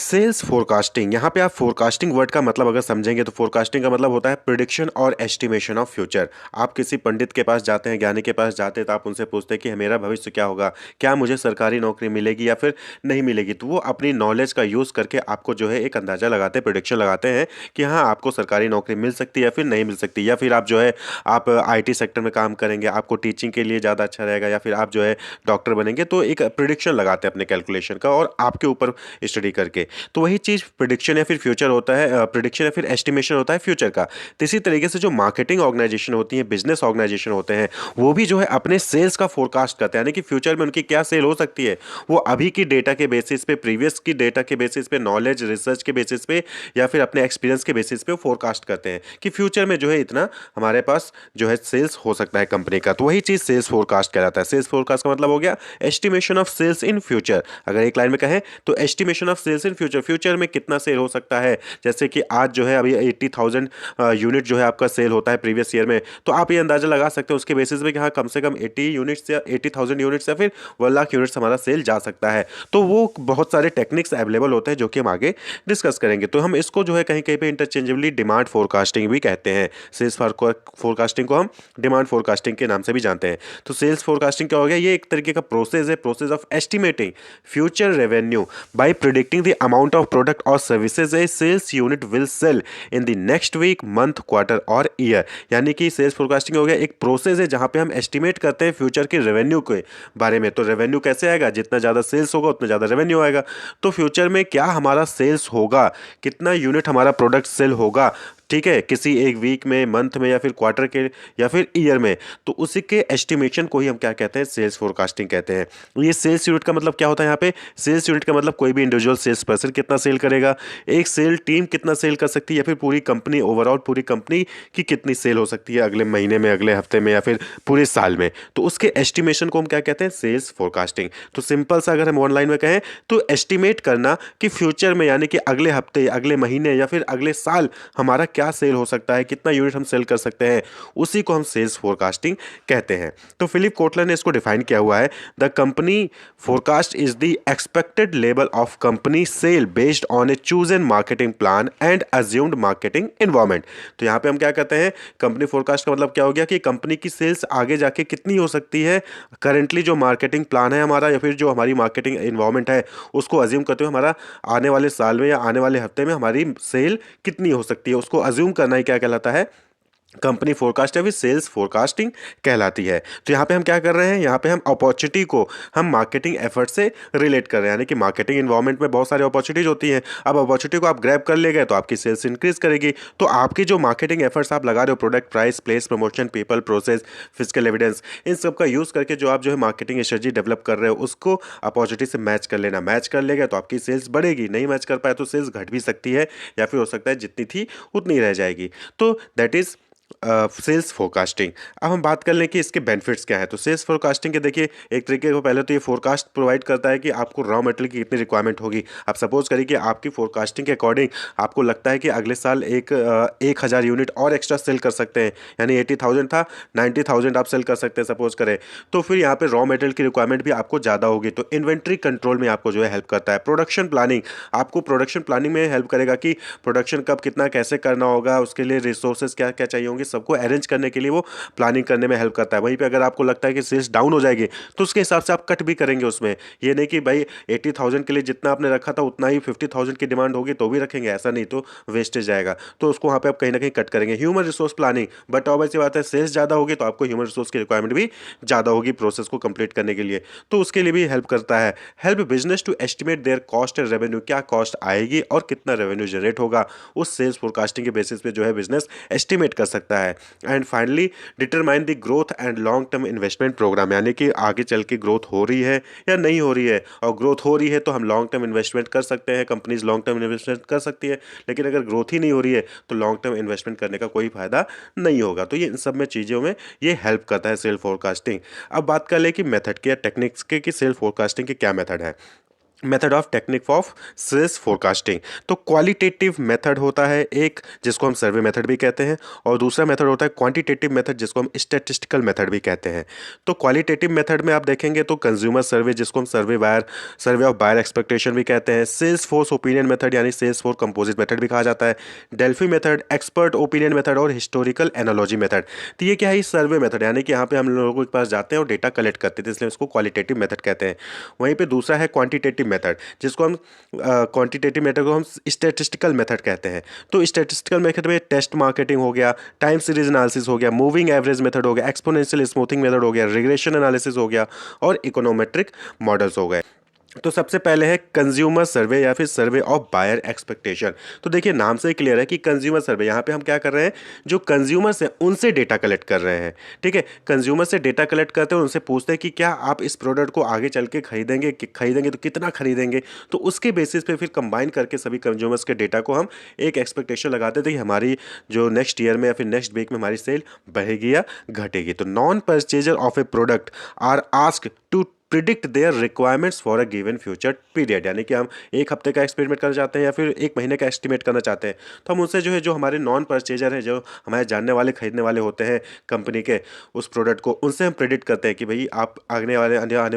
Sales forecasting, यहाँ पे आप फोरकास्टिंग वर्ड का मतलब अगर समझेंगे तो फोरकास्टिंग का मतलब होता है प्रिडिक्शन और एस्टिमेशन ऑफ फ्यूचर। आप किसी पंडित के पास जाते हैं, ज्ञानी के पास जाते हैं, तो आप उनसे पूछते हैं कि मेरा भविष्य क्या होगा, क्या मुझे सरकारी नौकरी मिलेगी या फिर नहीं मिलेगी। तो वो अपनी नॉलेज का यूज़ करके आपको जो है एक अंदाजा लगाते हैं, प्रिडिक्शन लगाते हैं कि हाँ आपको सरकारी नौकरी मिल सकती है या फिर नहीं मिल सकती, या फिर आप जो है आप IT सेक्टर में काम करेंगे, आपको टीचिंग के लिए ज़्यादा अच्छा रहेगा, या फिर आप जो है डॉक्टर बनेंगे। तो एक प्रिडिक्शन लगाते हैं अपने कैलकुलेशन का और आपके ऊपर स्टडी करके। तो वही चीज़ प्रिडिक्शन या फिर फ्यूचर होता है, प्रिडिक्शन या फिर एस्टिमेशन होता है फ्यूचर का। तो इसी तरीके से जो मार्केटिंग ऑर्गेनाइजेशन होती है, बिजनेस ऑर्गेनाइजेशन होते हैं, वो भी जो है अपने सेल्स का फोरकास्ट करते हैं, यानी कि फ्यूचर में उनकी क्या सेल हो सकती है। वो अभी की डेटा के बेसिस पे, प्रीवियस की डेटा के बेसिस पे, नॉलेज रिसर्च के बेसिस पे या फिर अपने एक्सपीरियंस के बेसिस पे फोरकास्ट करते हैं कि फ्यूचर में जो है इतना हमारे पास जो है सेल्स हो सकता है कंपनी का। तो वही चीज़ सेल्स फोरकास्ट कहलाता है। सेल्स फोरकास्ट का मतलब हो गया estimation of sales in future. अगर एक लाइन में कहें तो estimation of sales in future, future में कितना सेल हो सकता है। जैसे कि आज जो है अभी 80,000 यूनिट जो है आपका सेल होता है प्रीवियस ईयर में, तो आप ये अंदाजा लगा सकते हो उसके बेसिस पे कि हाँ कम से कम 80 यूनिट्स या 80,000 यूनिट्स या फिर 1,00,000 यूनिट्स हमारा सेल जा सकता है। तो वो बहुत सारे टेक्निक्स अवेलेबल होते हैं जो कि हम आगे डिस्कस करेंगे। तो हम इसको जो है कहीं कहीं पे इंटरचेंजेबली डिमांड फोरकास्टिंग भी कहते हैं। सेल्स फोरकास्टिंग को हम डिमांड फोरकास्टिंग के नाम से भी जानते हैं। तो सेल्स फोरकास्टिंग क्या हो गया, ये एक तरीके का प्रोसेस है, process of estimating future revenue by predicting the amount of product और services a sales unit will sell in the next week, month, quarter और ईयर। यानी कि सेल्स फोरकास्टिंग हो गया एक प्रोसेस है जहां पे हम एस्टिमेट करते हैं फ्यूचर के रेवेन्यू के बारे में। तो रेवेन्यू कैसे आएगा, जितना ज़्यादा सेल्स होगा उतना ज़्यादा रेवेन्यू आएगा। तो फ्यूचर में क्या हमारा सेल्स होगा, कितना यूनिट हमारा प्रोडक्ट सेल होगा, ठीक है, किसी एक वीक में, मंथ में या फिर क्वार्टर के या फिर ईयर में, तो उसी के एस्टिमेशन को ही हम क्या कहते हैं, सेल्स फोरकास्टिंग कहते हैं। ये सेल्स यूनिट का मतलब क्या होता है, यहाँ पे सेल्स यूनिट का मतलब कोई भी इंडिविजुअल सेल्स पर्सन कितना सेल करेगा, एक सेल टीम कितना सेल कर सकती है, या फिर पूरी कंपनी ओवरऑल पूरी कंपनी की कितनी सेल हो सकती है अगले महीने में, अगले हफ्ते में या फिर पूरे साल में। तो उसके एस्टिमेशन को हम क्या कहते हैं, सेल्स फोरकास्टिंग। तो सिंपल सा अगर हम ऑनलाइन में कहें तो एस्टिमेट करना कि फ्यूचर में यानी कि अगले हफ्ते, अगले महीने या फिर अगले साल हमारा क्या सेल हो सकता है, कितना यूनिट हम सेल कर सकते हैं, उसी को हम सेल्स फोरकास्टिंग कहते हैं। तो फिलिप कोटलर ने इसको डिफाइन किया हुआ है, the company forecast is the expected level of company sale based on a chosen marketing plan and assumed marketing environment. तो यहाँ पे हम क्या कहते हैं, कंपनी फोरकास्ट का मतलब क्या हो गया कि कंपनी की सेल्स आगे जाके कितनी हो सकती है, करंटली जो मार्केटिंग प्लान है हमारा या फिर जो हमारी मार्केटिंग एनवायरनमेंट है उसको अज्यूम करते हुए हमारा आने वाले साल में या आने वाले हफ्ते में हमारी सेल कितनी हो सकती है, उसको अज्यूम करना ही क्या कहलाता है, कंपनी फोरकास्ट या फिर सेल्स फोरकास्टिंग कहलाती है। तो यहाँ पे हम क्या कर रहे हैं, यहाँ पे हम अपॉर्चुनिटी को हम मार्केटिंग एफर्ट से रिलेट कर रहे हैं, यानी कि मार्केटिंग इन्वायरमेंट में बहुत सारी अपॉर्चुनिटीज होती हैं। अब अपॉर्चुनिटी को आप ग्रैब कर ले गए तो आपकी सेल्स इंक्रीज करेगी। तो आपकी जो मार्केटिंग एफर्ट्स आप लगा रहे हो, product, price, place, promotion, people, process, physical evidence, इन सब का यूज़ करके जो आप जो है मार्केटिंग स्ट्रेटजी डेवलप कर रहे हो उसको अपॉर्चुनिटी से मैच कर लेना। मैच कर लेगा तो आपकी सेल्स बढ़ेगी, नहीं मैच कर पाए तो सेल्स घट भी सकती है या फिर हो सकता है जितनी थी उतनी रह जाएगी। तो दैट इज़ सेल्स फोरकास्टिंग। अब हम बात कर लें कि इसके बेनिफिट्स क्या है। तो सेल्स फोरकास्टिंग के देखिए एक तरीके को पहले तो ये फोरकास्ट प्रोवाइड करता है कि आपको रॉ मटेरियल की कितनी रिक्वायरमेंट होगी। आप सपोज करिए कि आपकी फोरकास्टिंग के अकॉर्डिंग आपको लगता है कि अगले साल 1,000 यूनिट और एक्स्ट्रा सेल कर सकते हैं, यानी 80,000 था, 90,000 आप सेल कर सकते हैं सपोज करें। तो फिर यहाँ पे रॉ मटेरियल की रिक्वायरमेंट भी आपको ज़्यादा होगी, तो इन्वेंट्री कंट्रोल में आपको जो है हेल्प करता है। प्रोडक्शन प्लानिंग, आपको प्रोडक्शन प्लानिंग में हेल्प करेगा कि प्रोडक्शन कब कितना कैसे करना होगा, उसके लिए रिसोर्सेज क्या क्या चाहिए होंगे, सबको अरेंज करने के लिए वो प्लानिंग करने में हेल्प करता है। वहीं पे अगर आपको लगता है कि सेल्स डाउन हो जाएगी तो उसके हिसाब से आप कट भी करेंगे उसमें। ये नहीं कि भाई 80,000 के लिए जितना आपने रखा था उतना ही 50,000 की डिमांड होगी तो भी रखेंगे, ऐसा नहीं, तो वेस्टेज जाएगा। तो उसको वहाँ पे आप कहीं ना कहीं कट करेंगे। Human resource planning, but obvious बात है सेल्स ज़्यादा होगी तो आपको ह्यूमन रिसोर्स की रिक्वायरमेंट भी ज़्यादा होगी प्रोसेस को कंप्लीट करने के लिए, तो उसके लिए भी हेल्प करता है। Help business to estimate their cost and revenue, क्या कॉस्ट आएगी और कितना रेवेन्यू जनरेट होगा, उस सेल्स फोरकास्टिंग के बेसिस पे जो है बिजनेस एस्टिमेट कर सकता है। And finally determine the growth and long term investment program, यानी कि आगे चल के ग्रोथ हो रही है या नहीं हो रही है, और ग्रोथ हो रही है तो हम लॉन्ग टर्म इन्वेस्टमेंट कर सकते हैं, कंपनीज लॉन्ग टर्म इन्वेस्टमेंट कर सकती है। लेकिन अगर ग्रोथ ही नहीं हो रही है तो लॉन्ग टर्म इन्वेस्टमेंट करने का कोई फायदा नहीं होगा। तो ये इन सब में चीज़ों में ये हेल्प करता है सेल फोरकास्टिंग। अब बात कर ले कि मेथड के या टेक्निक्स के कि सेल फोरकास्टिंग के क्या मेथड है। Method of technique of sales forecasting. तो क्वालिटेटिव मेथड होता है एक, जिसको हम सर्वे मेथड भी कहते हैं, और दूसरा मेथड होता है क्वांटिटेटिव मेथड, जिसको हम स्टैटिस्टिकल मेथड भी कहते हैं। तो क्वालिटेटिव मेथड में आप देखेंगे तो कंज्यूमर सर्वे, जिसको हम सर्वे ऑफ बायर एक्सपेक्टेशन भी कहते हैं, सेल्स फोर्स ओपिनियन मेथड यानी सेल्स फोर्स कंपोजिट मेथड भी कहा जाता है, Delphi method, expert opinion method और हिस्टोरिकल एनालॉजी मेथड। तो ये क्या है, सर्वे मेथड, यानी कि यहाँ पे हम लोगों के पास जाते हैं और डेटा कलेक्ट करते थे, इसलिए इसको क्वालिटेटिव मेथड कहते हैं। वहीं पे दूसरा है क्वांटिटेटिव मेथड, जिसको हम क्वांटिटेटिव मेथड को हम स्टैटिस्टिकल मेथड कहते हैं। तो स्टैटिस्टिकल मेथड में टेस्ट मार्केटिंग हो गया, टाइम सीरीज एनालिसिस हो गया, मूविंग एवरेज मेथड हो गया, एक्सपोनेंशियल स्मूथिंग मेथड हो गया, रिग्रेशन एनालिसिस हो गया और इकोनोमेट्रिक मॉडल्स हो गए। तो सबसे पहले है कंज्यूमर सर्वे या फिर सर्वे ऑफ बायर एक्सपेक्टेशन। तो देखिए नाम से ही क्लियर है कि कंज्यूमर सर्वे, यहाँ पे हम क्या कर रहे हैं, जो कंज्यूमर्स हैं उनसे डेटा कलेक्ट कर रहे हैं। ठीक है, कंज्यूमर से डेटा कलेक्ट करते हैं, उनसे पूछते हैं कि क्या आप इस प्रोडक्ट को आगे चल के खरीदेंगे, कि खरीदेंगे तो कितना खरीदेंगे। तो उसके बेसिस पे फिर कंबाइन करके सभी कंज्यूमर्स के डेटा को हम एक एक्सपेक्टेशन लगाते थे कि हमारी जो नेक्स्ट ईयर में या फिर नेक्स्ट वीक में हमारी सेल बढ़ेगी या घटेगी। तो non purchaser of a product are asked to predict their requirements for a given future period, यानी कि हम एक हफ्ते का एक्सपेरिमेंट करना चाहते हैं या फिर एक महीने का एस्टिमेट करना चाहते हैं, तो हम उनसे जो है, जो हमारे नॉन परचेजर हैं, जो हमारे जानने वाले खरीदने वाले होते हैं कंपनी के उस प्रोडक्ट को, उनसे हम प्रिडिक्ट करते हैं कि भाई आप आने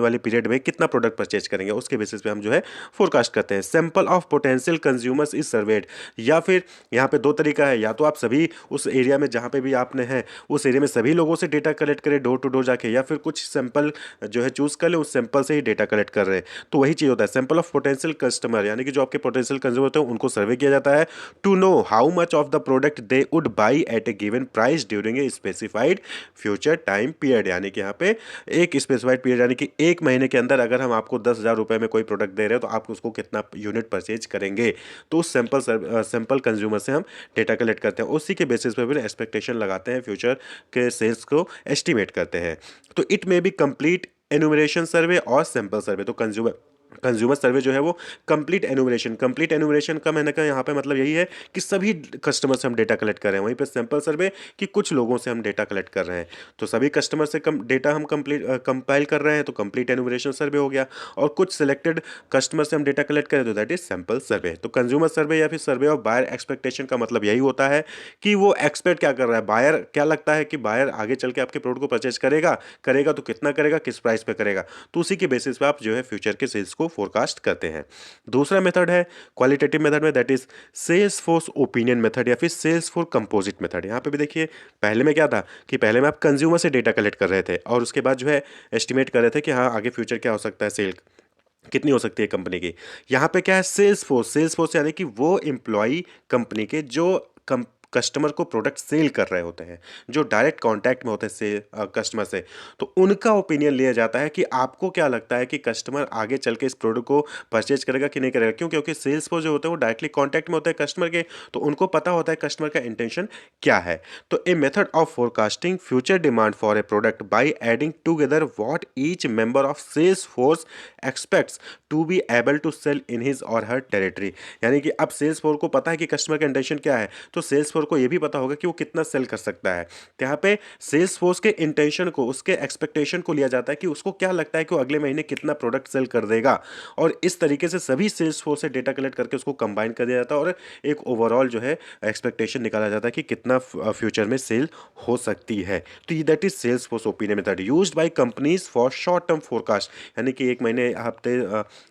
वाले पीरियड में कितना प्रोडक्ट परचेज करेंगे। उसके बेसिस पे हम जो है फोरकास्ट करते हैं। Sample of potential consumers is served, या फिर यहाँ पे दो तरीका है, या तो आप सभी उस एरिया में जहाँ पे भी आपने हैं उस एरिया में सभी लोगों से डेटा कलेक्ट करें डोर टू डोर जाके, या फिर कुछ सैंपल जो है चूज कर ले, उस सैंपल से ही डेटा कलेक्ट कर रहे हैं। तो वही चीज होता है सैंपल ऑफ पोटेंशियल कस्टमर, यानी कि जो आपके पोटेंशियल कंज्यूमर होते हैं उनको सर्वे किया जाता है to know how much of the product they would buy at a given price during a specified future time period, यानी कि यहाँ पे एक स्पेसिफाइड पीरियड, यानी कि एक महीने के अंदर अगर हम आपको 10,000 रुपए में कोई प्रोडक्ट दे रहे हो तो आप उसको कितना यूनिट परचेज करेंगे। तो उस सैंपल कंज्यूमर से हम डेटा कलेक्ट करते हैं, उसी के बेसिस पे फिर एक्सपेक्टेशन लगाते हैं, फ्यूचर के सेल्स को एस्टिमेट करते हैं। तो it may be complete enumeration survey और सैंपल सर्वे। तो कंज्यूमर सर्वे जो है वो कंप्लीट एनुमरेशन का मैंने कहा यहाँ पे मतलब यही है कि सभी कस्टमर से हम डेटा कलेक्ट कर रहे हैं। वहीं पे सैंपल सर्वे कि कुछ लोगों से हम डेटा कलेक्ट कर रहे हैं। तो सभी कस्टमर से डेटा हम कंपाइल कर रहे हैं, तो कंप्लीट एनुमरेशन सर्वे हो गया। और कुछ सिलेक्टेड कस्टमर से हम डेटा कलेक्ट करें तो दैट इज सैंपल सर्वे। तो कंज्यूमर सर्वे या फिर सर्वे ऑफ बायर एक्सपेक्टेशन का मतलब यही होता है कि वो एक्सपेक्ट क्या कर रहा है, बायर क्या लगता है कि बायर आगे चल के आपके प्रोडक्ट को परचेज करेगा, करेगा तो कितना करेगा, किस प्राइस पे करेगा। तो उसी के बेसिस पे आप जो है फ्यूचर के सेल्स को फोरकास्ट करते हैं। दूसरा मेथड है क्वालिटेटिव मेथड में, that is sales force opinion method या फिर सेल्स फोर कंपोजिट मेथड। यहाँ पे भी देखिए पहले में क्या था कि पहले में आप कंज्यूमर से डेटा कलेक्ट कर रहे थे और उसके बाद जो है एस्टिमेट कर रहे थे कि हाँ आगे फ्यूचर क्या हो सकता है, सेल कितनी हो सकती है कंपनी की। यहाँ पे क्या है, सेल्स फोर्स यानी कि वो एम्प्लॉय कंपनी के जो कस्टमर को प्रोडक्ट सेल कर रहे होते हैं, जो डायरेक्ट कांटेक्ट में होते हैं से कस्टमर से, तो उनका ओपिनियन लिया जाता है कि आपको क्या लगता है कि कस्टमर आगे चल के इस प्रोडक्ट को परचेज करेगा कि नहीं करेगा। क्यों, क्योंकि सेल्स फोर्स जो होते हैं वो डायरेक्टली कांटेक्ट में होते हैं कस्टमर के, तो उनको पता होता है कस्टमर का इंटेंशन क्या है। तो a method of forecasting future demand for a product by adding together what each member of sales force expects to be able to sell in his और हर टेरिटरी। यानी कि अब सेल्स फोर्स को पता है कि कस्टमर का intention क्या है, तो सेल्स फोर्स को यह भी पता होगा कि वो कितना सेल कर सकता है। तो यहाँ पे सेल्स फोर्स के इंटेंशन को, उसके एक्सपेक्टेशन को लिया जाता है कि उसको क्या लगता है कि वो अगले महीने कितना प्रोडक्ट सेल कर देगा, और इस तरीके से सभी सेल्स फोर्स से डेटा कलेक्ट करके उसको कंबाइन कर दिया जाता है और एक ओवरऑल जो है एक्सपेक्टेशन निकाला जाता है कि कितना फ्यूचर में सेल हो सकती है। तो ये that is sales force opinion method used by companies for short term forecast, यानी कि एक महीने, हफ्ते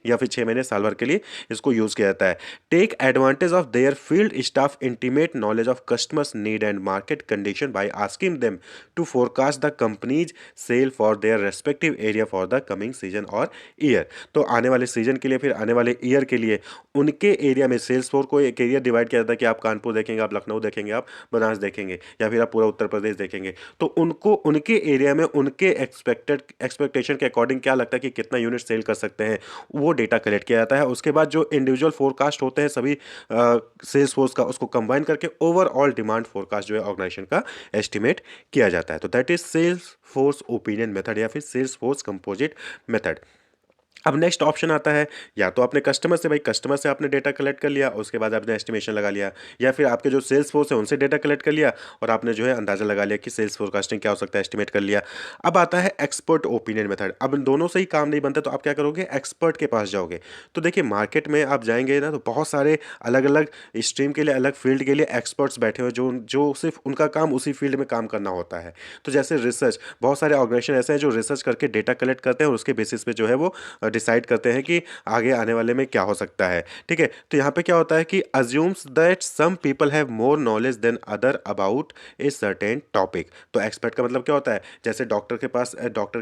या फिर 6 महीने, साल भर के लिए इसको यूज किया जाता है। Take advantage of their field staff intimate knowledge of customers need and market condition by asking them to forecast the companies sale for their respective area for the coming season or year. तो आने वाले season के लिए, फिर आने वाले year के लिए उनके एरिया में सेल्स फोर्स को एक एरिया डिवाइड किया जाता है कि आप कानपुर देखेंगे, आप लखनऊ देखेंगे, आप बनारस देखेंगे, या फिर आप पूरा उत्तर प्रदेश देखेंगे। तो उनको उनके एरिया में उनके एक्सपेक्टेशन के अकॉर्डिंग क्या लगता है कि कितना यूनिट सेल कर सकते हैं, वो डेटा कलेक्ट किया जाता है। उसके बाद जो इंडिविजुअल फोरकास्ट होते हैं सभी सेल्स फोर्स का, उसको कंबाइन करके ओवरऑल डिमांड फोरकास्ट जो है ऑर्गेनाइजेशन का एस्टिमेट किया जाता है। तो that is sales force opinion method या फिर सेल्स फोर्स कंपोजिट मेथड। अब नेक्स्ट ऑप्शन आता है, या तो आपने कस्टमर से, भाई कस्टमर से आपने डेटा कलेक्ट कर लिया, उसके बाद आपने एस्टिमेशन लगा लिया, या फिर आपके जो सेल्स फोर्स है उनसे डेटा कलेक्ट कर लिया और आपने जो है अंदाजा लगा लिया कि सेल्स फोरकास्टिंग क्या हो सकता है, एस्टिमेट कर लिया। अब आता है एक्सपर्ट ओपिनियन मेथड। अब इन दोनों से ही काम नहीं बनता तो आप क्या करोगे, एक्सपर्ट के पास जाओगे। तो देखिए मार्केट में आप जाएंगे ना तो बहुत सारे अलग अलग स्ट्रीम के लिए, अलग फील्ड के लिए एक्सपर्ट्स बैठे हुए जो जो सिर्फ उनका काम उसी फील्ड में काम करना होता है। तो जैसे रिसर्च, बहुत सारे ऑर्गेनाइजेशन ऐसे हैं जो रिसर्च करके डेटा कलेक्ट करते हैं और उसके बेसिस पे जो है वो डिसाइड करते हैं कि आगे आने वाले में क्या हो सकता है। ठीक है, तो यहाँ पे क्या होता है कि assumes that some people have more knowledge than other about a certain topic. तो एक्सपर्ट का मतलब क्या होता है, जैसे डॉक्टर के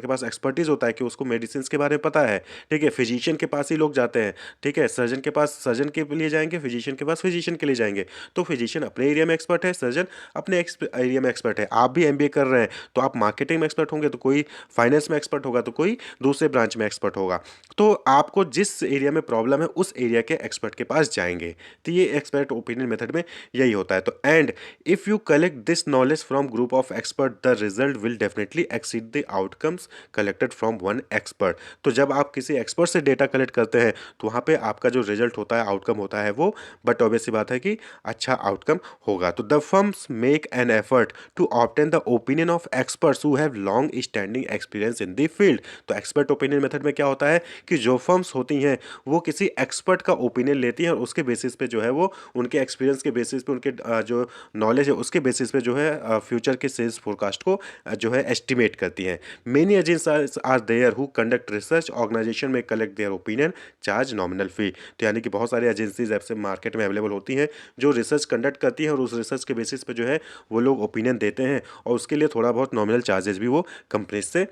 पास एक्सपर्टीज होता है कि उसको मेडिसिन के बारे में पता है। ठीक है, फिजिशियन के पास ही लोग जाते हैं। ठीक है, सर्जन के पास सर्जन के लिए जाएंगे, फिजिशियन के पास फिजिशियन के लिए जाएंगे। तो फिजिशियन अपने एरिया में एक्सपर्ट है, सर्जन अपने एरिया में एक्सपर्ट है। आप भी एमबीए कर रहे हैं तो आप मार्केटिंग में एक्सपर्ट होंगे, तो कोई फाइनेंस में एक्सपर्ट होगा, तो कोई दूसरे ब्रांच में एक्सपर्ट होगा। तो आपको जिस एरिया में प्रॉब्लम है उस एरिया के एक्सपर्ट के पास जाएंगे। तो ये एक्सपर्ट ओपिनियन मेथड में यही होता है। तो and if you collect this knowledge from group of expert the result will definitely exceed the outcomes collected from one expert. तो जब आप किसी एक्सपर्ट से डेटा कलेक्ट करते हैं तो वहाँ पे आपका जो रिजल्ट होता है, आउटकम होता है वो, बट ऑब्वियस सी बात है कि अच्छा आउटकम होगा। तो the firms make an effort to obtain the opinion of experts who have long standing experience in the field. तो एक्सपर्ट ओपिनियन मेथड में क्या होता है कि जो फर्म्स होती हैं वो किसी एक्सपर्ट का ओपिनियन लेती हैं और उसके बेसिस पे जो है वो उनके एक्सपीरियंस के बेसिस पे, उनके जो नॉलेज है उसके बेसिस पे जो है फ्यूचर के सेल्स फोरकास्ट को जो है एस्टिमेट करती हैं। Many agencies are there who conduct research, organisation में collect their opinion, charge nominal fee. तो यानी कि बहुत सारी एजेंसीज ऐसे मार्केट में अवेलेबल होती हैं जो रिसर्च कंडक्ट करती हैं और उस रिसर्च के बेसिस पे जो है वो लोग ओपिनियन देते हैं और उसके लिए थोड़ा बहुत नॉमिनल चार्जेस भी वो कंपनी से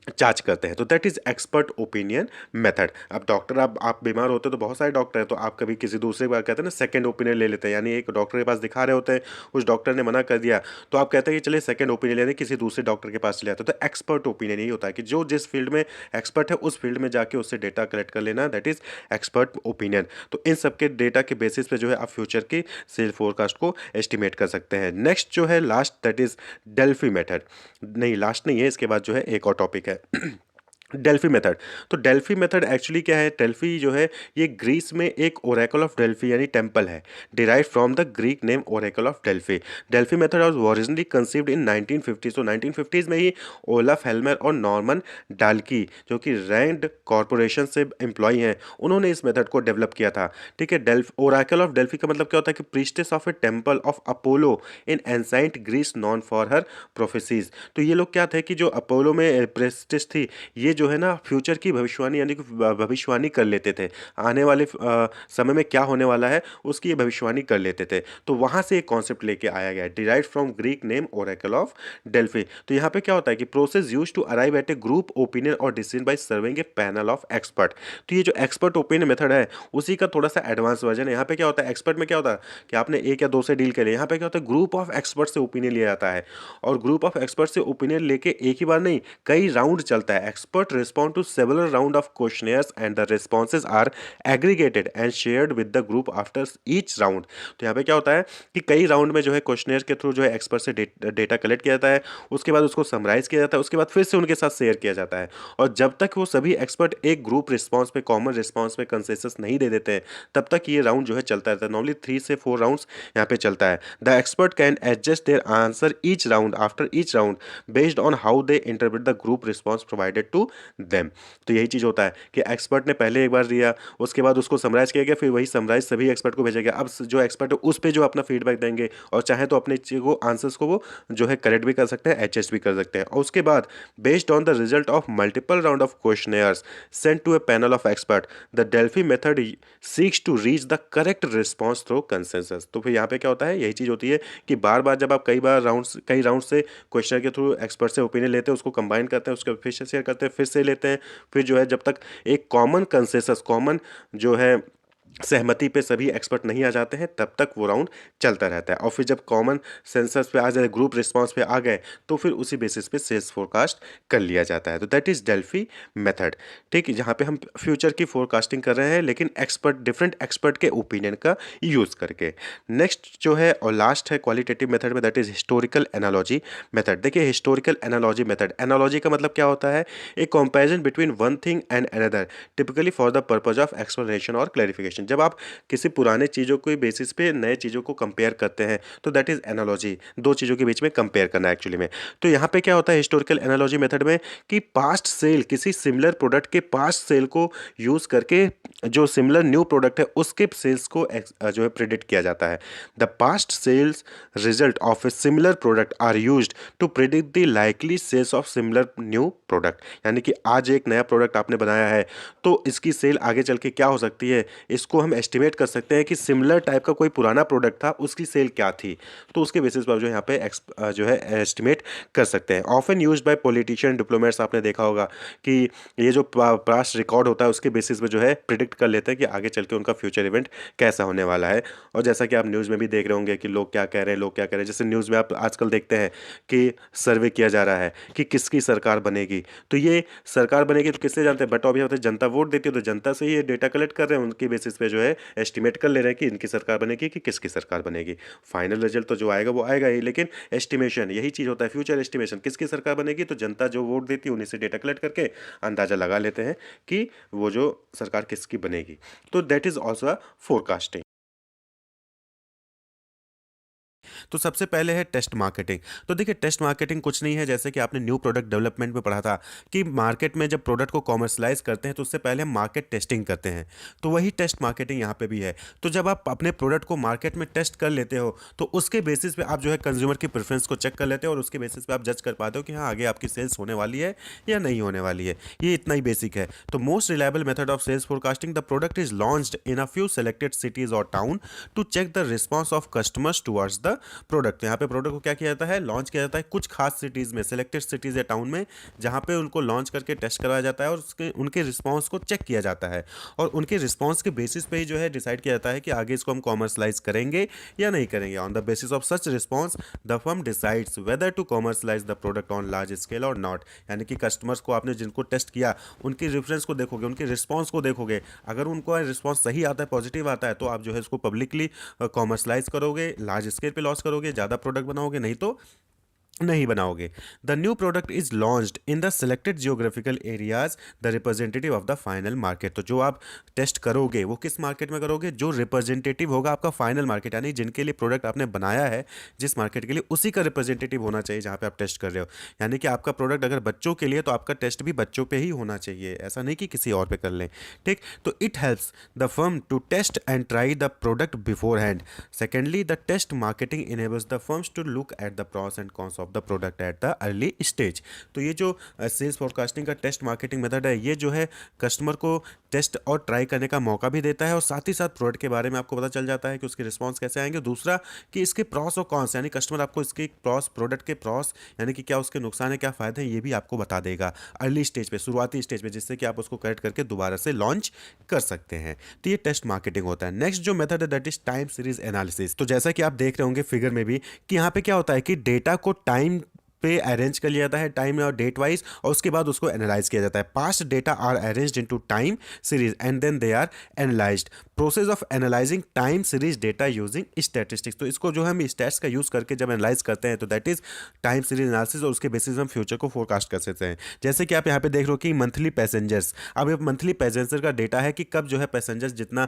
चार्ज करते हैं। तो that is expert opinion method. अब डॉक्टर, आप बीमार होते हैं तो बहुत सारे डॉक्टर हैं, तो आप कभी किसी दूसरे बार कहते हैं ना सेकंड ओपिनियन ले लेते हैं, यानी एक डॉक्टर के पास दिखा रहे होते हैं, उस डॉक्टर ने मना कर दिया तो आप कहते हैं कि चलिए सेकंड ओपिनियन लेने किसी दूसरे डॉक्टर के पास चले जाते हैं। तो एक्सपर्ट ओपिनियन यही होता है कि जो जिस फील्ड में एक्सपर्ट है उस फील्ड में जाके उससे डेटा कलेक्ट कर लेना, दैट इज एक्सपर्ट ओपिनियन। तो इन सबके डेटा के बेसिस पे जो है आप फ्यूचर की सेल फोरकास्ट को एस्टिमेट कर सकते हैं। नेक्स्ट जो है last, that is Delphi method. नहीं, लास्ट नहीं है, इसके बाद जो है एक और टॉपिक है डेल्फी मेथड। तो डेल्फी मेथड एक्चुअली क्या है, डेल्फी जो है ये ग्रीस में एक ओरेकल ऑफ डेल्फी यानी टेम्पल है, derive from the Greek name oracle of Delphi. Delphi method was originally conceived in 1950। तो 1950s में ही ओलफ हेल्मर और नॉर्मन डाल्की जो कि रैंड कॉरपोरेशन से एम्प्लॉय हैं, उन्होंने इस मेथड को डेवलप किया था। ठीक है, ओरेकल ऑफ डेल्फी का मतलब क्या होता है कि priestess of a temple of Apollo in ancient Greece known for her prophecies. तो ये लोग क्या थे कि जो अपोलो में प्रेस्टिस थी, ये जो है ना फ्यूचर की भविष्यवाणी यानी कि भविष्यवाणी कर लेते थे, आने वाले समय में क्या होने वाला है उसकी ये भविष्यवाणी कर लेते थे। तो वहाँ से एक कॉन्सेप्ट लेके आया गया, derived from Greek name oracle of Delphi. तो यहाँ पे क्या होता है कि process use to arrive at a group opinion और decision by serving a panel of expert. तो ये जो एक्सपर्ट ओपिनियन मेथड है उसी का थोड़ा सा एडवांस वर्जन है। यहाँ पे क्या होता है, एक्सपर्ट में क्या होता है कि आपने एक या दो से डील कर लिया, यहाँ पे क्या होता है ग्रुप ऑफ एक्सपर्ट से ओपिनियन लिया जाता है और ग्रुप ऑफ एक्सपर्ट से ओपिनियन लेके एक ही बार नहीं, कई राउंड चलता है। Expert respond to several round of questionnaires and the responses are aggregated and shared with the group after each round। तो यहाँ पे क्या होता है कि कई राउंड में जो है क्वेश्चनेयर के थ्रू जो है एक्सपर्ट से डेटा कलेक्ट किया जाता है, उसके बाद उसको समराइज किया जाता है, उसके बाद फिर से उनके साथ शेयर किया जाता है। और जब तक वो सभी एक्सपर्ट एक ग्रुप रिस्पॉन्स पे, कॉमन रिस्पॉन्स पे कंसेंसस नहीं दे देते हैं, तब तक ये राउंड जो है चलता रहता है। नॉर्मली 3 से 4 राउंड्स यहाँ पे चलता है। The expert can adjust their answer each round after each round based on how they interpret the group response provided to them. तो यही चीज़ होता है कि एक्सपर्ट ने पहले एक बार दिया, उसके बाद उसको समराइज किया गया, फिर वही समराइज सभी एक्सपर्ट को भेजा गया। अब जो एक्सपर्ट है उस पर जो अपना फीडबैक देंगे और चाहे तो अपने चीज़ को, आंसर्स को वो जो है करेक्ट भी कर सकते हैं, एडजस्ट भी कर सकते हैं। और उसके बाद based on the result of multiple round of questionnaires sent to a panel of expert the Delphi method seeks to reach the correct response through consensus. तो फिर यहाँ पे क्या होता है, यही चीज़ होती है कि बार बार जब आप कई राउंड से क्वेश्चन के थ्रू एक्सपर्ट से ओपिनियन लेते हैं, उसको कंबाइन करते हैं, उसके फिर से शेयर करते हैं, फिर से लेते हैं, फिर जो है जब तक एक कॉमन कंसेंसस, कॉमन जो है सहमति पे सभी एक्सपर्ट नहीं आ जाते हैं, तब तक वो राउंड चलता रहता है और फिर जब कॉमन सेंसस पे आ जाए, ग्रुप रिस्पॉन्स पे आ गए, तो फिर उसी बेसिस पे सेल्स फोरकास्ट कर लिया जाता है। तो दैट इज़ डेल्फी मेथड। ठीक है, जहाँ पे हम फ्यूचर की फोरकास्टिंग कर रहे हैं, लेकिन एक्सपर्ट, डिफरेंट एक्सपर्ट के ओपिनियन का यूज़ करके। नेक्स्ट जो है और लास्ट है क्वालिटेटिव मेथड में, that is historical analogy method. देखिए, हिस्टोरिकल एनालॉजी मेथड, एनालॉजी का मतलब क्या होता है? A comparison between one thing and another, typically for the purpose of explanation और क्लैरिफिकेशन। जब आप किसी पुराने चीज़ों के बेसिस पे नए चीज़ों को कंपेयर करते हैं, तो दैट इज़ एनालॉजी, दो चीज़ों के बीच में कंपेयर करना एक्चुअली में। तो यहाँ पे क्या होता है हिस्टोरिकल एनालॉजी मेथड में, कि पास्ट सेल, किसी सिमिलर प्रोडक्ट के पास्ट सेल को यूज़ करके जो सिमिलर न्यू प्रोडक्ट है उसके सेल्स को जो है प्रिडिक्ट किया जाता है। The past sales result of a similar product are used to predict the likely sales of similar new product. यानी कि आज एक नया प्रोडक्ट आपने बनाया है, तो इसकी सेल आगे चल के क्या हो सकती है, इसको हम एस्टिमेट कर सकते हैं कि सिमिलर टाइप का कोई पुराना प्रोडक्ट था, उसकी सेल क्या थी। तो उसके बेसिस पर जो है यहाँ पे जो है एस्टिमेट कर सकते हैं। Often used by politician, diplomats, आपने देखा होगा कि ये जो पास्ट रिकॉर्ड होता है उसके बेसिस पे जो है प्रिडिक्ट कर लेते हैं कि आगे चल के उनका फ्यूचर इवेंट कैसा होने वाला है। और जैसा कि आप न्यूज़ में भी देख रहे होंगे कि लोग क्या कह रहे हैं, लोग क्या कह रहे हैं। जैसे न्यूज़ में आप आजकल देखते हैं कि सर्वे किया जा रहा है कि किसकी सरकार बनेगी। तो ये सरकार बनेगी तो किससे जानते हैं? बट अभी होता है जनता वोट देती है, तो जनता से ये डेटा कलेक्ट कर रहे हैं, उनके बेसिस पे जो है एस्टिमेट कर ले रहे हैं कि इनकी सरकार बनेगी कि किसकी सरकार बनेगी। फाइनल रिजल्ट तो जो आएगा वो आएगा ही, लेकिन एस्टिमेशन यही चीज़ होता है, फ्यूचर एस्टिमेशन, किसकी सरकार बनेगी। तो जनता जो वोट देती है उन्हीं से डेटा कलेक्ट करके अंदाज़ा लगा लेते हैं कि वो जो सरकार किसकी बनेगी। तो that is also a forecasting. तो सबसे पहले है टेस्ट मार्केटिंग। तो देखिए, टेस्ट मार्केटिंग कुछ नहीं है, जैसे कि आपने न्यू प्रोडक्ट डेवलपमेंट में पढ़ा था कि मार्केट में जब प्रोडक्ट को कॉमर्शलाइज करते हैं तो उससे पहले हम मार्केट टेस्टिंग करते हैं। तो वही टेस्ट मार्केटिंग यहाँ पे भी है। तो जब आप अपने प्रोडक्ट को मार्केट में टेस्ट कर लेते हो, तो उसके बेसिस पे आप जो है कंज्यूमर की प्रेफरेंस को चेक कर लेते हो और उसके बेसिस पे आप जज कर पाते हो कि हाँ, आगे आपकी सेल्स होने वाली है या नहीं होने वाली है। ये इतना ही बेसिक है। तो most reliable method of sales forecasting, the product is launched in a few selected cities और town to check the response of customers towards the product. यहाँ पे प्रोडक्ट को क्या किया जाता है? लॉन्च किया जाता है कुछ खास सिटीज़ में, सेलेक्टेड सिटीज़ या टाउन में, जहाँ पे उनको लॉन्च करके टेस्ट करवाया जाता है और उसके उनके रिस्पॉन्स को चेक किया जाता है। और उनके रिस्पॉन्स के बेसिस पे ही जो है डिसाइड किया जाता है कि आगे इसको हम कॉमर्शलाइज करेंगे या नहीं करेंगे। On the basis of such response the firm decides whether to commercialise the product on large scale or not. यानी कि कस्टमर्स को आपने जिनको टेस्ट किया, उनकी रेफरेंस को देखोगे, उनके रिस्पॉन्स को देखोगे। अगर उनको रिस्पॉन्स सही आता है, पॉजिटिव आता है, तो आप जो है इसको पब्लिकली कॉमर्शलाइज करोगे, लार्ज स्केल पे लॉन्च करोगे, ज़्यादा प्रोडक्ट बनाओगे, नहीं तो नहीं बनाओगे। The new product is launched in the selected geographical areas the representative of the final market. तो जो आप टेस्ट करोगे वो किस मार्केट में करोगे? जो रिप्रेजेंटेटिव होगा आपका फाइनल मार्केट, यानी जिनके लिए प्रोडक्ट आपने बनाया है, जिस मार्केट के लिए, उसी का रिप्रेजेंटेटिव होना चाहिए जहाँ पे आप टेस्ट कर रहे हो। यानी कि आपका प्रोडक्ट अगर बच्चों के लिए, तो आपका टेस्ट भी बच्चों पे ही होना चाहिए, ऐसा नहीं कि किसी और पे कर लें। ठीक, तो it helps the firm to test and try the product beforehand. Secondly, the test marketing enables the firms to look at the pros and cons of the product at the early stage. तो ये जो sales forecasting का test marketing method है, ये जो है customer को test और ट्राई करने का मौका भी देता है और साथ ही साथ प्रोडक्ट के बारे में आपको पता चल जाता है कि उसके रिस्पॉन्स कैसे आएंगे। दूसरा कि इसके प्रॉस और कॉन्स, यानी कस्टमर आपको इसके प्रॉस, प्रोडक्ट के प्रॉस यानी कि क्या उसके नुकसान है, क्या फ़ायदे हैं, ये भी आपको बता देगा अर्ली स्टेज पे, शुरुआती स्टेज पे, जिससे कि आप उसको करेक्ट करके दोबारा से लॉन्च कर सकते हैं। तो ये टेस्ट मार्केटिंग होता है। नेक्स्ट जो मेथड है that is time series analysis. तो जैसा कि आप देख रहे होंगे फिगर में भी कि यहाँ पे क्या होता है कि डेटा को टाइम पे अरेंज कर लिया जाता है, टाइम और डेट वाइज, और उसके बाद उसको एनालाइज किया जाता है। Past data are arranged into time series and then they are analysed. Process of analysing time series data using statistics. तो इसको जो हम स्टैट्स का यूज़ करके जब एनालाइज करते हैं तो that is time series analysis, और उसके बेसिस हम फ्यूचर को फोरकास्ट कर सकते हैं। जैसे कि आप यहाँ पे देख रहे हो कि मंथली पैसेंजर्स, अब ये मंथली पैसेंजर का डेटा है कि कब जो है पैसेंजर्स जितना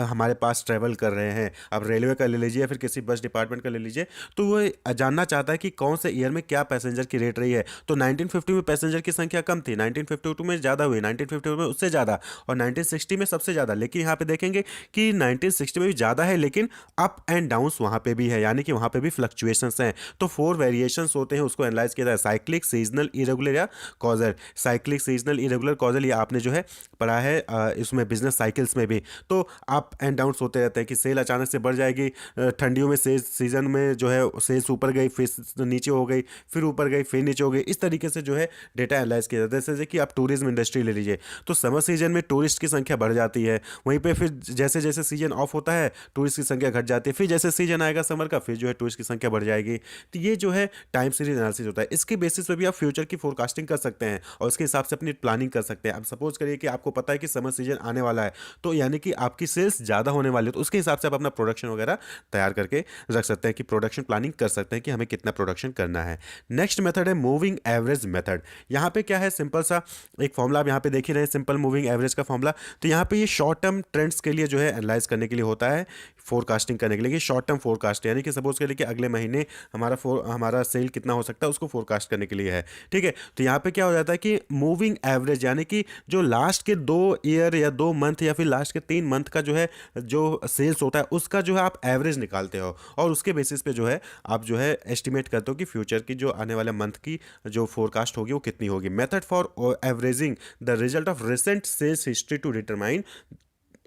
हमारे पास ट्रेवल कर रहे हैं। अब रेलवे का ले लीजिए या फिर किसी बस डिपार्टमेंट का ले लीजिए, तो वो जानना चाहता है कि कौन से ईयर में क्या पैसेंजर की रेट रही है। तो 1950 में पैसेंजर की संख्या कम थी, 1952 में ज़्यादा हुई, 1952 में उससे ज़्यादा, और 1960 में सबसे ज़्यादा। लेकिन यहाँ पे देखेंगे कि 1960 में भी ज़्यादा है, लेकिन अप एंड डाउन्स वहाँ पे भी है, यानी कि वहाँ पे भी फ्लक्चुएशंस हैं। तो 4 वेरिएशंस होते हैं, उसको एनालाइज किया जाए, साइक्लिक, सीजनल, इरेगुलर या causal. Cyclic, seasonal, irregular, causal, ये आपने जो है पढ़ा है इसमें बिजनेस साइकिल्स में भी। तो अप एंड डाउन्स होते रहते हैं कि सेल अचानक से बढ़ जाएगी, ठंडियों में सेल सीजन में जो है सेल्स ऊपर गई, फिर नीचे हो गई, फिर ऊपर गई, फिर नीचे हो गई। इस तरीके से जो है डेटा एनालाइज किया जाता है। जैसे कि आप टूरिज्म इंडस्ट्री ले लीजिए, तो समर सीजन में टूरिस्ट की संख्या बढ़ जाती है, वहीं पे फिर जैसे जैसे सीजन ऑफ होता है टूरिस्ट की संख्या घट जाती है, फिर जैसे सीजन आएगा समर का फिर जो है टूरिस्ट की संख्या बढ़ जाएगी। तो ये जो है टाइम सीरीज एनालिसिस होता है। इसके बेसिस पे भी आप फ्यूचर की फोरकास्टिंग कर सकते हैं और उसके हिसाब से अपनी प्लानिंग कर सकते हैं। अब सपोज करिए कि आपको पता है कि समर सीजन आने वाला है, तो यानी कि आपकी सेल्स ज़्यादा होने वाली है, तो उसके हिसाब से आप अपना प्रोडक्शन वगैरह तैयार करके रख सकते हैं कि प्रोडक्शन प्लानिंग कर सकते हैं कि हमें कितना प्रोडक्शन करना है। नेक्स्ट मेथड है मूविंग एवरेज मेथड। यहाँ पे क्या है, सिंपल सा एक फॉर्मूला आप यहाँ पे देख ही रहे हैं, सिंपल मूविंग एवरेज का फॉर्मूला। तो यहाँ पे ये शॉर्ट टर्म ट्रेंड्स के लिए जो है एनालाइज करने के लिए होता है, फोरकास्टिंग करने के लिए। शॉर्ट टर्म फोरकास्ट यानी कि सपोज करिए कि अगले महीने हमारा सेल कितना हो सकता है उसको फोरकास्ट करने के लिए है, ठीक है। तो यहाँ पे क्या हो जाता है कि मूविंग एवरेज यानी कि जो लास्ट के 2 ईयर या 2 मंथ या फिर लास्ट के 3 मंथ का जो है जो सेल्स होता है उसका जो है आप एवरेज निकालते हो और उसके बेसिस पे जो है आप जो है एस्टिमेट करते हो कि फ्यूचर की जो आने वाले मंथ की जो फोरकास्ट होगी वो कितनी होगी। Method for averaging the result of recent sales history to determine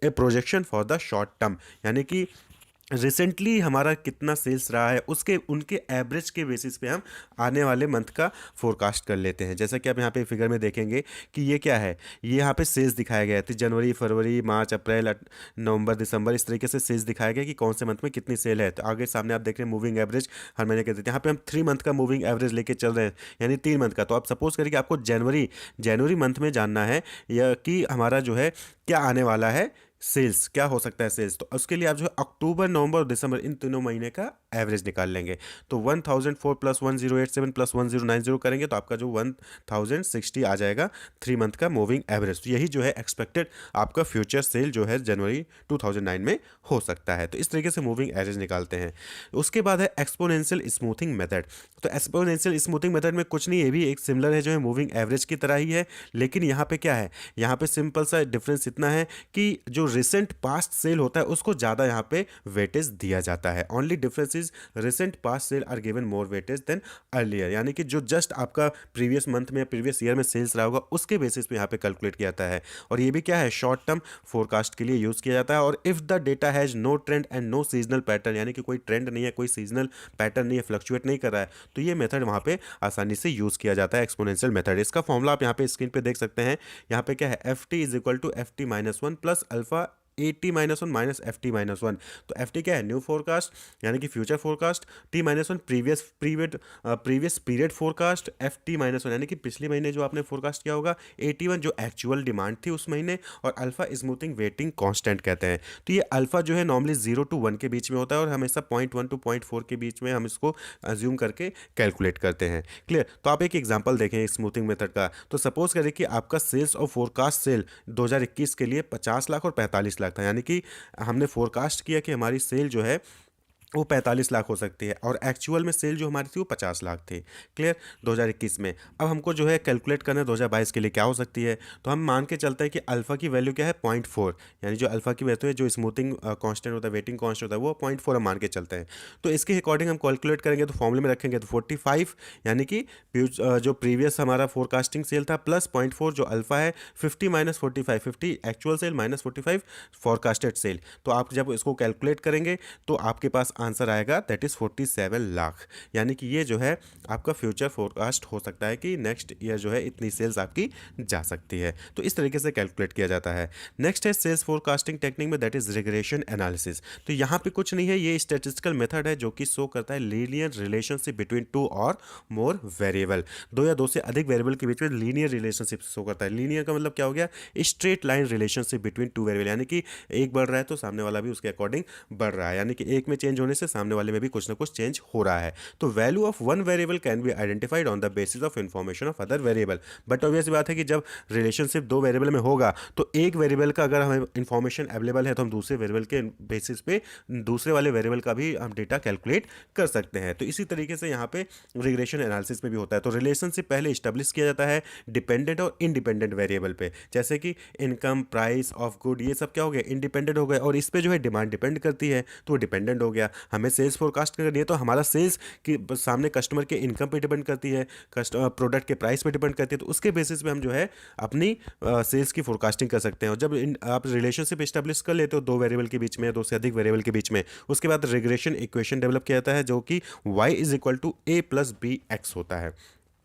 a projection for the short term, यानी कि रिसेंटली हमारा कितना सेल्स रहा है उसके उनके एवरेज के बेसिस पे हम आने वाले मंथ का फोरकास्ट कर लेते हैं। जैसा कि आप यहाँ पे फिगर में देखेंगे कि ये क्या है, ये यहाँ पे सेल्स दिखाया गया है। तो जनवरी, फरवरी, मार्च, अप्रैल, नवंबर, दिसंबर, इस तरीके से सेल्स दिखाया गया कि कौन से मंथ में कितनी सेल है। तो आगे सामने आप देख रहे हैं मूविंग एवरेज हर महीने के देते हैं। यहाँ पे हम 3 मंथ का मूविंग एवरेज लेके चल रहे हैं, यानी 3 मंथ का। तो आप सपोज करिए कि आपको जनवरी मंथ में जानना है या कि हमारा जो है क्या आने वाला है, सेल्स क्या हो सकता है सेल्स। तो उसके लिए आप जो है अक्टूबर, नवंबर और दिसंबर इन तीनों महीने का एवरेज निकाल लेंगे। तो 1004 प्लस 1087 प्लस 1090 करेंगे तो आपका जो 1060 आ जाएगा 3 मंथ का मूविंग एवरेज। तो यही जो है एक्सपेक्टेड आपका फ्यूचर सेल जो है जनवरी 2009 में हो सकता है। तो इस तरीके से मूविंग एवरेज निकालते हैं। उसके बाद है एक्सपोनेंशियल स्मूथिंग मेथड। तो एक्सपोनेंशियल स्मूथिंग मेथड में कुछ नहीं, ये भी एक सिमिलर है जो है मूविंग एवरेज की तरह ही है, लेकिन यहाँ पे क्या है, यहाँ पे सिंपल सा डिफरेंस इतना है कि जो रिसेंट पास्ट सेल होता है उसको ज़्यादा यहाँ पे वेटेज दिया जाता है। Only difference is recent past sale are given more weightage than earlier, यानी कि जो जस्ट आपका प्रीवियस मंथ में प्रीवियस ईयर में सेल्स रहा होगा उसके बेसिस पे यहाँ पे कैलकुलेट किया जाता है। और ये भी क्या है, शॉर्ट टर्म फोरकास्ट के लिए यूज़ किया जाता है। और if the data has no trend and no seasonal pattern, यानी कि कोई ट्रेंड नहीं है, कोई सीजनल पैटर्न नहीं है, फ्लक्चुएट नहीं कर रहा है, तो ये मेथड वहाँ पे आसानी से यूज़ किया जाता है, एक्सपोनेंशियल मेथड। इसका फॉर्मूला आप यहाँ पे स्क्रीन पे देख सकते हैं। यहाँ पे क्या है, F T is equal to F T minus one plus alpha A T minus one minus F T minus one. तो एफ टी क्या है, न्यू फोरकास्ट यानी कि future forecast, T minus one previous period forecast, F T minus one यानी कि पिछले महीने जो आपने फोरकास्ट किया होगा, 81 जो एक्चुअल डिमांड थी उस महीने, और अल्फा स्मूथिंग वेटिंग कांस्टेंट कहते हैं। तो ये अल्फा जो है नॉर्मली 0 to 1 के बीच में होता है और हमेशा 0.1 to 0.4 के बीच में हम इसको अज्यूम करके कैलकुलेट करते हैं। क्लियर। तो आप एक एग्जांपल देखें स्मूथिंग मेथड का। तो सपोज करें कि आपका सेल्स और फोरकास्ट सेल 2021 के लिए 50 लाख और 45 लाख था, यानी कि हमने फोरकास्ट किया कि हमारी सेल जो है वो 45 लाख हो सकती है और एक्चुअल में सेल जो हमारी थी वो 50 लाख थी। क्लियर। 2021 में अब हमको जो है कैलकुलेट करना है 2022 के लिए क्या हो सकती है। तो हम मान के चलते हैं कि अल्फा की वैल्यू क्या है, 0.4, यानी जो अल्फा की वैल्यू है, जो स्मूथिंग कांस्टेंट होता है, वेटिंग कांस्टेंट होता है, वो 0.4 हम मान के चलते हैं। तो इसके अकॉर्डिंग हम कैलकुलेट करेंगे तो फॉर्मूले में रखेंगे तो 45, यानी कि जो प्रीवियस हमारा फोरकास्टिंग सेल था प्लस 0.4 जो अल्फा है, 50 minus 45, 50 actual sale minus 45 forecasted sale. तो आप जब इसको कैलकुलेट करेंगे तो आपके पास आंसर आएगा दैट इज 47 लाख, यानी कि ये जो है आपका फ्यूचर फोरकास्ट हो सकता है कि नेक्स्ट ईयर जो है इतनी सेल्स आपकी जा सकती है। तो इस तरीके से कैलकुलेट किया जाता है। नेक्स्ट है सेल्स फोरकास्टिंग टेक्निक में दैट इज रिग्रेशन एनालिसिस। तो यहाँ पे कुछ नहीं है, ये स्टैटिस्टिकल मेथड है जो कि शो करता है लीनियर रिलेशनशिप बिटवीन 2 और मोर वेरिएबल, 2 या 2 से अधिक वेरिएबल के बीच में लीनियर रिलेशनशिप शो करता है। लीनियर का मतलब क्या हो गया, straight line relationship between 2 variable, यानी कि एक बढ़ रहा है तो सामने वाला भी उसके अकॉर्डिंग बढ़ रहा है, यानी कि एक में चेंज होने से सामने वाले में भी कुछ ना कुछ चेंज हो रहा है। तो value of one variable can be identified on the basis of information of other variable. But obvious बात है कि जब रिलेशनशिप 2 वेरिएबल में होगा तो एक वेरिएबल का अगर हमें इन्फॉर्मेशन अवेलेबल है तो हम दूसरे वेरिएबल के बेसिस पे दूसरे वाले वेरिएबल का भी हम डेटा कैलकुलेट कर सकते हैं। तो इसी तरीके से यहाँ पे रिग्रेशन एनालिसिस में भी होता है। तो रिलेशनशिप पहले स्टैब्लिश किया जाता है डिपेंडेंट और इंडिपेंडेंट वेरिएबल पे, जैसे कि इनकम, प्राइस ऑफ गुड, ये सब क्या हो गया, इंडिपेंडेंट हो गए, और इस पे जो है डिमांड डिपेंड करती है तो वो डिपेंडेंट हो गया। हमें सेल्स फोरकास्ट करनी है तो हमारा सेल्स की सामने कस्टमर के इनकम पे डिपेंड करती है, कस्टमर प्रोडक्ट के प्राइस पे डिपेंड करती है, तो उसके बेसिस पे हम जो है अपनी सेल्स की फोरकास्टिंग कर सकते हैं। और जब आप रिलेशनशिप इस्टेब्लिश कर लेते हो दो वेरिएबल के बीच में, दो से अधिक वेरिएबल के बीच में, उसके बाद रिग्रेशन इक्वेशन डेवलप किया जाता है जो कि y is equal to a plus b x होता है।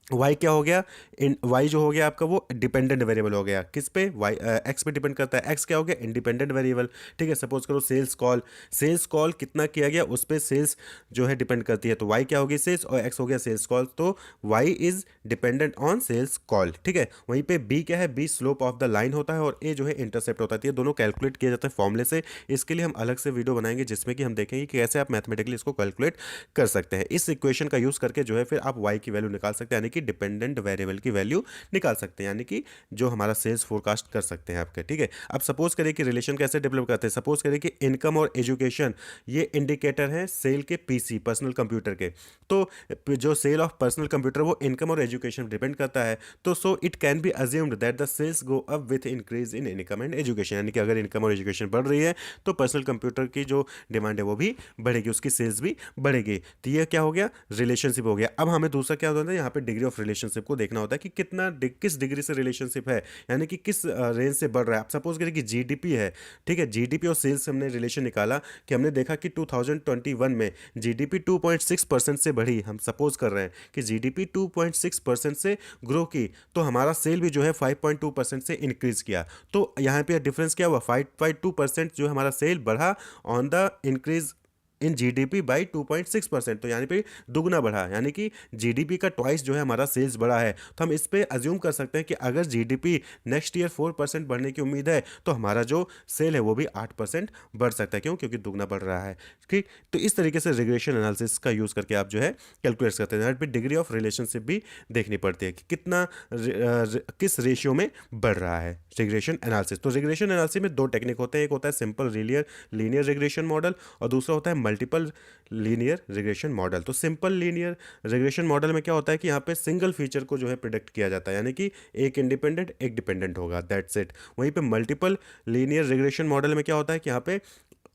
y क्या हो गया, इन y जो हो गया आपका वो डिपेंडेंट वेरिएबल हो गया, किस पे, y x पे डिपेंड करता है, x क्या हो गया, इंडिपेंडेंट वेरिएबल। ठीक है, सपोज करो सेल्स कॉल कितना किया गया उस पे सेल्स जो है डिपेंड करती है, तो y क्या होगी सेल्स और x हो गया सेल्स कॉल, तो y is dependent on sales call. ठीक है, वहीं पे b क्या है, b slope of the line होता है और a जो है इंटरसेप्ट होता है। ये दोनों कैलकुलेट किए जाते हैं फॉर्मूले से। इसके लिए हम अलग से वीडियो बनाएंगे जिसमें कि हम देखेंगे कि कैसे आप मैथमेटिकली इसको कैलकुलेट कर सकते हैं। इस इक्वेशन का यूज करके जो है फिर आप y की वैल्यू निकाल सकते हैं, यानी कि डिपेंडेंट वेरिएबल की वैल्यू निकाल सकते हैं, यानी कि जो हमारा सेल्स फोरकास्ट कर सकते हैं आपके। ठीक है, अब सपोज करें कि रिलेशन कैसे डेवलप करते हैं। सपोज करें कि इनकम और एजुकेशन ये इंडिकेटर हैं सेल के पीसी पर्सनल कंप्यूटर के, तो जो सेल ऑफ पर्सनल कंप्यूटर वो इनकम और एजुकेशन डिपेंड करता है, तो so it can be assumed that the sales go up with increase in income and education, यानी कि अगर इनकम और एजुकेशन बढ़ रही है तो पर्सनल कंप्यूटर की जो डिमांड है वो भी बढ़ेगी, उसकी सेल्स भी बढ़ेगी। तो ये क्या हो गया, रिलेशनशिप हो गया। अब हमें दूसरा क्या होता है, यहाँ पे डिग्री ऑफ रिलेशनशिप को देखना होता है कि किस डिग्री से रिलेशनशिप है, यानी कि किस रेंज से बढ़ रहा है। आप सपोज करें कि जीडीपी है, ठीक है, जीडीपी और सेल्स हमने रिलेशन निकाला कि हमने देखा कि 2021 में जीडीपी 2.6% से बढ़ी। हम सपोज कर रहे हैं कि जीडीपी 2.6% से ग्रो की, तो हमारा सेल भी जो है 5.2% से इंक्रीज किया। तो यहाँ पे डिफरेंस क्या हुआ, 5.2% जो हमारा सेल बढ़ा on the increase in GDP by 2.6%, तो यानी पे दुगना बढ़ा, यानी कि जीडीपी का ट्वाइस जो है हमारा सेल्स बढ़ा है। तो हम इस पे अज्यूम कर सकते हैं कि अगर जीडीपी नेक्स्ट ईयर 4% बढ़ने की उम्मीद है तो हमारा जो सेल है वो भी 8% बढ़ सकता है। क्यों, क्योंकि दुगना बढ़ रहा है। ठीक, तो इस तरीके से रिग्रेशन एनालिसिस का यूज़ करके आप जो है कैलकुलेट करते हैं। यहाँ पे डिग्री ऑफ रिलेशनशिप भी देखनी पड़ती है कि कितना किस रेशियो में बढ़ रहा है रिग्रेशन एनालिसिस। तो रिग्रेशन एनालिसिस में दो टेक्निक होते हैं, एक होता है सिंपल लीनियर रिग्रेशन मॉडल और दूसरा होता है मल्टीपल लीनियर रिग्रेशन मॉडल। तो सिंपल लीनियर रिग्रेशन मॉडल में क्या होता है कि यहाँ पे सिंगल फीचर को जो है प्रिडिक्ट किया जाता है, यानी कि एक इंडिपेंडेंट एक डिपेंडेंट होगा, दैट्स इट। वहीं पे मल्टीपल लीनियर रिग्रेशन मॉडल में क्या होता है कि यहाँ पे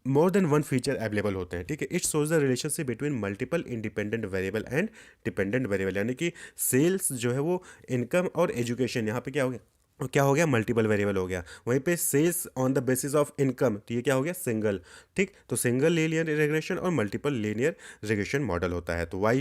more than one feature available होते हैं। ठीक है, it shows the relationship between multiple independent variable and dependent variable, यानी कि सेल्स जो है वो इनकम और एजुकेशन, यहाँ पे क्या हो गया मल्टीपल वेरिएबल हो गया। वहीं पे sales on the basis of income, तो ये क्या हो गया सिंगल। ठीक, तो सिंगल लीनियर रिग्रेशन और मल्टीपल लीनियर रिग्रेशन मॉडल होता है। तो y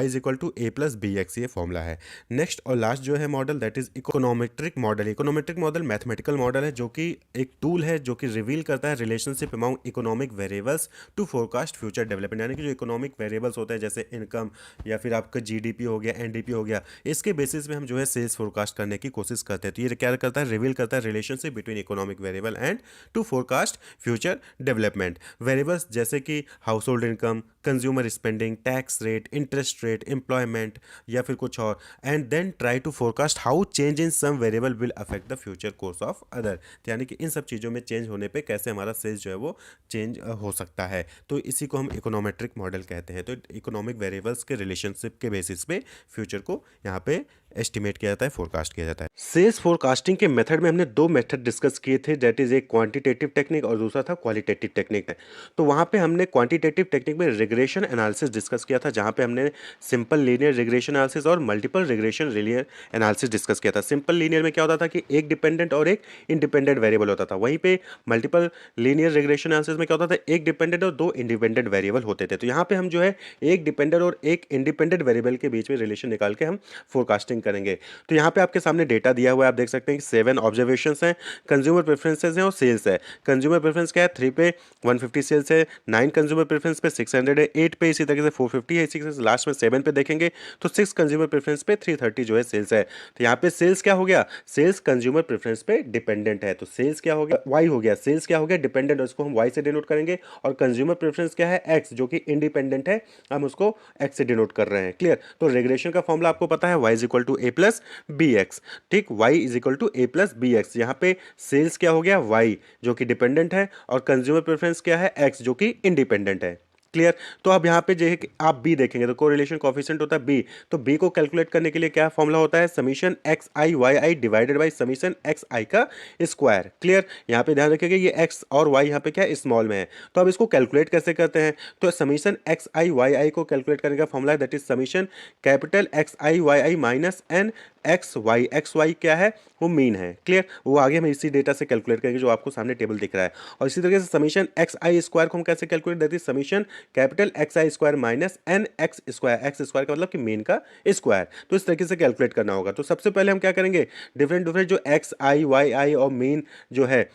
is equal to a plus b x, ये फॉर्मूला है। नेक्स्ट और लास्ट जो है model that is econometric model. Econometric model mathematical model है जो कि एक टूल है जो कि रिवील करता है relationship among economic variables to forecast future development, यानी कि जो इकोनॉमिक वेरिएबल्स होते हैं जैसे इनकम या फिर आपका जीडीपी हो गया, एनडीपी हो गया, इसके बेसिस पे हम जो है सेल्स फोरकास्ट करने की कोशिश करते हैं। तो ये क्या करता है, रिवील करता है relationship between economic variable and to forecast future development. Variables जैसे कि household income, consumer spending, tax rate, interest rate, employment या फिर कुछ और, and then try to forecast how change in some variable will affect the future course of other, यानी कि इन सब चीज़ों में चेंज होने पे कैसे हमारा सेल्स जो है वो चेंज हो सकता है। तो इसी को हम इकोनोमेट्रिक मॉडल कहते हैं। तो इकोनॉमिक वेरिएबल्स के रिलेशनशिप के बेसिस पे फ्यूचर को यहाँ पे एस्टिमेट किया जाता है, फोरकास्ट किया जाता है। सेल्स फोरकास्टिंग के मेथड में हमने दो मेथड डिस्कस किए थे, दैट इज एक क्वांटिटेटिव टेक्निक और दूसरा था क्वालिटेटिव टेक्निक है। तो वहाँ पे हमने क्वांटिटेटिव टेक्निक में रिग्रेशन एनालिसिस डिस्कस किया था, जहाँ पे हमने सिंपल लीनियर रिग्रेशन एनालिसिस और multiple regression linear analysis discuss किया था। सिंपल लीनियर में क्या होता था कि एक डिपेंडेंट और एक इंडिपेंडेंट वेरिएबल होता था। वहीं पे मल्टीपल लीनियर रिग्रेशन एनालिसिस में क्या होता था, एक डिपेंडेंट और दो इंडिपेंडेंट वेरिएबल होते थे। तो यहाँ पे हम जो है एक डिपेंडेंट और एक इंडिपेंडेंट वेरिएबल के बीच में रिलेशन निकाल के हम फोरकास्टिंग करेंगे। तो यहाँ पे आपके सामने डेटा दिया हुआ है, आप देख सकते हैं कि 7 ऑब्जर्वेशंस हैं, कंज्यूमर प्रेफरेंसेस हैं और सेल्स है। कंज्यूमर प्रेफरेंस क्या है, 3 पे 150 सेल्स है, 9 कंज्यूमर प्रेफरेंस पे 600 है, 8 पे इसी तरीके से 450 है, इसी से लास्ट में 7 पे देखेंगे तो 6 कंज्यूमर प्रेफरेंस पे 330 जो है सेल्स है। तो यहाँ पे सेल्स क्या हो गया, सेल्स कंज्यूमर प्रेफरेंस पे डिपेंडेंट है, तो सेल्स क्या हो गया, वाई हो गया, सेल्स क्या हो गया डिपेंडेंट, उसको हम वाई से डिनोट करेंगे, और कंज्यूमर प्रेफरेंस क्या है एक्स जो कि इंडिपेंडेंट है, हम उसको एक्स से डिनोट कर रहे हैं। क्लियर, तो रेगुलेशन का फॉर्मूला आपको पता है, y is equal to a plus b x. ठीक, y is equal to a plus b x. यहाँ पे सेल्स क्या हो गया y जो कि डिपेंडेंट है, और कंज्यूमर प्रेफरेंस क्या है x जो कि इंडिपेंडेंट है। क्लियर। तो अब यहाँ पे जो है कि आप बी देखेंगे तो कोरिलेशन कोफिशिएंट होता है बी, तो बी को कैलकुलेट करने के लिए क्या फॉर्मूला होता है, summation x I Y I divided by summation x I का स्क्वायर। क्लियर। यहाँ पे ध्यान रखिएगा ये एक्स और वाई यहाँ पे क्या है, स्मॉल में है। तो अब इसको कैलकुलेट कैसे करते हैं, तो summation x I Y i को कैलकुलेट करने का फॉर्मूला है that is summation capital x I Y i minus n x y क्या है, वो मीन है। क्लियर। वो आगे हम इसी डेटा से कैलकुलेट करेंगे जो आपको सामने टेबल दिख रहा है। और इसी तरीके से समीशन एक्स आई स्क्वायर को हम कैसे calculate, that is summation capital x i square minus n x square का मतलब कि मीन का स्क्वायर। तो इस तरीके से कैलकुलेट करना होगा। तो सबसे पहले हम क्या करेंगे, डिफरेंट डिफरेंट जो एक्स आई वाई आई और मीन जो है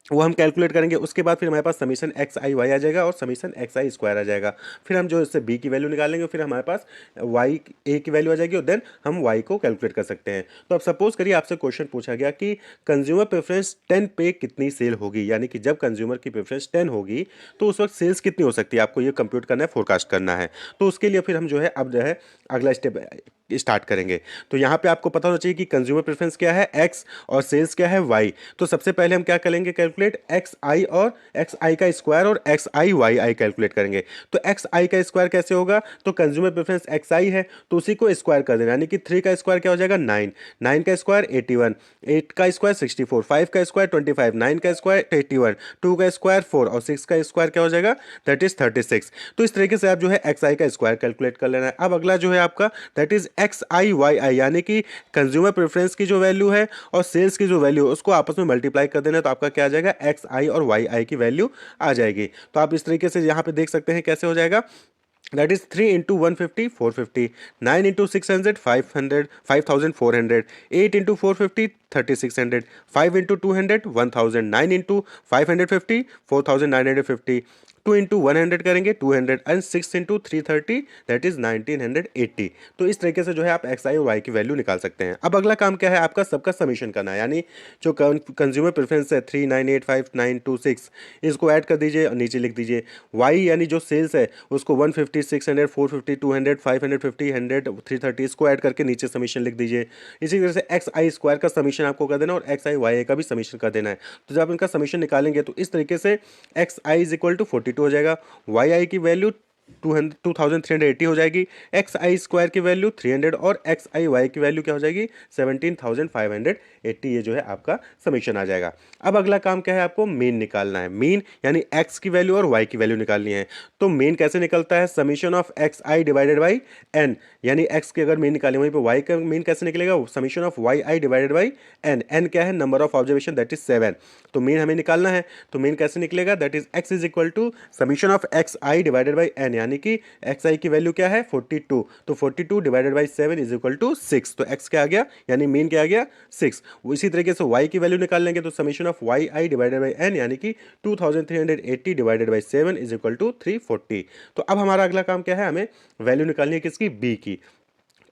वो हम कैलकुलेट करेंगे। उसके बाद फिर हमारे पास समीशन एक्स आई वाई आ जाएगा और समीशन एक्स आई स्क्वायर आ जाएगा। फिर हम जो इससे बी की वैल्यू निकालेंगे, फिर हमारे पास वाई ए की वैल्यू आ जाएगी और देन हम वाई को कैलकुलेट कर सकते हैं। तो अब सपोज करिए आपसे क्वेश्चन पूछा गया कि कंज्यूमर प्रेफरेंस 10 पे कितनी सेल होगी, यानी कि जब कंज्यूमर की प्रेफरेंस 10 होगी तो उस वक्त सेल्स कितनी हो सकती है, आपको ये कंप्यूट करना है, फोरकास्ट करना है। तो उसके लिए फिर हम जो है अब जो है अगला स्टेप स्टार्ट करेंगे। तो यहाँ पे आपको पता होना चाहिए कि कंज्यूमर प्रेफरेंस क्या है एक्स और सेल्स क्या है वाई। तो सबसे पहले हम क्या करेंगे, कैलकुलेट एक्स आई और एक्स आई का स्क्वायर और x I Y i calculate करेंगे। तो एक्स आई का स्क्वायर कैसे होगा, तो कंज्यूमर प्रेफरेंस एक्स आई है तो उसी को स्क्वायर कर देना, यानी कि 3 का स्क्वायर क्या हो जाएगा 9, 9 का स्क्वायर 81, 8 का स्क्वायर 64, 5 का स्क्वायर 25, 9 का स्क्वायर 81, 2 का स्क्वायर 4 और 6 का स्क्वायर क्या हो जाएगा, दैट इज 36। तो इस तरीके से आप जो है एक्स आई का स्क्वायर कैलकुलेट कर लेना है। अब अगला जो है आपका that is X I Y I, यानी कि कंज्यूमर प्रेफरेंस की जो वैल्यू है और सेल्स की जो वैल्यू है उसको आपस में मल्टीप्लाई कर देना है। तो आपका क्या आ जाएगा, एक्स आई और वाई आई की वैल्यू आ जाएगी। तो आप इस तरीके से यहाँ पे देख सकते हैं कैसे हो जाएगा, that is 3 into 150 450, 9 into 600 500 5400, 8 into 450 3600, 5 into 200 1000, 9 into 550 4950, 2 into 100 करेंगे 200 एंड 6 इंटू 330 दैट इज 1980। तो इस तरीके से जो है आप एक्स आई और वाई की वैल्यू निकाल सकते हैं। अब अगला काम क्या है, आपका सबका समीशन करना है, यानी जो कंज्यूमर प्रेफरेंस है 3985926 इसको ऐड कर दीजिए और नीचे लिख दीजिए। वाई यानी जो सेल्स है उसको 150 600 450 200 550 100 330 इसको ऐड करके नीचे समीशन लिख दीजिए। इसी तरह से एक्स आई स्क्वायर का समीशन आपको कर देना और एक्स आई वाई का भी समीशन कर देना है। तो जब आप इनका समीशन निकालेंगे तो इस तरीके से x i is equal to 42 हो जाएगा, वाई आई की वैल्यू 2380 हो जाएगी, एक्स आई स्क्वायर की वैल्यू 300 और एक्स आई वाई की वैल्यू क्या हो जाएगी 17580। ये जो है आपका समीशन आ जाएगा। अब अगला काम क्या है, आपको मीन निकालना है। मीन यानी एक्स की वैल्यू और वाई की वैल्यू निकालनी है। तो मीन कैसे निकलता है, summation of x i divided by n, यानी एक्स की अगर मीन निकालें वहीं पे वाई का मीन कैसे निकलेगा, summation of y I divided by n. N क्या है, number of observation that is 7। तो मीन हमें निकालना है, तो मीन कैसे निकलेगा, that is x is equal to summation of x i divided by n, यानी कि एक्स आई की वैल्यू क्या है 42, तो 42 divided by 7 is equal to 6। तो एक्स क्या आ गया, यानी मीन क्या आ गया 6। इसी तरीके से वाई की वैल्यू निकाल लेंगे तो summation of y I divided by n, यानी कि 2380 divided by 7 is equal to 340। तो अब हमारा अगला काम क्या है, हमें वैल्यू निकालनी है किसकी, बी की।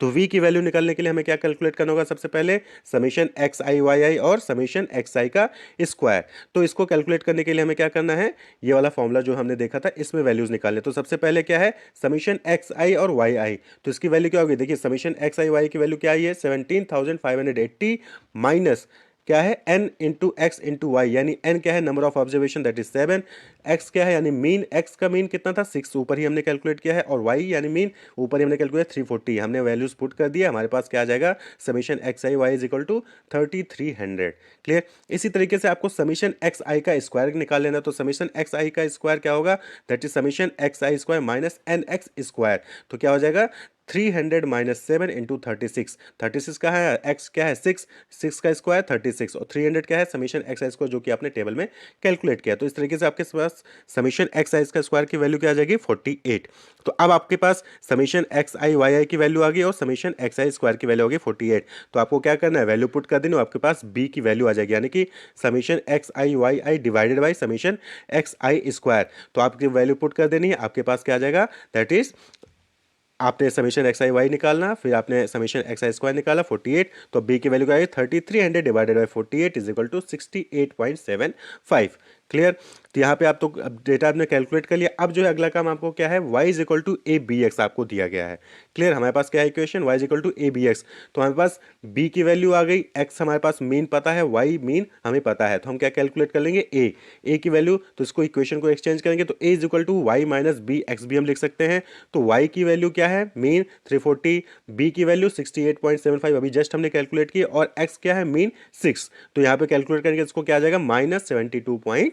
तो v की वैल्यू निकालने के लिए हमें क्या कैलकुलेट करना होगा, सबसे पहले समीशन एक्स आई वाई आई और समीशन एक्स आई का स्क्वायर। तो इसको कैलकुलेट करने के लिए हमें क्या करना है, ये वाला फॉर्मूला जो हमने देखा था इसमें वैल्यूज निकालने। तो सबसे पहले क्या है, समीशन एक्स आई और वाई आई, तो इसकी वैल्यू क्या होगी, देखिए समीशन एक्स आई वाई की वैल्यू क्या आई है 17580 माइनस क्या है n into x into y, यानी n क्या है number of observation that is 7, x क्या है यानी मीन, x का मीन कितना था 6 ऊपर ही हमने कैलकुलेट किया है, और y यानी मीन ऊपर ही हमने कैलकुलेट 340, हमने वैल्यूज पुट कर दिया, हमारे पास क्या आ जाएगा summation x I y is equal to 3300। Clear. इसी तरीके से आपको समीशन एक्स आई का स्क्वायर निकाल लेना। तो समीशन एक्स आई का स्क्वायर क्या होगा, that is summation x i square minus n x square. तो क्या हो जाएगा 300 माइनस 7 इंटू 36, 36 का है x क्या है 6, 6 का स्क्वायर 36 और 300 क्या है समीशन एक्स आई स्क्वायर जो कि आपने टेबल में कैलकुलेट किया। तो इस तरीके से आपके पास समीशन एक्स आई का स्क्वायर की वैल्यू क्या आ जाएगी 48। तो अब आपके पास समीशन एक्स आई वाई आई की वैल्यू आ गई और समीशन एक्स आई स्क्वायर की वैल्यू होगी 48। तो आपको क्या करना है, वैल्यू पुट कर देनी, आपके पास बी की वैल्यू आ जाएगी, यानी कि summation x I Y I divided by summation x i square. तो आपकी वैल्यू पुट कर देनी है, आपके पास क्या आ जाएगा, दैट इज आपने समीशन एक्स आई वाई निकालना, फिर आपने समीशन एक्स आई स्क्वायर निकाला 48, तो बी की वैल्यू क्या है 3300 divided by 48 is equal to 68.75। Clear. तो यहाँ पे आप तो अब डेटा आपने कैलकुलेट कर लिया। अब जो है अगला काम आपको क्या है, y is equal to a b x आपको दिया गया है। क्लियर, हमारे पास क्या है equation, y is equal to a b x. तो हमारे पास b की वैल्यू आ गई, x हमारे पास मीन पता है, y मीन हमें पता है, तो हम क्या कैलकुलेट कर लेंगे, a की वैल्यू। तो इसको इक्वेशन को एक्सचेंज करेंगे तो a is equal to y minus b x भी हम लिख सकते हैं। तो y की वैल्यू क्या है, मीन 340, b की वैल्यू 68.75 अभी जस्ट हमने कैलकुलेट की, और x क्या है, मीन 6। तो यहाँ पे कैलकुलेट करेंगे इसको क्या आ जाएगा, -72.5।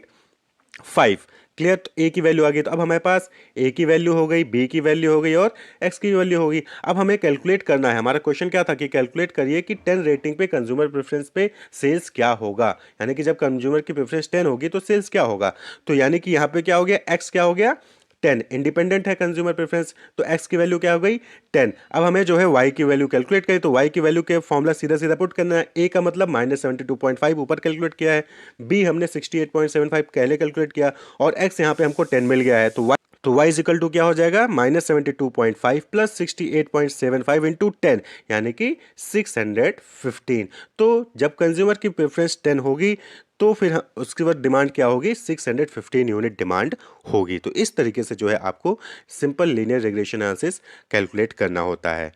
क्लियर। तो ए की वैल्यू आ गई। तो अब हमारे पास ए की वैल्यू हो गई, बी की वैल्यू हो गई और एक्स की वैल्यू हो गई। अब हमें कैलकुलेट करना है, हमारा क्वेश्चन क्या था कि कैलकुलेट करिए कि 10 रेटिंग पे कंज्यूमर प्रेफरेंस पे सेल्स क्या होगा, यानी कि जब कंज्यूमर की प्रेफरेंस 10 होगी तो सेल्स क्या होगा। तो यानी कि यहाँ पे क्या हो गया, एक्स क्या हो गया, 10 इंडिपेंडेंट है कंज्यूमर प्रेफरेंस, तो x की वैल्यू क्या हो गई, 10। अब हमें जो है y की वैल्यू कैलकुलेट करें, तो y की वैल्यू के फॉर्मूला सीधा सीधा पुट करना है। a का मतलब -72.5 ऊपर कैलकुलेट किया है, b हमने 68.75 पहले कैलकुलेट किया, और x यहाँ पे हमको 10 मिल गया है। तो y इज इक्वल टू क्या हो जाएगा, -72.5 प्लस 68.75 इंटू 10, यानी कि 615। तो जब कंज्यूमर की प्रेफरेंस 10 होगी तो फिर उसके बाद डिमांड क्या होगी, 615 यूनिट डिमांड होगी। तो इस तरीके से जो है आपको simple linear regression analysis calculate करना होता है।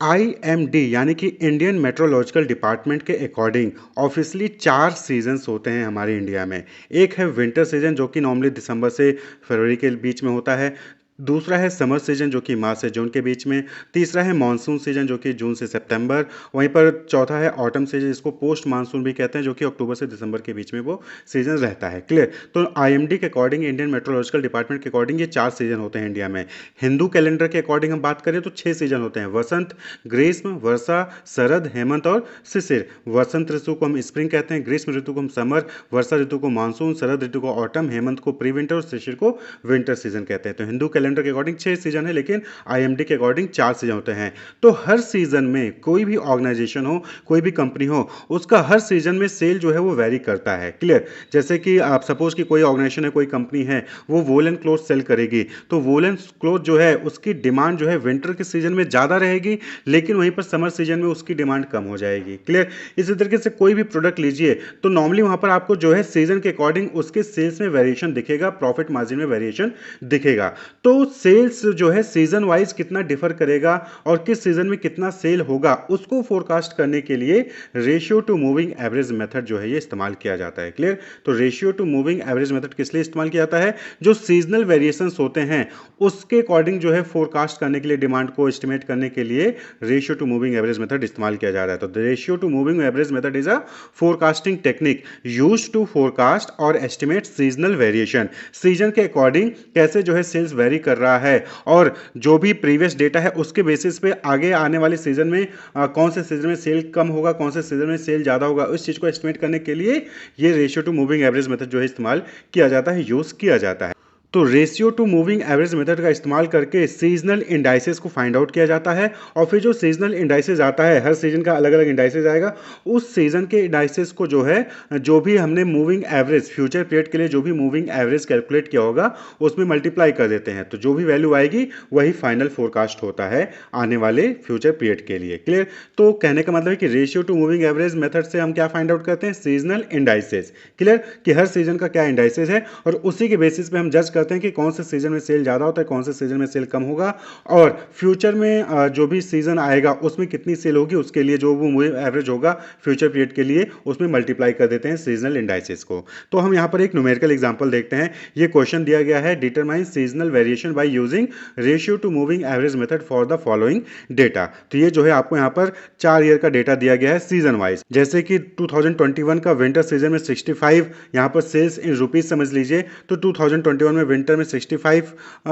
IMD यानी कि इंडियन मेट्रोलॉजिकल डिपार्टमेंट के अकॉर्डिंग ऑफिशियली 4 सीजन्स होते हैं हमारे इंडिया में। एक है विंटर सीजन जो कि नॉर्मली दिसंबर से फरवरी के बीच में होता है। दूसरा है समर सीजन जो कि मार्च से जून के बीच में। तीसरा है मानसून सीजन जो कि जून से सितंबर। वहीं पर चौथा है ऑटम सीजन, जिसको पोस्ट मानसून भी कहते हैं, जो कि अक्टूबर से दिसंबर के बीच में वो सीजन रहता है। क्लियर। तो IMD के अकॉर्डिंग, इंडियन मेट्रोलॉजिकल डिपार्टमेंट के अकॉर्डिंग, ये 4 सीजन होते हैं इंडिया में। हिंदू कैलेंडर के अकॉर्डिंग हम बात करें तो 6 सीजन होते हैं, वसंत, ग्रीष्म, वर्षा, शरद, हेमंत और शिशिर। वसंत ऋतु को हम स्प्रिंग कहते हैं, ग्रीष्म ऋतु को हम समर, वर्षा ऋतु को मानसून, शरद ऋतु को ऑटम, हेमंत को प्री विंटर और शिशिर को विंटर सीजन कहते हैं। तो हिंदू कैलेंडर के अकॉर्डिंग 6 सीजन है, लेकिन IMD के अकॉर्डिंग 4 सीजन होते हैं। तो हर सीजन में कोई भी ऑर्गेनाइजेशन हो, कोई भी कंपनी हो, उसका हर सीजन में सेल जो है वो वेरी करता है। क्लियर। जैसे कि आप सपोज कि कोई ऑर्गेनाइजेशन है, कोई कंपनी है, वो वोलन क्लोथ सेल करेगी, तो वोलन क्लोथ जो है उसकी डिमांड जो है विंटर के सीजन में ज़्यादा रहेगी, लेकिन वहीं पर समर सीजन में उसकी डिमांड कम हो जाएगी। क्लियर। इसी तरीके से कोई भी प्रोडक्ट लीजिए तो नॉर्मली वहां पर आपको जो है सीजन के अकॉर्डिंग उसके सेल्स में वेरिएशन दिखेगा, प्रॉफिट मार्जिन में वेरिएशन दिखेगा। तो सेल्स जो है सीजन वाइज कितना डिफर करेगा और किस सीजन में कितना सेल होगा, उसको फोरकास्ट करने के लिए ratio to moving average method जो है ये इस्तेमाल किया जाता है। क्लियर। तो ratio to moving average method किस लिए इस्तेमाल किया जाता है, जो सीजनल वेरिएशंस होते हैं उसके अकॉर्डिंग जो है फोरकास्ट करने के लिए, डिमांड को एस्टिमेट करने के लिए ratio to moving average method इस्तेमाल किया जा रहा है। तो ratio to moving average method is a forecasting technique used to forecast और एस्टिमेट सीजनल वेरिएशन। सीजन के अकॉर्डिंग कैसे जो है सेल्स वेरी कर रहा है, और जो भी प्रीवियस डेटा है उसके बेसिस पे आगे आने वाले सीजन में कौन से सीजन में सेल कम होगा, कौन से सीजन में सेल ज़्यादा होगा, इस चीज़ को एस्टिमेट करने के लिए ये ratio to moving average method जो है इस्तेमाल किया जाता है, यूज़ किया जाता है। तो ratio to moving average method का इस्तेमाल करके सीजनल इंडाइसेस को फाइंड आउट किया जाता है, और फिर जो सीजनल इंडाइसेस आता है, हर सीजन का अलग अलग इंडाइसेस आएगा, उस सीजन के इंडाइसेस को जो है, जो भी हमने मूविंग एवरेज फ्यूचर पीरियड के लिए जो भी मूविंग एवरेज कैलकुलेट किया होगा उसमें मल्टीप्लाई कर देते हैं, तो जो भी वैल्यू आएगी वही फाइनल फोरकास्ट होता है आने वाले फ्यूचर पीरियड के लिए। क्लियर। तो कहने का मतलब है कि ratio to moving average method से हम क्या फाइंड आउट करते हैं, सीजनल इंडाइसेस। क्लियर, कि हर सीजन का क्या इंडाइसेस है, और उसी के बेसिस पे हम जज करते हैं कि कौन से सीजन में सेल ज़्यादा होता है, कौन से सीजन में सेल कम होगा, और फ्यूचर में जो भी सीजन आएगा उसमें कितनी सेल होगी, उसके लिए जो वो एवरेज होगा फ्यूचर पीरियड के लिए उसमें मल्टीप्लाई कर देते हैं सीजनल इंडाइसेस को। तो हम यहाँ पर एक न्यूमेरिकल एग्जांपल देखते हैं। ये क्वेश्चन दिया गया है, determine seasonal variation by using ratio to moving average method for the following data. तो ये जो है आपको यहाँ पर 4 ईयर का डेटा दिया गया है सीजन वाइज, जैसे कि 2021 का विंटर सीजन में 65, यहाँ पर सेल्स इन रुपीज समझ लीजिए, तो 2021 में विंटर में 65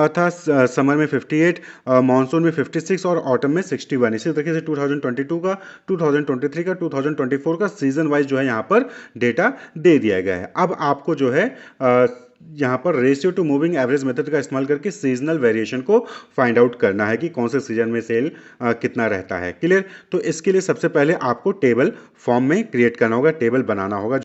था, समर में 58, मानसून में 56 और ऑटम में 61। इसी तरीके से 2022 का, 2023 का, 2024 का सीजन वाइज जो है यहाँ पर डेटा दे दिया गया है। अब आपको जो है यहाँ पर ratio to moving average method का इस्तेमाल करके सीजनल वेरिएशन को फाइंड आउट करना है कि कौन से सीजन में सेल कितना रहता है। क्लियर। तो इसके लिए सबसे पहले आपको टेबल फॉर्म में क्रिएट करना होगा, टेबल बनाना होगा।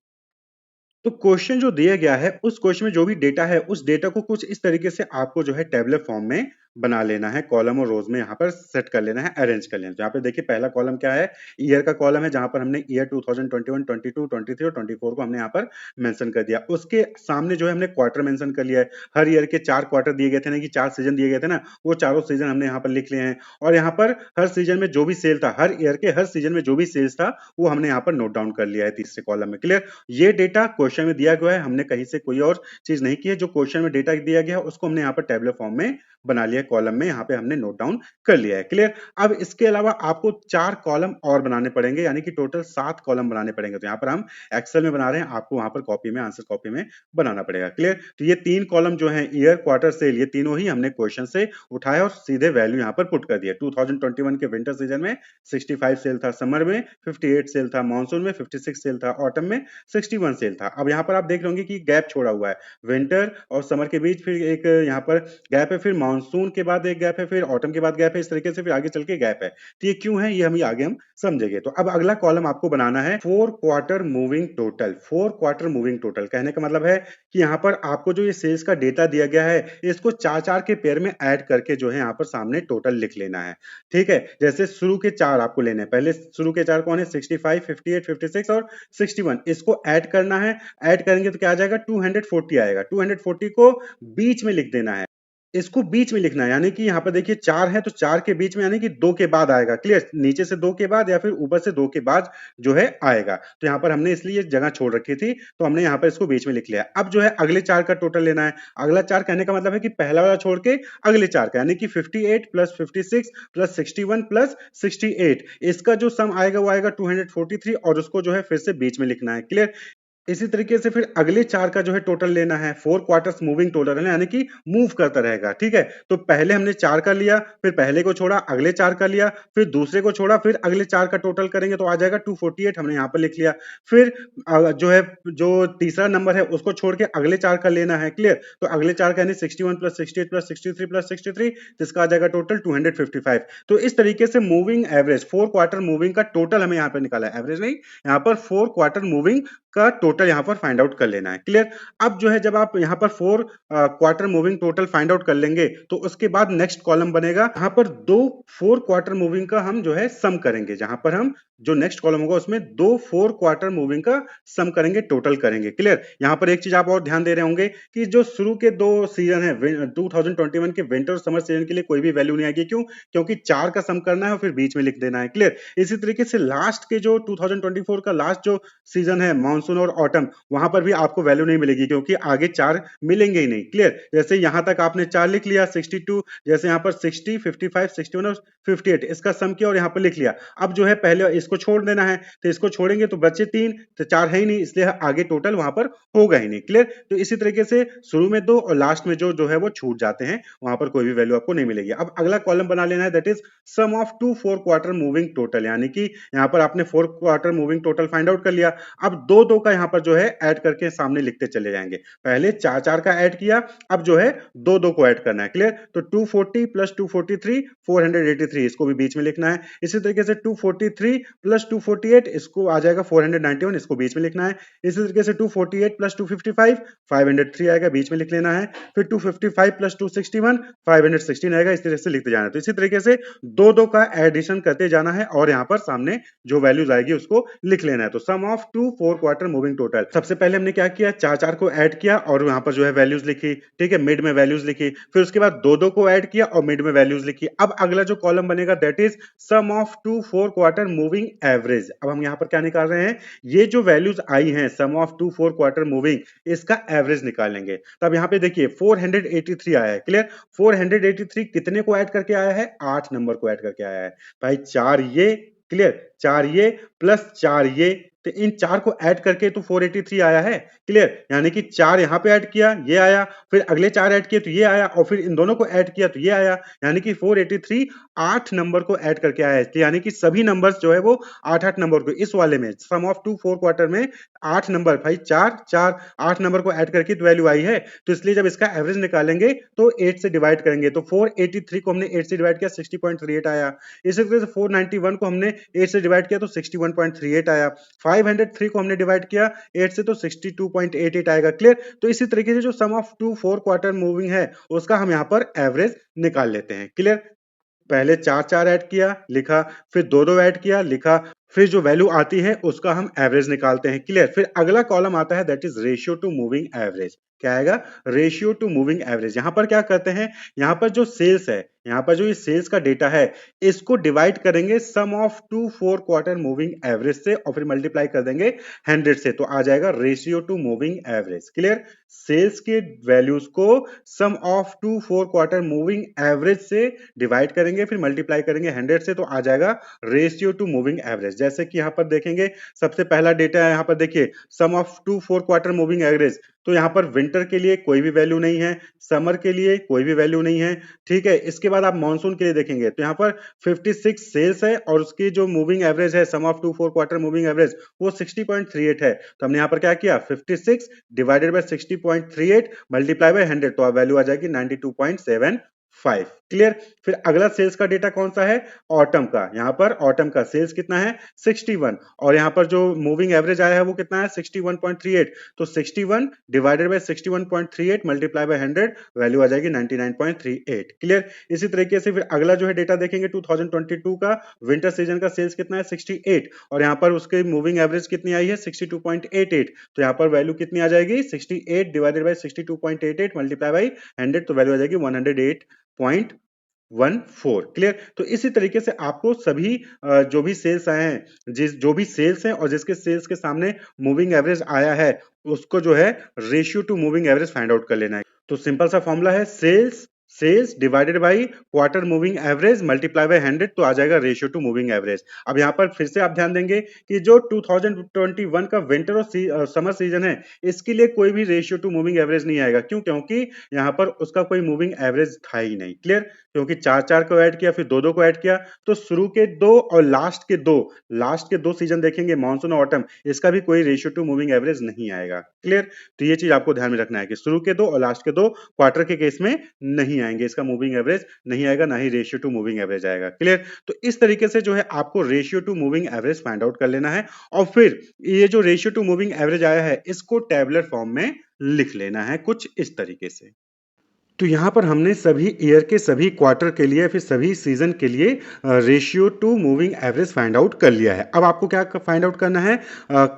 तो क्वेश्चन जो दिया गया है उस क्वेश्चन में जो भी डेटा है उस डेटा को कुछ इस तरीके से आपको जो है टेबलर फॉर्म में बना लेना है, कॉलम और रोज में यहाँ पर सेट कर लेना है, अरेंज कर लेना है। तो यहाँ पे देखिए पहला कॉलम क्या है, ईयर का कॉलम है, जहां पर हमने ईयर 2021, 22, 23 और 24 को हमने यहाँ पर मेंशन कर दिया। उसके सामने जो है हमने क्वार्टर मेंशन कर लिया है, हर ईयर के 4 क्वार्टर दिए गए थे ना, कि 4 सीजन दिए गए थे ना, वो चारों सीजन हमने यहाँ पर लिख लिए हैं। और यहाँ पर हर सीजन में जो भी सेल था, हर ईयर के हर सीजन में जो भी सेल्स था, वो हमने यहाँ पर नोट डाउन कर लिया है तीसरे कॉलम में। क्लियर? ये डेटा क्वेश्चन में दिया गया है, हमने कहीं से कोई और चीज नहीं की है। जो क्वेश्चन में डेटा दिया गया है उसको हमने यहाँ पर टेबलर फॉर्म में बना लिया, कॉलम में यहाँ पे हमने नोट डाउन कर लिया है। क्लियर? अब इसके अलावा आपको 4 कॉलम और बनाने पड़ेंगे, यानी कि टोटल 7 कॉलम बनाने पड़ेंगे। तो यहाँ पर हम एक्सेल में बना रहे हैं, आपको वहां पर कॉपी में, आंसर कॉपी में बनाना पड़ेगा। क्लियर? तो ये 3 कॉलम जो है, ईयर, क्वार्टर, सेल, ये तीनों ही हमने क्वेश्चन से उठाया और सीधे वैल्यू यहाँ पर पुट कर दिया। 2021 के विंटर सीजन में 65 सेल था, समर में 58 सेल था, मानसून में 56 सेल था, ऑटम में 61 सेल था। अब यहाँ पर आप देख लोगे कि गैप छोड़ा हुआ है, विंटर और समर के बीच फिर एक यहाँ पर गैप है, फिर मानसून के बाद एक गैप है, फिर ऑटम के बाद गैप है, इस तरीके से फिर आगे चल के गैप है। तो ये क्यों है, ये हम आगे हम समझेंगे। तो अब अगला कॉलम आपको बनाना है 4 quarter moving total. 4 quarter moving total कहने का मतलब है कि यहाँ पर आपको जो ये सेल्स का डेटा दिया गया है, इसको 4-4 के पेयर में ऐड करके जो है यहाँ पर सामने टोटल लिख लेना है। ठीक है? जैसे शुरू के 4 आपको लेने हैं, पहले शुरू के 4 कौन है, 65, 58, 56 और 61, इसको ऐड करना है। ऐड करेंगे तो क्या आ जाएगा, 240 आएगा। 240 को बीच में लिख देना है, इसको बीच में लिखना है, यानी कि यहाँ पर देखिए 4 है तो 4 के बीच में, यानी कि 2 के बाद आएगा। क्लियर? नीचे से 2 के बाद या फिर ऊपर से 2 के बाद जो है आएगा। तो यहाँ पर हमने इसलिए जगह छोड़ रखी थी, तो हमने यहाँ पर इसको बीच में लिख लिया। अब जो है अगले 4 का टोटल लेना है। अगला 4 कहने का मतलब है कि पहला वाला छोड़ के अगले 4 का, यानी कि 58 प्लस 56 प्लस 61 प्लस 68, इसका जो सम आएगा वो आएगा 243, और उसको जो है फिर से बीच में लिखना है। क्लियर? इसी तरीके से फिर अगले 4 का जो है टोटल लेना है। 4 क्वार्टर्स मूविंग टोटल है, यानी कि मूव करता रहेगा। ठीक है? तो पहले हमने 4 का लिया, फिर पहले को छोड़ा, अगले 4 का लिया, फिर दूसरे को छोड़ा, फिर अगले 4 का टोटल करेंगे तो आ जाएगा 248, हमने यहाँ पर लिख लिया। फिर जो है जो तीसरा नंबर है उसको छोड़ के अगले 4 का लेना है। क्लियर? तो अगले 4 का यानी 61 प्लस 68 प्लस 63 प्लस 63, जिसका आ जाएगा टोटल 255। तो इस तरीके से मूविंग एवरेज, 4 क्वार्टर मूविंग का टोटल हमें यहाँ पर निकाला है, एवरेज नहीं, यहाँ पर 4 क्वार्टर मूविंग का टोटल यहाँ पर फाइंड आउट कर लेना है। क्लियर? अब जो है जब आप यहाँ पर 4 quarter moving total find out कर लेंगे, तो उसके बाद नेक्स्ट कॉलम बनेगा, यहाँ पर 2 4 क्वार्टर मूविंग का हम जो है सम करेंगे, जहां पर हम जो नेक्स्ट कॉलम होगा उसमें 2 4 क्वार्टर मूविंग का सम करेंगे, टोटल करेंगे। क्लियर? यहाँ पर एक चीज आप और ध्यान दे रहे होंगे कि जो शुरू के 2 सीजन है, 2021 के विंटर और समर सीजन के लिए कोई भी वैल्यू नहीं आएगी। क्यों? क्योंकि 4 का सम करना है और फिर बीच में लिख देना है। क्लियर? इसी तरीके से लास्ट के जो 2024 का लास्ट जो सीजन है, मानसून और ऑटम, वहां पर भी आपको वैल्यू नहीं मिलेगी, क्योंकि आगे 4 मिलेंगे ही नहीं। क्लियर? जैसे यहां तक आपने 4 लिख लिया, 62, जैसे यहाँ पर 60, 55, 61 और 58, इसका सम किया और यहाँ पर लिख लिया। अब जो है पहले इसको छोड़ देना है, तो इसको छोड़ेंगे तो बचे 3, तो 4 है ही नहीं, इसलिए आगे टोटल वहां पर होगा ही नहीं। क्लियर? तो इसी तरीके से शुरू में 2 और लास्ट में जो है वो छूट जाते हैं, वहां पर कोई भी वैल्यू आपको नहीं मिलेगी। अब अगला कॉलम बना लेना है, that is sum of 2 4 quarter moving total, यानी कि यहाँ पर आपने 4 quarter moving total find out कर लिया। अब 2 का यहाँ पर जो है ऐड करके सामने लिखते चले जाएंगे। पहले 4 का ऐड किया, अब जो है 2 को ऐड करना है। क्लियर? तो 240 प्लस 243 483, इसको भी बीच में लिखना है। इसी तरीके से 243 प्लस 248, इसको आ जाएगा 491, इसको बीच में लिखना है। इसी तरीके से 248 प्लस 255 503 आएगा, बीच में लिख लेना है। फिर 255 प्लस 261 516 आएगा, इस तरह से लिखते जाना है। तो इसी तरीके से 2 का एडिशन करते जाना है और यहाँ पर सामने जो वैल्यूज आएगी उसको लिख लेना है। तो सम ऑफ 2 4 क्वार्टर मूविंग टोटल, सबसे पहले हमने क्या किया, 4 को ऐड किया और यहाँ पर जो है वैल्यूज लिखी। ठीक है? मिड में वैल्यूज लिखी, फिर उसके बाद 2 को ऐड किया और मिड में वैल्यूज लिखी। अब अगला जो कॉलम बनेगा that is sum of 2 4 quarter moving average. अब हम यहाँ पर क्या निकाल रहे हैं, ये जो वैल्यूज आई हैं सम ऑफ 2 4 क्वार्टर मूविंग, इसका एवरेज निकालेंगे। तब यहाँ पे देखिए 483 आया है। क्लियर? 483 कितने को ऐड करके आया है, 8 नंबर को ऐड करके आया है भाई। 4 ये, क्लियर, 4 ये प्लस 4 ये, तो इन 4 को ऐड करके तो 483 आया है। क्लियर? यानी कि 4 यहां पे ऐड किया, ये आया, फिर अगले 4 ऐड किए तो ये आया, और फिर इन दोनों को ऐड किया तो ये आया, यानी कि 483 8 नंबर को ऐड करके आया है। यानी कि सभी नंबर्स जो है वो 8 नंबर को, इस वाले में सम ऑफ 2 4 क्वार्टर में 8 नंबर, भाई 4 4 8 नंबर को ऐड करके तो वैल्यू आई है। तो इसलिए जब इसका एवरेज निकालेंगे तो 8 से डिवाइड करेंगे, तो 483 को हमने 8 से डिवाइड किया, 60.38 आया। इसी तरह से 491 को हमने 8 से डिवाइड किया तो 61.38 आया। 503 को हमने डिवाइड किया 8 से तो 62.88 आएगा। क्लियर? तो इसी तरीके से जो सम ऑफ टू 4 क्वार्टर मूविंग है उसका हम यहाँ पर एवरेज निकाल लेते हैं। क्लियर? पहले 4 ऐड किया लिखा, फिर 2 ऐड किया लिखा, फिर जो वैल्यू आती है उसका हम एवरेज निकालते हैं। क्लियर? फिर अगला कॉलम आता है that is ratio to moving average. क्या आएगा? Ratio to moving average. यहां पर क्या करते हैं, यहां पर जो सेल्स है, यहां पर जो ये सेल्स का डेटा है इसको डिवाइड करेंगे sum of two 4 quarter moving average से और फिर मल्टीप्लाई कर देंगे 100 से, तो आ जाएगा ratio to moving average. Clear? Sales के वैल्यूज को sum of two 4 quarter moving average से डिवाइड करेंगे फिर मल्टीप्लाई करेंगे 100 से, तो आ जाएगा रेशियो टू मूविंग एवरेज। जैसे कि यहां पर देखेंगे सबसे पहला डेटा है, यहां पर देखिए sum of two 4 quarter moving average, तो यहां पर विंटर के लिए कोई भी वैल्यू नहीं है, समर के लिए कोई भी वैल्यू नहीं है। ठीक है, इसके बाद आप मानसून के लिए देखेंगे तो यहां पर 56 सेल्स है और उसकी जो मूविंग एवरेज है sum of two 4 quarter moving average वो 60.38 है। तो हमने यहां पर क्या किया, 56 डिवाइडेड बाय 60.38 मल्टीप्लाई बाय 100, तो वैल्यू आ जाएगी 92.75। क्लियर? फिर अगला सेल्स का डेटा कौन सा है, ऑटम का। यहां पर ऑटम का सेल्स कितना है 61 और यहां पर जो मूविंग एवरेज आया है वो कितना है 61.38, तो 61 divided by 61.38 multiply by 100 value आ जाएगी 99.38। क्लियर? इसी तरीके से फिर अगला जो है डेटा देखेंगे 2022 का विंटर सीजन का सेल्स कितना है 68 और यहां पर उसके मूविंग एवरेज कितनी आई है 62.88, तो यहां पर वैल्यू कितनी आ जाएगी 68 डिवाइडेड बाय 62.88 मल्टीप्लाई बाय 100, तो वैल्यू आ जाएगी 108.14। क्लियर? तो इसी तरीके से आपको सभी जो भी सेल्स आए हैं, जो भी सेल्स हैं और जिसके सेल्स के सामने मूविंग एवरेज आया है उसको जो है ratio to moving average find out कर लेना है। तो सिंपल सा फॉर्मूला है sales divided by quarter moving average multiply by 100, तो आ जाएगा रेशियो टू मूविंग एवरेज। अब यहां पर फिर से आप ध्यान देंगे कि जो 2021 का विंटर और समर सीजन है इसके लिए कोई भी रेशियो टू मूविंग एवरेज नहीं आएगा। क्यों? क्योंकि यहां पर उसका कोई मूविंग एवरेज था ही नहीं। क्लियर? क्योंकि 4 को ऐड किया फिर 2 को ऐड किया, तो शुरू के 2 और लास्ट के दो सीजन देखेंगे मानसून और ऑटम, इसका भी कोई रेशियो टू मूविंग एवरेज नहीं आएगा। क्लियर? तो ये चीज आपको ध्यान में रखना है कि शुरू के 2 और लास्ट के 2 क्वार्टर के केस में नहीं आएंगे, इसका मूविंग एवरेज नहीं आएगा, ना ही रेशियो टू मूविंग एवरेज आएगा। क्लियर? तो इस तरीके से जो है आपको ratio to moving average find out कर लेना है और फिर ये जो रेशियो टू मूविंग एवरेज आया है इसको टेबुलर फॉर्म में लिख लेना है कुछ इस तरीके से। तो यहाँ पर हमने सभी ईयर के सभी क्वार्टर के लिए फिर सभी सीजन के लिए ratio to moving average find out कर लिया है। अब आपको क्या फाइंड आउट करना है,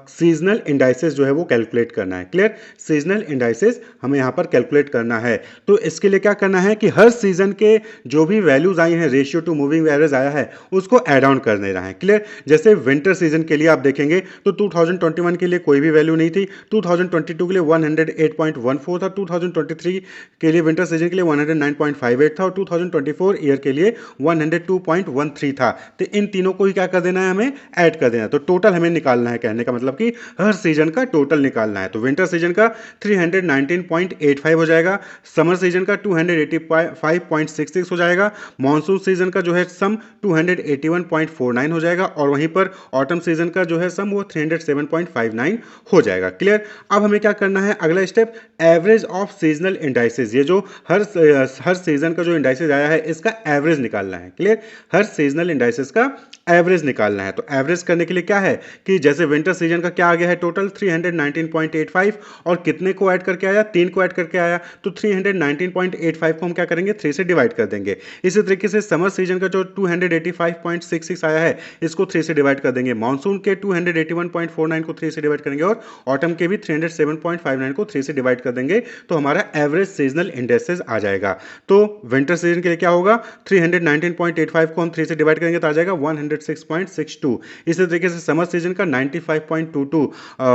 सीजनल इंडाइसेस जो है वो कैलकुलेट करना है। क्लियर? सीजनल इंडाइसेस हमें यहाँ पर कैलकुलेट करना है। तो इसके लिए क्या करना है कि हर सीजन के जो भी वैल्यूज आई हैं रेशियो टू मूविंग एवरेज आया है उसको एड ऑन कर देना है। क्लियर? जैसे विंटर सीजन के लिए आप देखेंगे तो 2021 के लिए कोई भी वैल्यू नहीं थी, 2022 के लिए 108.14 था, 2023 के लिए विंटर सीजन के लिए 109.58 था और 2024 ईयर के लिए 102.13 था। तो इन तीनों को ही क्या कर देना है, हमें ऐड कर देना है। तो टोटल हमें निकालना है, कहने का मतलब कि हर सीजन का टोटल निकालना है। तो विंटर सीजन का 319.85 हो जाएगा, समर सीजन का 285.66 हो जाएगा, मॉनसून सीजन का जो है सम 281.49 हो जाएगा और वहीं पर ऑटम सीजन का जो है सम वो 307.59 हो जाएगा। क्लियर? अब हमें क्या करना है, अगला step average of seasonal indices, ये जो हर सीजन का जो इंडाइसेस आया है इसका एवरेज निकालना है। क्लियर? हर सीजनल इंडाइसेस का एवरेज निकालना है। तो एवरेज करने के लिए क्या है कि जैसे विंटर सीजन का क्या आ गया है टोटल 319.85 और कितने को ऐड करके आया, 3 को ऐड करके आया, तो 319.85 को हम क्या करेंगे 3 से डिवाइड कर देंगे। इसी तरीके से समर सीजन का जो 285.66 आया है इसको 3 से डिवाइड कर देंगे, मानसून के 281.49 को 3 से डिवाइड करेंगे और ऑटम के भी 307.59 को 3 से डिवाइड कर देंगे, तो हमारा एवरेज सीजनल इंडेक्सेस आ जाएगा। तो विंटर सीजन के लिए क्या होगा, 319.85 को हम 3 से डिवाइड करेंगे तो आ जाएगा 106.62। इसी तरीके से समर सीजन का 95.22,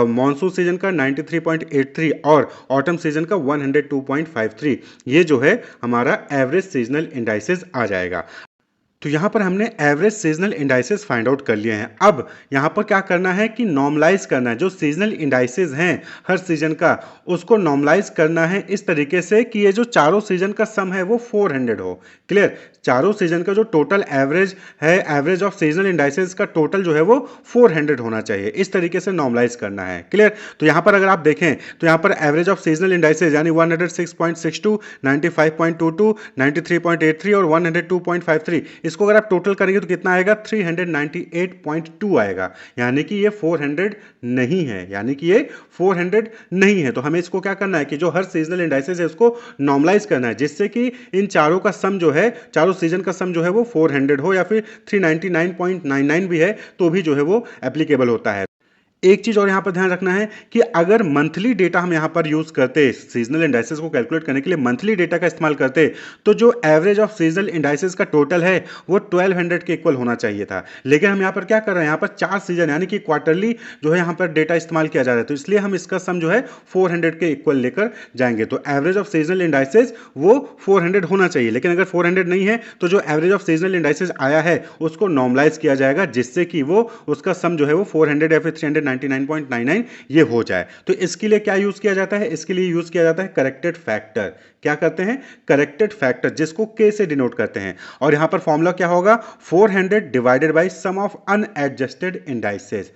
मॉनसून सीजन का 93.83 और ऑटम सीजन का 102.53, ये जो है हमारा एवरेज सीजनल इंडाइसेस आ जाएगा। तो यहाँ पर हमने average seasonal indices find out कर लिए हैं। अब यहाँ पर क्या करना है कि नॉर्मलाइज करना है, जो सीजनल इंडाइसेस हैं हर सीजन का उसको नॉर्मलाइज करना है इस तरीके से कि ये जो चारों सीजन का सम है वो 400 हो। क्लियर? चारों सीजन का जो टोटल एवरेज है, एवरेज ऑफ सीजनल इंडाइसेस का टोटल जो है वो 400 होना चाहिए, इस तरीके से नॉर्मलाइज करना है। क्लियर? तो यहाँ पर अगर आप देखें तो यहाँ पर एवरेज ऑफ सीजनल इंडाइसेस यानी 106.62, 95.22, 93.83 और 102.53 इसको अगर आप टोटल करेंगे तो कितना आएगा, 398.2 आएगा, यानी कि ये 400 नहीं है, यानी कि ये 400 नहीं है। तो हमें इसको क्या करना है कि जो हर सीजनल इंडाइसेस है उसको नॉर्मलाइज करना है, जिससे कि इन चारों का सम जो है, चारों सीजन का सम जो है वो 400 हो, या फिर 399.99 भी है तो भी जो है वो एप्लीकेबल होता है। एक चीज और यहां पर ध्यान रखना है कि अगर मंथली डेटा हम यहां पर यूज करते, सीजनल इंडाइसेस को कैलकुलेट करने के लिए मंथली डेटा का इस्तेमाल करते, तो जो एवरेज ऑफ सीजनल इंडाइसेस का टोटल है वो 1200 के इक्वल होना चाहिए था। लेकिन हम यहां पर क्या कर रहे हैं, यहां पर 4 सीजन यानी कि क्वार्टरली जो है यहां पर डेटा इस्तेमाल किया जा रहा है, तो इसलिए हम इसका सम जो है 400 के इक्वल लेकर जाएंगे। तो एवरेज ऑफ सीजनल इंडाइसेस वो 400 होना चाहिए, लेकिन अगर 400 नहीं है तो जो एवरेज ऑफ सीजनल इंडाइसेस आया है उसको नॉर्मलाइज किया जाएगा, जिससे कि वो उसका सम जो है वो 400 या फिर 399.99 ये हो जाए। तो इसके लिए क्या यूज किया जाता है, इसके लिए यूज किया जाता है करेक्टेड फैक्टर। क्या करते हैं, करेक्टेड फैक्टर, जिसको के से डिनोट करते हैं। और यहां पर फॉर्मूला क्या होगा, 400 divided by sum of unadjusted indices,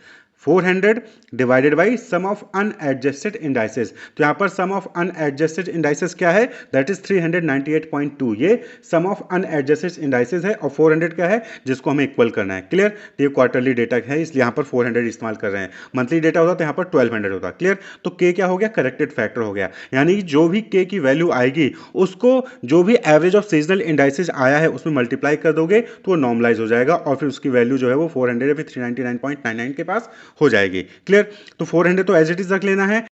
400 divided by sum of unadjusted indices. तो यहां पर सम ऑफ अनएडजस्टेड इंडाइसेस क्या है, दैट इज 398.2, ये सम ऑफ अनएडजस्टेड इंडाइसेस है, और 400 क्या है जिसको हमें इक्वल करना है। क्लियर, तो ये क्वार्टरली डेटा है इसलिए यहां पर 400 इस्तेमाल कर रहे हैं। मंथली डेटा होता तो यहां पर 1200 होता। क्लियर, तो के क्या हो गया, करेक्टेड फैक्टर हो गया, यानी कि जो भी के की वैल्यू आएगी उसको जो भी एवरेज ऑफ सीजनल इंडाइसेस आया है उसमें मल्टीप्लाई कर दोगे तो वो नॉर्मलाइज हो जाएगा, और फिर उसकी वैल्यू जो है वो 400 या फिर 399.99 के पास हो जाएगी। क्लियर, तो 400 तो एज इट इज रख लेना है,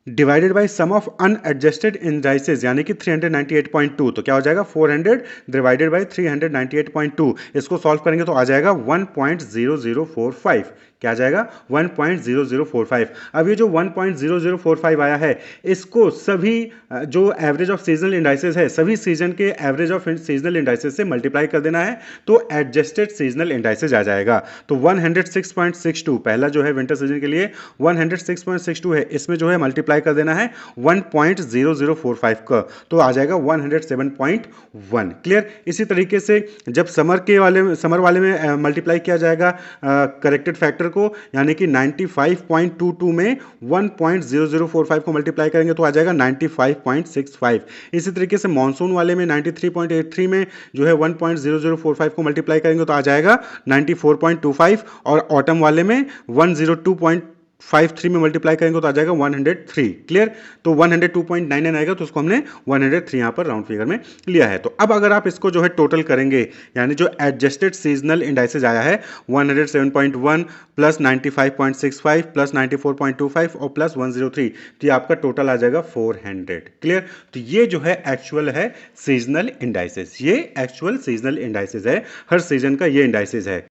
divided by sum of unadjusted indices यानी कि 398.2, तो क्या हो जाएगा 400 डिवाइडेड बाई 398.2, इसको सॉल्व करेंगे तो आ जाएगा 1.0045। क्या आ जाएगा 1.0045। अब ये जो 1.0045 आया है इसको सभी जो एवरेज ऑफ सीजनल इंडाइसेस है सभी सीजन के एवरेज ऑफ सीजनल इंडाइसेस से मल्टीप्लाई कर देना है, तो एडजस्टेड सीजनल इंडाइसेस आ जाएगा। तो 106.62 पहला जो है विंटर सीजन के लिए 106.62 है, इसमें जो है मल्टीप्लाई कर देना है 1.0045 का, तो आ जाएगा 107.1। क्लियर, इसी तरीके से जब समर वाले में मल्टीप्लाई किया जाएगा करेक्टेड फैक्टर को, यानी कि 95.22 में 1.0045 को मल्टीप्लाई करेंगे तो आ जाएगा 95.65। इसी तरीके से मॉनसून वाले में 93.83 में जो है 1.0045 को मल्टीप्लाई करेंगे तो आ जाएगा 94.25, और ऑटम वाले में 102.53 में मल्टीप्लाई करेंगे तो आ जाएगा 103। क्लियर, तो 102.99 आएगा, तो उसको हमने 103 यहां पर राउंड फिगर में लिया है। तो अब अगर आप इसको जो है टोटल करेंगे, यानी जो एडजस्टेड सीजनल इंडाइसेस आया है 107.1 प्लस 95.65 प्लस 94.25 और प्लस 103, तो ये आपका टोटल आ जाएगा 400। क्लियर, तो ये जो है एक्चुअल है सीजनल इंडाइसेस, ये एक्चुअल सीजनल इंडाइसेस है, हर सीजन का ये इंडाइसेस है।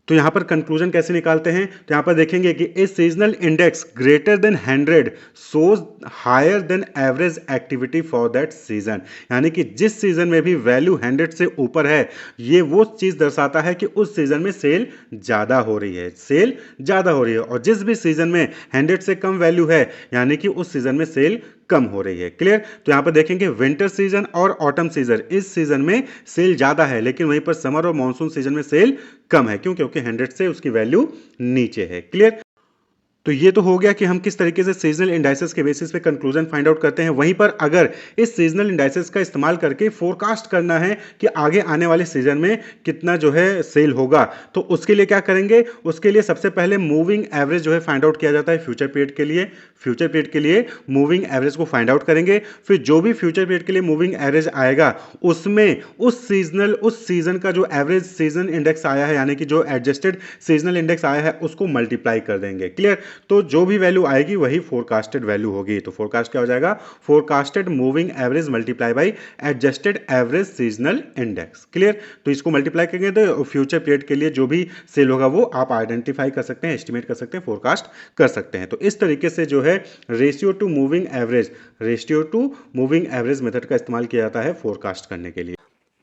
तो यहां पर कंक्लूजन कैसे निकालते हैं, तो यहां पर देखेंगे कि a seasonal index greater than 100 shows higher than average activity for that season, यानी कि जिस सीजन में भी वैल्यू 100 से ऊपर है ये वो चीज दर्शाता है कि उस सीजन में सेल ज्यादा हो रही है, सेल ज्यादा हो रही है, और जिस भी सीजन में 100 से कम वैल्यू है यानी कि उस सीजन में सेल कम हो रही है। क्लियर, तो यहां पर देखेंगे विंटर सीजन और ऑटम सीजन, इस सीजन में सेल ज्यादा है, लेकिन वहीं पर समर और मॉनसून सीजन में सेल कम है, क्योंकि 100 से उसकी वैल्यू नीचे है। क्लियर, तो ये तो हो गया कि हम किस तरीके से सीजनल इंडाइसेस के बेसिस पे कंक्लूजन फाइंड आउट करते हैं। वहीं पर अगर इस सीजनल इंडाइसेस का इस्तेमाल करके फोरकास्ट करना है कि आगे आने वाले सीजन में कितना जो है सेल होगा, तो उसके लिए क्या करेंगे, उसके लिए सबसे पहले मूविंग एवरेज जो है फाइंड आउट किया जाता है फ्यूचर पीरियड के लिए। फ्यूचर पीरियड के लिए मूविंग एवरेज को फाइंड आउट करेंगे, फिर जो भी फ्यूचर पीरियड के लिए मूविंग एवरेज आएगा उसमें उस सीजन का जो एवरेज सीजन इंडेक्स आया है यानी कि जो एडजस्टेड सीजनल इंडेक्स आया है उसको मल्टीप्लाई कर देंगे। क्लियर, तो जो भी वैल्यू आएगी वही फोरकास्टेड वैल्यू होगी। तो फोरकास्ट क्या हो जाएगा, forecasted moving average multiply by adjusted average seasonal index. Clear, तो इसको मल्टीप्लाई करेंगे तो फ्यूचर पीरियड के लिए जो भी सेल होगा वो आप आइडेंटिफाई कर सकते हैं, एस्टिमेट कर सकते हैं, फोरकास्ट कर सकते हैं। तो इस तरीके से जो है ratio to moving average method का इस्तेमाल किया जाता है फोरकास्ट करने के लिए।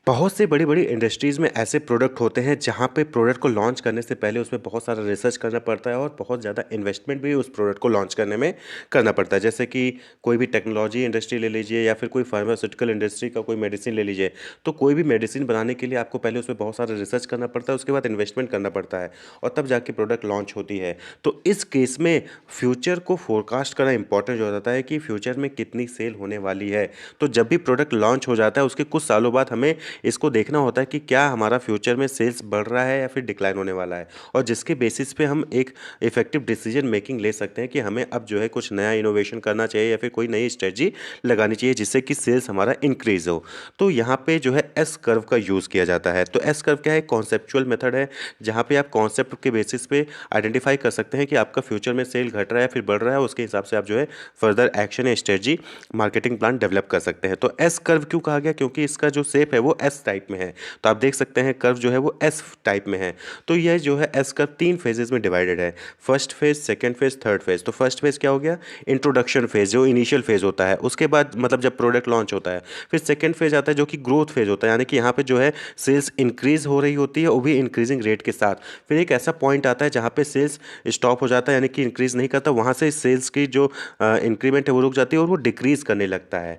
बहुत से बड़ी बड़ी इंडस्ट्रीज़ में ऐसे प्रोडक्ट होते हैं जहाँ पे प्रोडक्ट को लॉन्च करने से पहले उसमें बहुत सारा रिसर्च करना पड़ता है और बहुत ज़्यादा इन्वेस्टमेंट भी उस प्रोडक्ट को लॉन्च करने में करना पड़ता है। जैसे कि कोई भी टेक्नोलॉजी इंडस्ट्री ले लीजिए या फिर कोई फार्मास्यूटिकल इंडस्ट्री का कोई मेडिसिन ले लीजिए, तो कोई भी मेडिसिन बनाने के लिए आपको पहले उसमें बहुत सारा रिसर्च करना पड़ता है, उसके बाद इन्वेस्टमेंट करना पड़ता है और तब जाके प्रोडक्ट लॉन्च होती है। तो इस केस में फ्यूचर को फोरकास्ट करना इंपॉर्टेंट हो जाता है कि फ्यूचर में कितनी सेल होने वाली है। तो जब भी प्रोडक्ट लॉन्च हो जाता है उसके कुछ सालों बाद हमें इसको देखना होता है कि क्या हमारा फ्यूचर में सेल्स बढ़ रहा है या फिर डिक्लाइन होने वाला है, और जिसके बेसिस पे हम एक इफेक्टिव डिसीजन मेकिंग ले सकते हैं कि हमें अब जो है कुछ नया इनोवेशन करना चाहिए या फिर कोई नई स्ट्रेटजी लगानी चाहिए जिससे कि सेल्स हमारा इंक्रीज हो। तो यहाँ पे जो है एस कर्व का यूज़ किया जाता है। तो एस कर्व क्या है? कॉन्सेप्चुअल मेथड है जहाँ पे आप कॉन्सेप्ट के बेसिस पे आइडेंटिफाई कर सकते हैं कि आपका फ्यूचर में सेल घट रहा है फिर बढ़ रहा है, उसके हिसाब से आप जो है फर्दर एक्शन या स्ट्रेटजी मार्केटिंग प्लान डेवलप कर सकते हैं। तो एस कर्व क्यों कहा गया? क्योंकि इसका जो शेप है वो एस टाइप में है। तो आप देख सकते हैं कर्व जो है वो एस टाइप में है। तो यह जो है एस कर्व 3 फेजेस में डिवाइडेड है, first phase, second phase, third phase. तो फर्स्ट फेज क्या हो गया? इंट्रोडक्शन फेज, जो इनिशियल फेज होता है, उसके बाद मतलब जब प्रोडक्ट लॉन्च होता है। फिर सेकंड फेज आता है जो कि ग्रोथ फेज होता है, यानी कि यहाँ पे जो है सेल्स इंक्रीज हो रही होती है, वो भी इंक्रीजिंग रेट के साथ। फिर एक ऐसा पॉइंट आता है जहाँ पे सेल्स स्टॉप हो जाता है, यानी कि इंक्रीज नहीं करता, वहाँ से सेल्स की जो इंक्रीमेंट है वो रुक जाती है और वो डिक्रीज करने लगता है।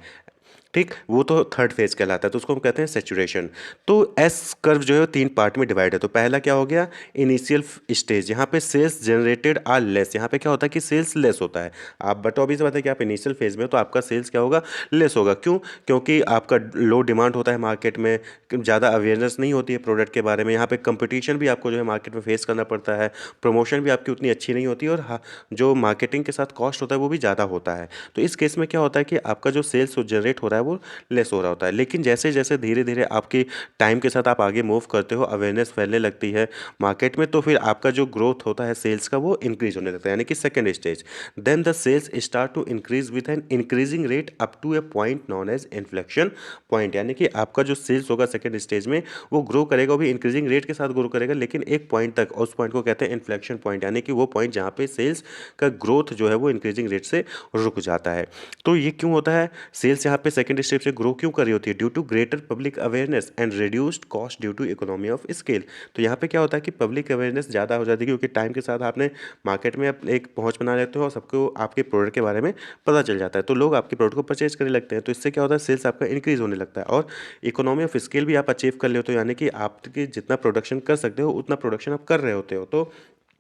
ठीक, वो तो थर्ड फेज कहलाता है, तो उसको हम कहते हैं सेचुरेशन। तो एस कर्व जो है 3 पार्ट में डिवाइड है। तो पहला क्या हो गया? इनिशियल स्टेज, यहाँ पे सेल्स जनरेटेड आर लेस। यहाँ पे क्या होता है कि सेल्स लेस होता है। आप बट ऑब्वियस बात है कि आप इनिशियल फेज में हो तो आपका सेल्स क्या होगा? लेस होगा। क्यों? क्योंकि आपका लो डिमांड होता है मार्केट में, ज़्यादा अवेयरनेस नहीं होती है प्रोडक्ट के बारे में, यहाँ पे कंपटीशन भी आपको जो है मार्केट में फेस करना पड़ता है, प्रमोशन भी आपकी उतनी अच्छी नहीं होती है, और जो मार्केटिंग के साथ कॉस्ट होता है वो भी ज़्यादा होता है। तो इस केस में क्या होता है कि आपका जो सेल्स जनरेट हो रहा है वो लेस हो रहा होता है। लेकिन जैसे जैसे धीरे धीरे आपकी टाइम के साथ आप आगे मूव करते हो, अवेयरनेस फैलने लगती है मार्केट में, तो फिर आपका जो ग्रोथ होता है सेल्स का वो इंक्रीज होने लगता है, यानी कि second stage. Then the sales start to increase with an increasing rate up to a point known as inflection point, यानी कि आपका जो सेल्स होगा सेकंड स्टेज में वो ग्रो करेगा, वो भी इंक्रीजिंग रेट के साथ ग्रो करेगा, लेकिन एक पॉइंट तक, उस पॉइंट को कहते हैं इन्फ्लेक्शन पॉइंट, यानी कि वो पॉइंट जहाँ पे सेल्स का ग्रोथ जो है वो इंक्रीजिंग रेट से रुक जाता है। तो ये क्यों होता है? सेल्स यहाँ पे सेकंड स्टेप से ग्रो क्यों कर रही होती है? Due to greater public awareness and reduced cost due to economy of scale. तो यहाँ पे क्या होता है कि पब्लिक अवेयरनेस ज़्यादा हो जाती है, क्योंकि टाइम के साथ आपने मार्केट में एक पहुँच बना लेते हो और सबको आपके प्रोडक्ट के बारे में पता चल जाता है, तो लोग आपके प्रोडक्ट को परचेज करने लगते हैं। तो इससे क्या होता है? सेल्स आपका इंक्रीज होने लगता है, और इकोनॉमी ऑफ स्केल भी आप अचीव कर लेते हो, यानी कि आपके जितना प्रोडक्शन कर सकते हो उतना प्रोडक्शन आप कर रहे होते हो, तो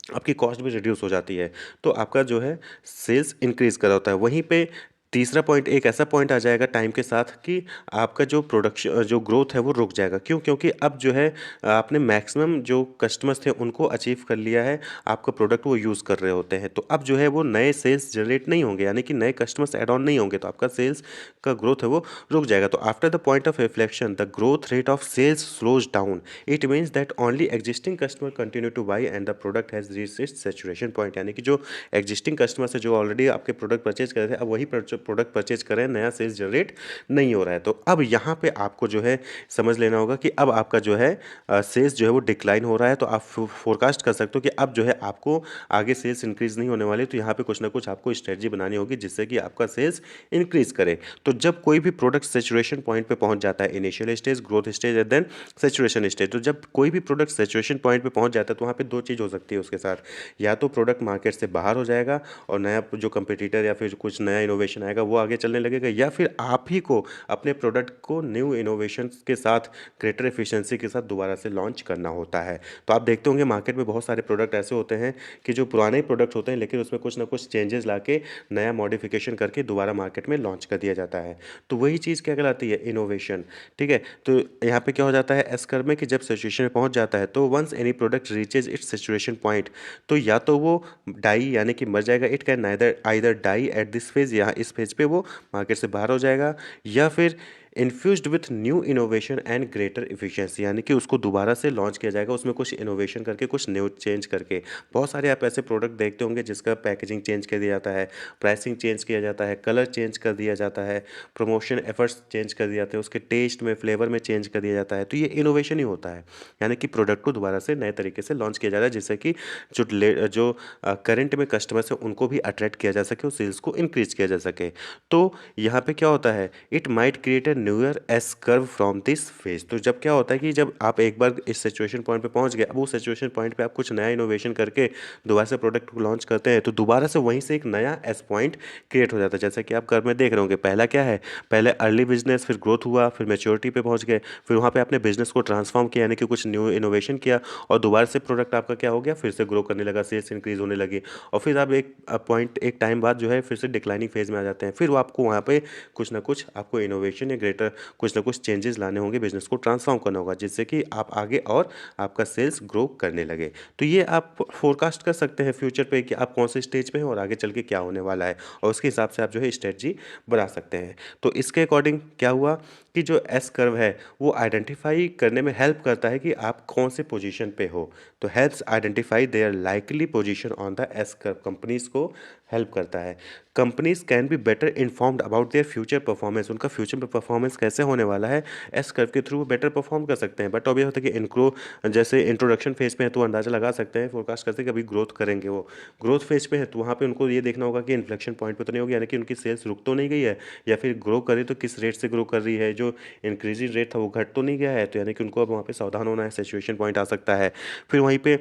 आपकी कॉस्ट भी रिड्यूस हो जाती है, तो आपका जो है सेल्स इंक्रीज कर रहा होता है। वहीं पे तीसरा पॉइंट, एक ऐसा पॉइंट आ जाएगा टाइम के साथ कि आपका जो प्रोडक्शन जो ग्रोथ है वो रुक जाएगा। क्यों? क्योंकि अब जो है आपने मैक्सिमम जो कस्टमर्स थे उनको अचीव कर लिया है, आपका प्रोडक्ट वो यूज़ कर रहे होते हैं, तो अब जो है वो नए सेल्स जनरेट नहीं होंगे, यानी कि नए कस्टमर्स एड ऑन नहीं होंगे, तो आपका सेल्स का ग्रोथ है वो रुक जाएगा। तो after the point of reflection the growth rate of sales slows down. It means that only existing customer continue to buy and the product has reached its saturation point, यानी कि जो existing customers है जो already आपके product purchase कर रहे थे, अब वही प्रोडक्ट परचेज कर रहे हैं, नया सेल्स जनरेट नहीं हो रहा है। तो अब यहाँ पे आपको जो है समझ लेना होगा कि अब आपका जो है सेल्स जो है वो डिक्लाइन हो रहा है, तो आप फोरकास्ट कर सकते हो कि अब जो है आपको आगे सेल्स इंक्रीज नहीं होने वाली, तो यहाँ पे कुछ ना कुछ आपको स्ट्रेटजी बनानी होगी जिससे कि आपका सेल्स इंक्रीज करे। तो जब कोई भी प्रोडक्ट सेचुरेशन पॉइंट पे पहुंच जाता है, initial stage, growth stage and then saturation stage, तो जब कोई भी प्रोडक्ट सेचुरेशन पॉइंट पे पहुंच जाता है तो वहाँ पे दो चीज़ हो सकती है उसके साथ, या तो प्रोडक्ट मार्केट से बाहर हो जाएगा और नया जो कंपटीटर या फिर कुछ नया इनोवेशन आएगा वो आगे चलने लगेगा, या फिर आप ही को अपने प्रोडक्ट को न्यू इनोवेशन के साथ, ग्रेटर एफिशिएंसी के साथ दोबारा से लॉन्च करना होता है। तो आप देखते होंगे मार्केट में बहुत सारे प्रोडक्ट ऐसे होते हैं कि जो पुराने प्रोडक्ट होते हैं लेकिन उसमें कुछ ना कुछ चेंजेस लाके नया मॉडिफिकेशन करके दोबारा मार्केट में लॉन्च कर दिया जाता है। तो वही चीज़ क्या कहलाती है? इनोवेशन। ठीक है, तो यहाँ पे क्या हो जाता है एस कर्व में कि जब सैचुरेशन में पहुँच जाता है तो once any product reaches its saturation point, तो या तो वो डाई यानी कि मर जाएगा, it can neither either die at this phase, यहाँ इस फेज पे वो मार्केट से बाहर हो जाएगा, या फिर infused with new innovation and greater efficiency, यानी कि उसको दोबारा से लॉन्च किया जाएगा, उसमें कुछ इनोवेशन करके, कुछ न्यू चेंज करके। बहुत सारे आप ऐसे प्रोडक्ट देखते होंगे जिसका पैकेजिंग चेंज कर दिया जाता है, प्राइसिंग चेंज किया जाता है, कलर चेंज कर दिया जाता है, प्रमोशन एफर्ट्स चेंज कर दिए जाते हैं, उसके टेस्ट में, फ्लेवर में चेंज कर दिया जाता है। तो ये इनोवेशन ही होता है, यानी कि प्रोडक्ट को दोबारा से नए तरीके से लॉन्च किया जा रहा है जिससे कि जो करंट में कस्टमर्स हैं उनको भी अट्रैक्ट किया जा सके और सेल्स को इंक्रीज किया जा सके। तो यहाँ पे क्या होता है? It might create a newer S curve from this phase. तो जब क्या होता है कि जब आप एक बार इस सिचुएशन पॉइंट पे पहुंच गए, अब वो सिचुएशन पॉइंट पे आप कुछ नया इनोवेशन करके दोबारा से प्रोडक्ट को लॉन्च करते हैं, तो दोबारा से वहीं से एक नया एस पॉइंट क्रिएट हो जाता है। जैसा कि आप कर्व में देख रहे होंगे, पहला क्या है? पहले अर्ली बिजनेस, फिर ग्रोथ हुआ, फिर मैच्योरिटी पे पहुंच गए, फिर वहाँ पे आपने बिजनेस को ट्रांसफॉर्म किया, यानी कि कुछ न्यू इनोवेशन किया, और दोबारा से प्रोडक्ट आपका क्या हो गया? फिर से ग्रो करने लगा, सेल्स इंक्रीज होने लगी, और फिर आप एक पॉइंट, एक टाइम बाद जो है फिर से डिक्लाइनिंग फेज में आ जाते हैं। फिर वो आपको वहाँ पे कुछ ना कुछ आपको इनोवेशन या ग्रेटर बेटर कुछ ना कुछ चेंजेस लाने होंगे, बिजनेस को ट्रांसफॉर्म करना होगा जिससे कि आप आगे और आपका सेल्स ग्रो करने लगे। तो ये आप फोरकास्ट कर सकते हैं फ्यूचर पे कि आप कौन से स्टेज पे हैं और आगे चल के क्या होने वाला है, और उसके हिसाब से आप जो है स्ट्रेटजी बना सकते हैं। तो इसके अकॉर्डिंग क्या हुआ कि जो एस कर्व है वो आइडेंटिफाई करने में हेल्प करता है कि आप कौन से पोजीशन पे हो। तो helps identify there likely position on the S curve, companies को हेल्प करता है। Companies can be better informed about their future performance, उनका फ्यूचर में परफॉर्मेंस कैसे होने वाला है एस कर्व के थ्रू बेटर परफॉर्म कर सकते हैं। बट अब ये होता है कि इनको जैसे इंट्रोडक्शन फेज पे है तो अंदाजा लगा सकते हैं, फोरकास्ट करते हैं कि अभी ग्रोथ करेंगे, वो ग्रोथ फेज पे है तो वहाँ पे उनको ये देखना होगा कि इन्फ्लेक्शन पॉइंट पे तो नहीं होगी, यानी कि उनकी सेल्स रुक तो नहीं गई है, या फिर ग्रो करे तो किस रेट से ग्रो कर रही है, जो इंक्रीजिंग रेट था वो घट तो नहीं गया है, तो यानी कि उनको अब वहाँ पे सावधान होना है, सिचुएशन पॉइंट आ सकता है। फिर वहीं पे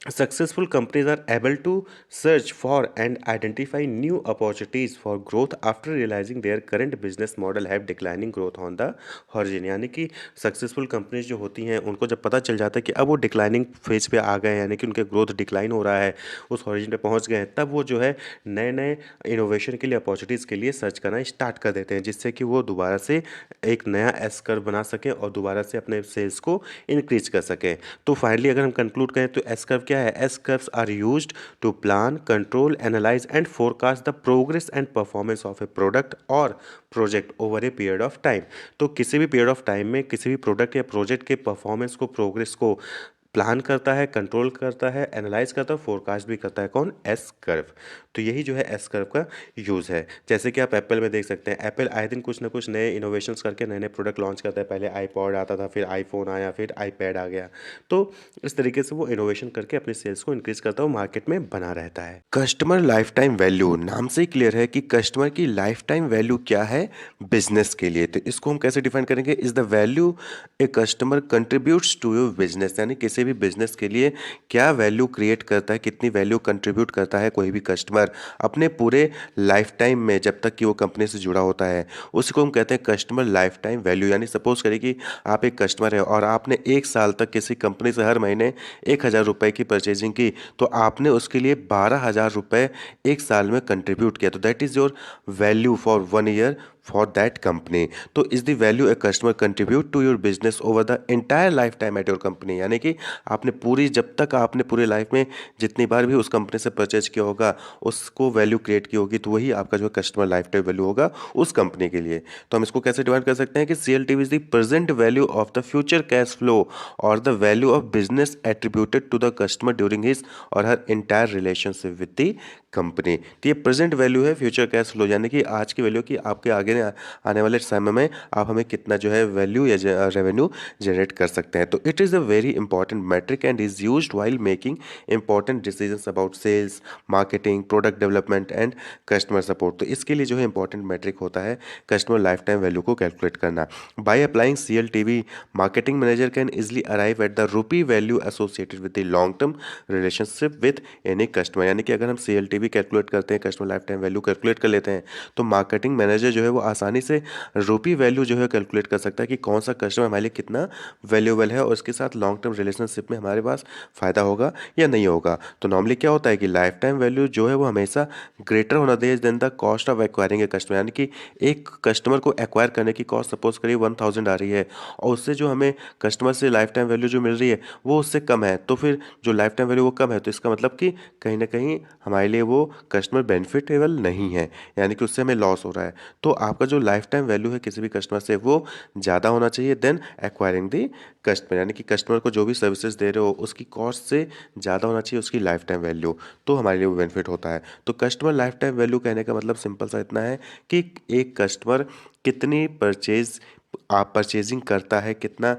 successful companies are able to search for and identify new opportunities for growth after realizing their current business model have declining growth on the horizon, यानी कि सक्सेसफुल कंपनीज जो होती हैं उनको जब पता चल जाता है कि अब वो डिक्लाइनिंग फेज पे आ गए हैं, यानी कि उनके ग्रोथ डिक्लाइन हो रहा है, उस हॉरिजन पे पहुंच गए हैं, तब वो जो है नए नए इनोवेशन के लिए अपॉर्चुनिटीज़ के लिए सर्च करना स्टार्ट कर देते हैं, जिससे कि वो दोबारा से एक नया एस कर्व बना सकें और दोबारा से अपने सेल्स को इंक्रीज कर सकें। तो फाइनली अगर हम कंक्लूड करें तो एस कर्व क्या है? S curves are used to plan, control, analyse and forecast the progress and performance of a product और project over a period of time. तो किसी भी पीरियड ऑफ टाइम में किसी भी प्रोडक्ट या प्रोजेक्ट के परफॉर्मेंस को, प्रोग्रेस को प्लान करता है, कंट्रोल करता है, एनालाइज करता है, फोरकास्ट भी करता है। कौन? S curve. तो यही जो है एस कर्व का यूज़ है। जैसे कि आप एप्पल में देख सकते हैं, एप्पल आए दिन कुछ ना कुछ नए इनोवेशंस करके नए नए प्रोडक्ट लॉन्च करता है। पहले आईपॉड आता था, फिर आईफोन आया, फिर आईपैड आ गया। तो इस तरीके से वो इनोवेशन करके अपने सेल्स को इंक्रीज करता है, वो मार्केट में बना रहता है। कस्टमर लाइफ टाइम वैल्यू नाम से ही क्लियर है कि कस्टमर की लाइफ टाइम वैल्यू क्या है बिजनेस के लिए। तो इसको हम कैसे डिफाइन करेंगे? Is the value a customer contributes to your business, यानी किसी भी बिजनेस के लिए क्या वैल्यू क्रिएट करता है, कितनी वैल्यू कंट्रीब्यूट करता है कोई भी कस्टमर अपने पूरे लाइफ टाइम में, जब तक कि वो कंपनी से जुड़ा होता है। उसको हम कहते हैं कस्टमर लाइफ टाइम वैल्यू। यानी सपोज करिए कि आप एक कस्टमर है और आपने 1 साल तक किसी कंपनी से हर महीने 1,000 रुपये की परचेजिंग की, तो आपने उसके लिए 12,000 रुपये 1 साल में कंट्रीब्यूट किया। तो that is your value for 1 year for that company. तो is the value a customer contribute to your business over the entire lifetime at your company, यानी कि आपने पूरी, जब तक आपने पूरे लाइफ में जितनी बार भी उस कंपनी से परचेज किया होगा, उसको वैल्यू क्रिएट की होगी, तो वही आपका जो कस्टमर लाइफ टाइम वैल्यू होगा उस कंपनी के लिए। तो हम इसको कैसे डिवाइड कर सकते हैं कि CLTV is the present value of the future cash flow और the value of business attributed to the customer during his और her entire relationship with the company. तो ये प्रेजेंट वैल्यू है फ्यूचर कैश फ्लो, यानी कि आज की value की आपके आगे आने वाले समय में आप हमें कितना जो है वैल्यू या रेवेन्यू जनरेट कर सकते हैं। तो it is a very important metric and is used while making important decisions about sales, marketing, product development and customer support. तो इसके लिए जो है इंपॉर्टेंट मैट्रिक होता है कस्टमर लाइफ टाइम वैल्यू को कैलकुलेट करना। By applying CLTV, marketing manager can easily arrive at the rupee value associated with the long term relationship with any customer. यानी कि अगर हम CLTV कैलकुलेट करते हैं, customer lifetime value calculate कर लेते हैं, तो मार्केटिंग मैनेजर जो है वो आसानी से रुपी वैल्यू जो है कैलकुलेट कर सकता है कि कौन सा कस्टमर हमारे लिए कितना वैल्यूएबल है और उसके साथ लॉन्ग टर्म रिलेशनशिप में हमारे पास फ़ायदा होगा या नहीं होगा। तो नॉर्मली क्या होता है कि लाइफ टाइम वैल्यू जो है वो हमेशा ग्रेटर होना चाहिए then the cost of acquiring a customer, यानी कि एक कस्टमर को एक्वायर करने की कॉस्ट सपोज करिए 1,000 आ रही है और उससे जो हमें कस्टमर से लाइफ टाइम वैल्यू जो मिल रही है वो उससे कम है, तो फिर जो लाइफ टाइम वैल्यू वो कम है, तो इसका मतलब कि कहीं ना कहीं हमारे लिए वो कस्टमर बेनिफिटेबल नहीं है, यानी कि उससे हमें लॉस हो रहा है। तो आपका जो लाइफ टाइम वैल्यू है किसी भी कस्टमर से वो ज़्यादा होना चाहिए देन एक्वायरिंग दी कस्टमर, यानी कि कस्टमर को जो भी सर्विसेज दे रहे हो उसकी कॉस्ट से ज़्यादा होना चाहिए उसकी लाइफ टाइम वैल्यू, तो हमारे लिए वो बेनिफिट होता है। तो कस्टमर लाइफ टाइम वैल्यू कहने का मतलब सिंपल सा इतना है कि एक कस्टमर कितनी परचेज आप परचेजिंग करता है, कितना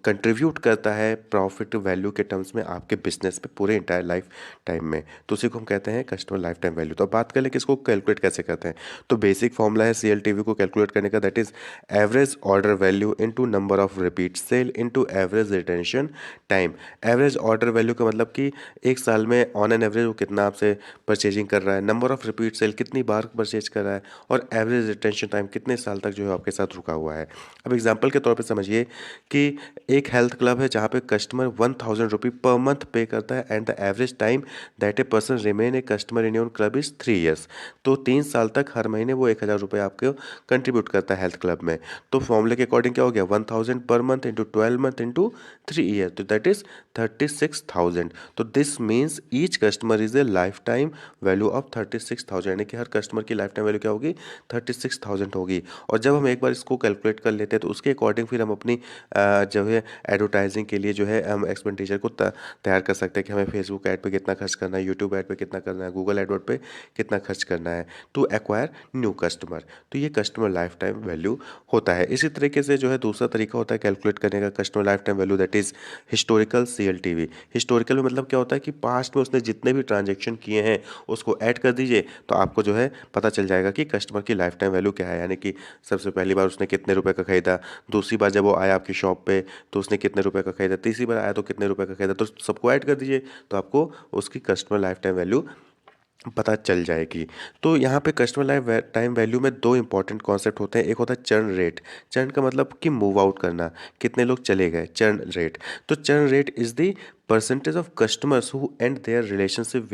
कंट्रीब्यूट करता है प्रॉफिट वैल्यू के टर्म्स में आपके बिजनेस पे पूरे इंटायर लाइफ टाइम में, तो उसी को हम कहते हैं कस्टमर लाइफ टाइम वैल्यू। तो अब बात कर लें कि इसको कैलकुलेट कैसे करते हैं। तो बेसिक फॉर्मूला है CLTV को कैलकुलेट करने का, that is average order value into number of repeat sale into average retention time. Average order value का मतलब कि एक साल में ऑन एन एवरेज वो कितना आपसे परचेजिंग कर रहा है, नंबर ऑफ रिपीट सेल कितनी बार परचेज कर रहा है, और एवरेज रिटेंशन टाइम कितने साल तक जो है आपके साथ रुका हुआ है। अब एग्जाम्पल के तौर पे समझिए कि एक हेल्थ क्लब है जहाँ पे कस्टमर 1000 रुपये पर मंथ पे करता है and the average time that a person remain a customer in your club is 3 years. तो 3 साल तक हर महीने वो 1000 रुपये आपको कंट्रीब्यूट करता है हेल्थ क्लब में। तो फॉर्मूले के अकॉर्डिंग क्या हो गया, 1000 per month into 12 month into 3 year, तो दैट इज़ 36,000। तो this means each customer is a life time value of 36,000, यानी कि हर कस्टमर की लाइफ टाइम वैल्यू क्या होगी, 36,000 होगी। और जब हम एक बार इसको कैलकुलेट कर लेते हैं तो उसके अकॉर्डिंग फिर हम अपनी जो है एडवर्टाइजिंग के लिए जो है हम एक्सपेंडिचर को तैयार कर सकते हैं कि हमें फेसबुक ऐड पे कितना खर्च करना है, यूट्यूब ऐड पे कितना करना है, गूगल एडवर्ड पे कितना खर्च करना है टू एक्वायर न्यू कस्टमर। तो ये कस्टमर लाइफ टाइम वैल्यू होता है। इसी तरीके से जो है दूसरा तरीका होता है कैलकुलेट करने का customer lifetime value, that is historical CLTV। Historical में मतलब क्या होता है कि पास्ट में उसने जितने भी ट्रांजेक्शन किए हैं उसको ऐड कर दीजिए तो आपको जो है पता चल जाएगा कि कस्टमर की लाइफ टाइम वैल्यू क्या है, यानी कि सबसे पहली बार उसने कितने रुपए का खरीदा, दूसरी बार जब वो आया आपकी शॉप पे तो उसने कितने रुपए का खरीदा, तीसरी बार आया तो कितने रुपए का खरीदा, तो सबको ऐड कर दीजिए तो आपको उसकी कस्टमर लाइफ टाइम वैल्यू पता चल जाएगी। तो यहाँ पे कस्टमर लाइफ टाइम वैल्यू में दो इंपॉर्टेंट कॉन्सेप्ट होते हैं। एक होता है चर्न रेट। चर्न का मतलब कि मूव आउट करना, कितने लोग चले गए, चर्न रेट। तो churn rate is the percentage of customers who and their relationship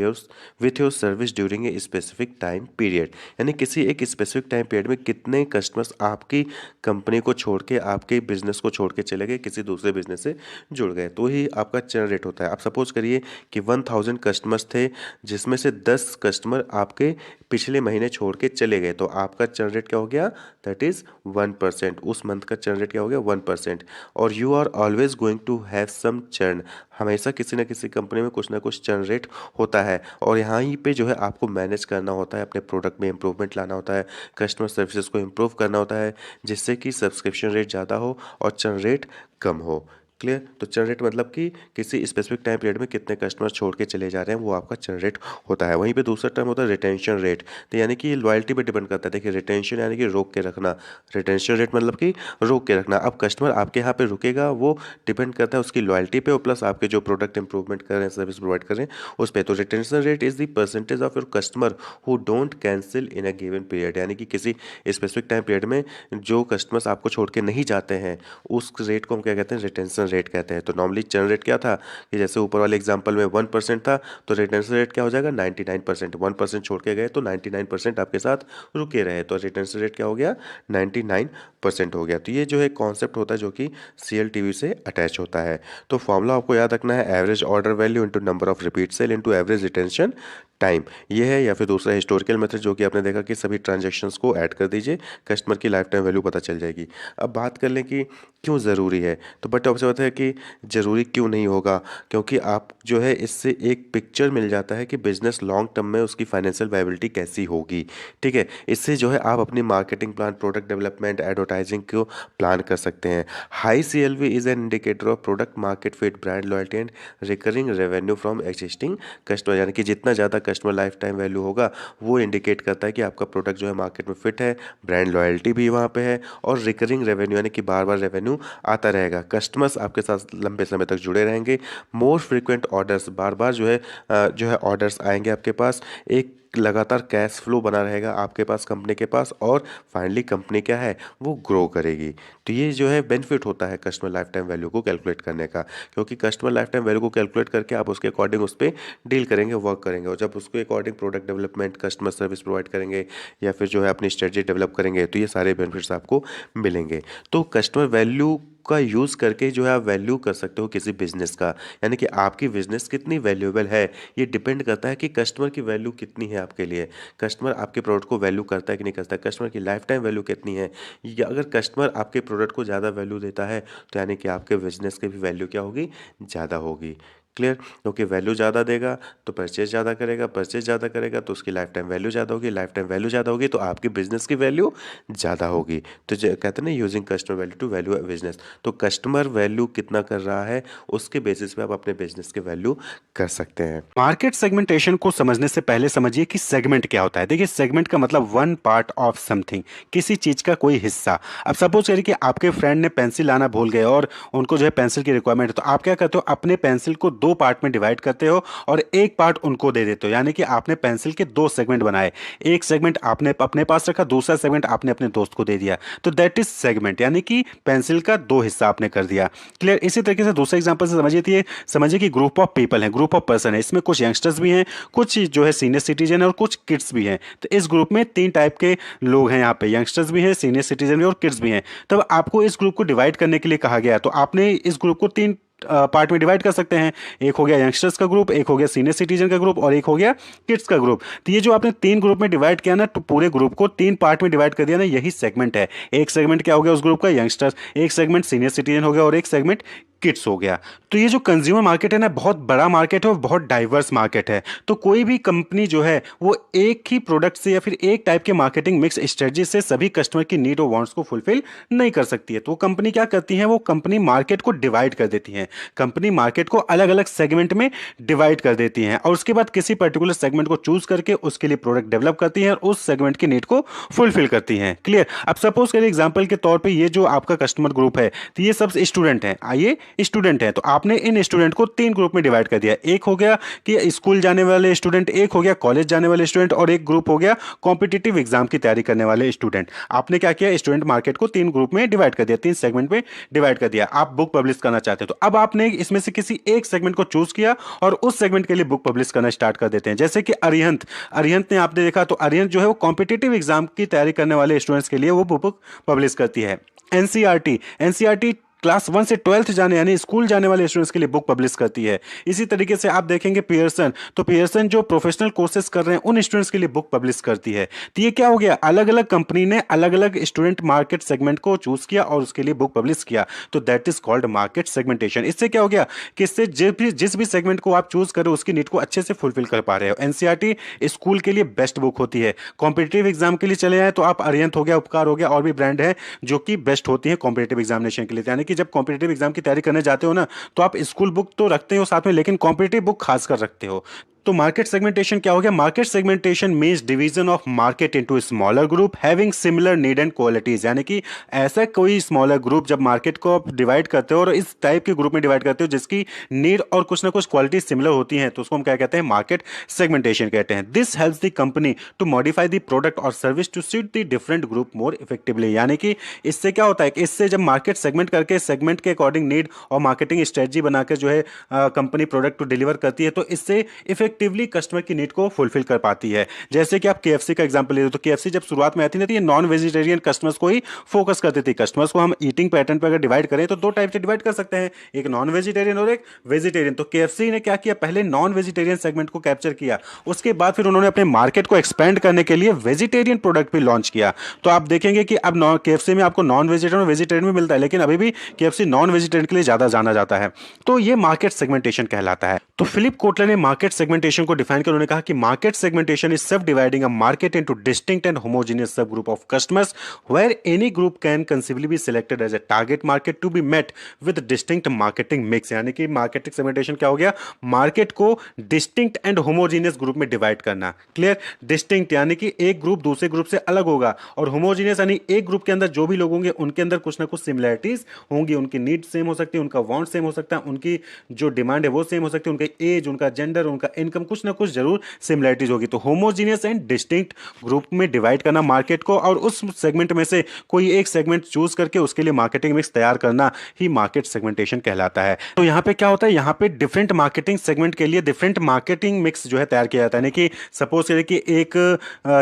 with your service during a specific time period, यानी किसी एक स्पेसिफिक टाइम पीरियड में कितने कस्टमर्स आपकी कंपनी को छोड़ के, आपके बिजनेस को छोड़ के चले गए, किसी दूसरे बिजनेस से जुड़ गए, तो ही आपका चर्न रेट होता है। आप सपोज करिए कि 1000 कस्टमर्स थे जिसमें से 10 कस्टमर आपके पिछले महीने छोड़ के चले गए, तो आपका चर्न रेट क्या हो गया, दैट इज़ 1%। उस मंथ का चर्न रेट क्या हो गया, 1%। और you are always going to have some churn, हमेशा किसी न किसी कंपनी में कुछ ना कुछ चर्न रेट होता है। और यहाँ ही पे जो है आपको मैनेज करना होता है, अपने प्रोडक्ट में इंप्रूवमेंट लाना होता है, कस्टमर सर्विसेज को इम्प्रूव करना होता है, जिससे कि सब्सक्रिप्शन रेट ज़्यादा हो और चर्न रेट कम हो। क्लियर। तो चर्न रेट मतलब कि किसी स्पेसिफिक टाइम पीरियड में कितने कस्टमर छोड़ के चले जा रहे हैं, वो आपका चर्न रेट होता है। वहीं पे दूसरा टर्म होता है रिटेंशन रेट। तो यानी कि ये लॉयल्टी पे डिपेंड करता है। देखिए रिटेंशन यानी कि रोक के रखना, रिटेंशन रेट मतलब कि रोक के रखना। अब कस्टमर आपके यहाँ पे रुकेगा वो डिपेंड करता है उसकी लॉयल्टी पे और प्लस आपके जो प्रोडक्ट इंप्रूवमेंट कर रहे हैं, सर्विस प्रोवाइड कर रहे हैं उस पर। तो retention rate is the percentage of your customer who don't cancel in a given period, यानी कि किसी स्पेसिफिक टाइम पीरियड में जो कस्टमर्स आपको छोड़ के नहीं जाते हैं उस रेट को हम क्या कहते हैं, रिटेंशन रेट कहते हैं। तो नॉर्मली चर्न रेट क्या था कि जैसे ऊपर वाले एग्जांपल में 1% था तो रिटेंशन रेट क्या हो जाएगा, 99%। 1% छोड़ के गए तो 99% आपके साथ रुके रहे, तो रिटेंशन रेट क्या हो गया, 99% हो गया। तो ये जो है कॉन्सेप्ट होता है जो कि CLTV से अटैच होता है। तो फॉर्मूला आपको याद रखना है, average order value into number of repeat sale into average retention time, ये है। या फिर दूसरा हिस्टोरिकल मेथड जो कि आपने देखा कि सभी ट्रांजैक्शंस को ऐड कर दीजिए, कस्टमर की लाइफ टाइम वैल्यू पता चल जाएगी। अब बात कर लें कि क्यों ज़रूरी है, तो बट ऑब्जर्व होता है कि ज़रूरी क्यों नहीं होगा, क्योंकि आप जो है इससे एक पिक्चर मिल जाता है कि बिजनेस लॉन्ग टर्म में उसकी फाइनेंशियल वायबिलिटी कैसी होगी। ठीक है, इससे जो है आप अपनी marketing plan, product development, advertising को प्लान कर सकते हैं। High CLV is an indicator of product market fit, brand loyalty and recurring revenue from existing customer, यानी कि जितना ज़्यादा कस्टमर लाइफ टाइम वैल्यू होगा वो इंडिकेट करता है कि आपका प्रोडक्ट जो है मार्केट में फिट है, ब्रांड लॉयल्टी भी वहाँ पे है और रिकरिंग रेवेन्यू यानी कि बार बार रेवेन्यू आता रहेगा, कस्टमर्स आपके साथ लंबे समय तक जुड़े रहेंगे। मोर फ्रीक्वेंट ऑर्डर्स, बार बार जो है ऑर्डर्स आएंगे आपके पास, एक लगातार कैश फ्लो बना रहेगा आपके पास, कंपनी के पास, और फाइनली कंपनी क्या है, वो ग्रो करेगी। तो ये जो है बेनिफिट होता है कस्टमर लाइफ टाइम वैल्यू को कैलकुलेट करने का, क्योंकि कस्टमर लाइफ टाइम वैल्यू को कैलकुलेट करके आप उसके अकॉर्डिंग उस पर डील करेंगे, वर्क करेंगे, और जब उसके according product development, customer service provide करेंगे या फिर जो है अपनी स्ट्रेटजी डेवलप करेंगे, तो ये सारे बेनिफिट्स आपको मिलेंगे। तो कस्टमर वैल्यू का यूज़ करके जो है आप वैल्यू कर सकते हो किसी बिजनेस का, यानी कि आपकी बिजनेस कितनी वैल्यूएबल है ये डिपेंड करता है कि कस्टमर की वैल्यू कितनी है आपके लिए। कस्टमर आपके प्रोडक्ट को वैल्यू करता है कि नहीं करता है, कस्टमर की लाइफ टाइम वैल्यू कितनी है, या अगर कस्टमर आपके प्रोडक्ट को ज़्यादा वैल्यू देता है तो यानी कि आपके बिजनेस की भी वैल्यू क्या होगी, ज़्यादा होगी। क्लियर, क्योंकि वैल्यू ज़्यादा देगा तो परचेज ज़्यादा करेगा, परचेज ज़्यादा करेगा तो उसकी लाइफ टाइम वैल्यू ज़्यादा होगी, लाइफ टाइम वैल्यू ज़्यादा होगी तो आपकी बिजनेस की वैल्यू ज़्यादा होगी। तो कहते हैं ना, using customer value to value business. तो कस्टमर वैल्यू कितना कर रहा है उसके बेसिस पे आप अपने बिजनेस की वैल्यू कर सकते हैं। मार्केट सेगमेंटेशन को समझने से पहले समझिए कि सेगमेंट क्या होता है। देखिए सेगमेंट का मतलब वन पार्ट ऑफ समथिंग, किसी चीज का कोई हिस्सा। अब सपोज करिए कि आपके फ्रेंड ने पेंसिल लाना भूल गए और उनको जो है पेंसिल की रिक्वायरमेंट है, तो आप क्या करते हो, अपने पेंसिल को दो पार्ट में डिवाइड करते हो और एक पार्ट उनको दे देते हो, यानी कि आपने पेंसिल के दो सेगमेंट बनाए, एक सेगमेंट आपने अपने पास रखा, दूसरा सेगमेंट आपने अपने दोस्त को दे दिया, तो दैट इज सेगमेंट, यानी कि पेंसिल का दो हिस्सा आपने कर दिया। क्लियर। इसी तरीके से दूसरे एग्जांपल से समझिए कि ग्रुप ऑफ पीपल है, ग्रुप ऑफ पर्सन है, इसमें कुछ यंगस्टर्स भी हैं, कुछ जो है सीनियर सिटीजन है और कुछ किड्स भी हैं। तो इस ग्रुप में तीन टाइप के लोग हैं, यहाँ पे यंगस्टर्स भी हैं, सीनियर सिटीजन भी और किड्स भी हैं। तब आपको इस ग्रुप को डिवाइड करने के लिए कहा गया, तो आपने इस ग्रुप को तीन पार्ट में डिवाइड कर सकते हैं। एक हो गया यंगस्टर्स का ग्रुप, एक हो गया सीनियर सिटीजन का ग्रुप और एक हो गया किड्स का ग्रुप। तो ये जो आपने तीन ग्रुप में डिवाइड किया ना, तो पूरे ग्रुप को तीन पार्ट में डिवाइड कर दिया ना, यही सेगमेंट है। एक सेगमेंट क्या हो गया उस ग्रुप का, यंगस्टर्स, एक सेगमेंट सीनियर सिटीजन हो गया और एक सेगमेंट किड्स हो गया। तो ये जो कंज्यूमर मार्केट है ना, बहुत बड़ा मार्केट है और बहुत डाइवर्स मार्केट है। तो कोई भी कंपनी जो है वो एक ही प्रोडक्ट से या फिर एक टाइप के मार्केटिंग मिक्स स्ट्रेटजी से सभी कस्टमर की नीड और वांट्स को फुलफिल नहीं कर सकती है। तो वो कंपनी क्या करती है, वो कंपनी मार्केट को डिवाइड कर देती है। कंपनी मार्केट को अलग अलग सेगमेंट में डिवाइड कर देती है और उसके बाद किसी पर्टिकुलर सेगमेंट को चूज करके उसके लिए प्रोडक्ट डेवलप करती है और उस सेगमेंट की नीड को फुलफिल करती है। क्लियर। अब सपोज करिए एग्जांपल के तौर पे ये जो आपका कस्टमर ग्रुप है, तो ये सब स्टूडेंट हैं, आइए स्टूडेंट हैं, तो आपने इन स्टूडेंट को तीन ग्रुप में डिवाइड कर दिया। एक हो गया कि स्कूल जाने वाले स्टूडेंट, एक हो गया कॉलेज जाने वाले स्टूडेंट और एक ग्रुप हो गया कॉम्पिटिटिव एग्जाम की तैयारी करने वाले स्टूडेंट। आपने क्या किया, स्टूडेंट मार्केट को तीन ग्रुप में डिवाइड कर दिया, तीन सेगमेंट में डिवाइड कर दिया। आप बुक पब्लिश करना चाहते हो, तो अब आपने इसमें से किसी एक सेगमेंट को चूज किया और उस सेगमेंट के लिए बुक पब्लिश करना स्टार्ट कर देते हैं। जैसे कि अरिहंत, अरिहंत ने आपने देखा, तो अरिहंत जो है वो कॉम्पिटिटिव एग्जाम की तैयारी करने वाले स्टूडेंट्स के लिए वो बुक पब्लिश करती है। एनसीईआरटी, एनसीईआरटी क्लास 1 से 12th जाने यानी स्कूल जाने वाले स्टूडेंट्स के लिए बुक पब्लिश करती है। इसी तरीके से आप देखेंगे पियर्सन, तो पियर्सन जो प्रोफेशनल कोर्सेज कर रहे हैं उन स्टूडेंट्स के लिए बुक पब्लिश करती है। तो ये क्या हो गया, अलग अलग कंपनी ने अलग अलग स्टूडेंट मार्केट सेगमेंट को चूज किया और उसके लिए बुक पब्लिश किया। तो that is called market segmentation. इससे क्या हो गया कि इससे जिस भी सेगमेंट को आप चूज करो उसकी नीड को अच्छे से फुलफिल कर पा रहे हो। एनसीईआरटी स्कूल के लिए बेस्ट बुक होती है। कॉम्पिटेटिव एग्जाम के लिए चले जाए तो आप अरिहंत हो गया, उपकार हो गया, और भी ब्रांड है जो कि बेस्ट होती है कॉम्पिटेटिव एग्जामिनेशन के लिए। यानी कि जब कॉम्पिटेटिव एग्जाम की तैयारी करने जाते हो ना, तो आप स्कूल बुक तो रखते हो साथ में, लेकिन कॉम्पिटेटिव बुक खासकर रखते हो। तो मार्केट सेगमेंटेशन क्या हो गया, market segmentation means division of market into smaller group having similar need and qualities. यानी कि ऐसा कोई स्मॉलर ग्रुप जब मार्केट को आप डिवाइड करते हो और इस टाइप के ग्रुप में डिवाइड करते हो जिसकी नीड और कुछ ना कुछ क्वालिटी सिमिलर होती हैं, तो उसको हम क्या कहते हैं, मार्केट सेगमेंटेशन कहते हैं। This helps the company to modify the product और service to suit the different group more effectively. यानी कि इससे क्या होता है कि इससे जब मार्केट सेगमेंट करके सेगमेंट के अकॉर्डिंग नीड और मार्केटिंग स्ट्रेटजी बनाकर जो है कंपनी प्रोडक्ट को डिलीवर करती है, तो इससे इफेक्टिवली कस्टमर की नीड को फुलफिल कर पाती है। जैसे कि आप केएफसी का एग्जांपल ले लो, तो केएफसी जब शुरुआत में आती ना, तो ये नॉन वेजिटेरियन कस्टमर्स को ही फोकस करती थी। कस्टमर्स को हम ईटिंग पैटर्न पर अगर डिवाइड करें तो दो टाइप से डिवाइड कर सकते हैं, एक नॉन वेजिटेरियन और एक वेजिटेरियन। तो केएफसी ने क्या किया, पहले नॉन वेजिटेरियन सेगमेंट को कैप्चर किया, उसके बाद फिर उन्होंने अपने मार्केट को एक्सपेंड करने के लिए वेजिटेरियन प्रोडक्ट भी लॉन्च किया। तो आप देखेंगे कि अब केएफसी में आपको नॉन वेजिटेरियन और वेजिटेरियन भी मिलता है, लेकिन अभी भी केएफसी नॉन वेजिटेरियन के लिए ज्यादा जाना जाता है। तो ये मार्केट सेगमेंटेशन कहलाता है। तो फिलिप कोटलर ने मार्केट सेगमेंटेशन को डिफाइन कर उन्होंने कहा कि market segmentation is self dividing a market into distinct and homogeneous subgroup of customers where any group can conceivably be selected as a target market to be met with distinct marketing mix। यानी कि marketing segmentation क्या हो गया, market को distinct and homogeneous group में divide करना। Clear. Distinct यानी कि एक ग्रुप दूसरे ग्रुप से अलग होगा, और होमोजीनियस यानी एक ग्रुप के अंदर जो भी लोग होंगे उनके अंदर कुछ ना कुछ सिमिलरिटीज होंगी, उनकी नीड सेम हो सकती है, उनका वांट सेम हो सकता है, उनकी जो डिमांड है वो सेम हो सकती है, उनका एज, उनका जेंडर, उनका इनकम, कुछ ना कुछ जरूर सिमिलरिटीज होगी। तो होमोजीनियस एंड डिस्टिंक्ट ग्रुप में डिवाइड करना मार्केट को, और उस सेगमेंट में से कोई एक सेगमेंट चूज करके उसके लिए मार्केटिंग मिक्स तैयार करना ही मार्केट सेगमेंटेशन कहलाता है। तो यहाँ पे क्या होता है, यहाँ पे डिफरेंट मार्केटिंग सेगमेंट के लिए डिफरेंट मार्केटिंग मिक्स जो है तैयार किया जाता है। यानी कि सपोज करिए कि एक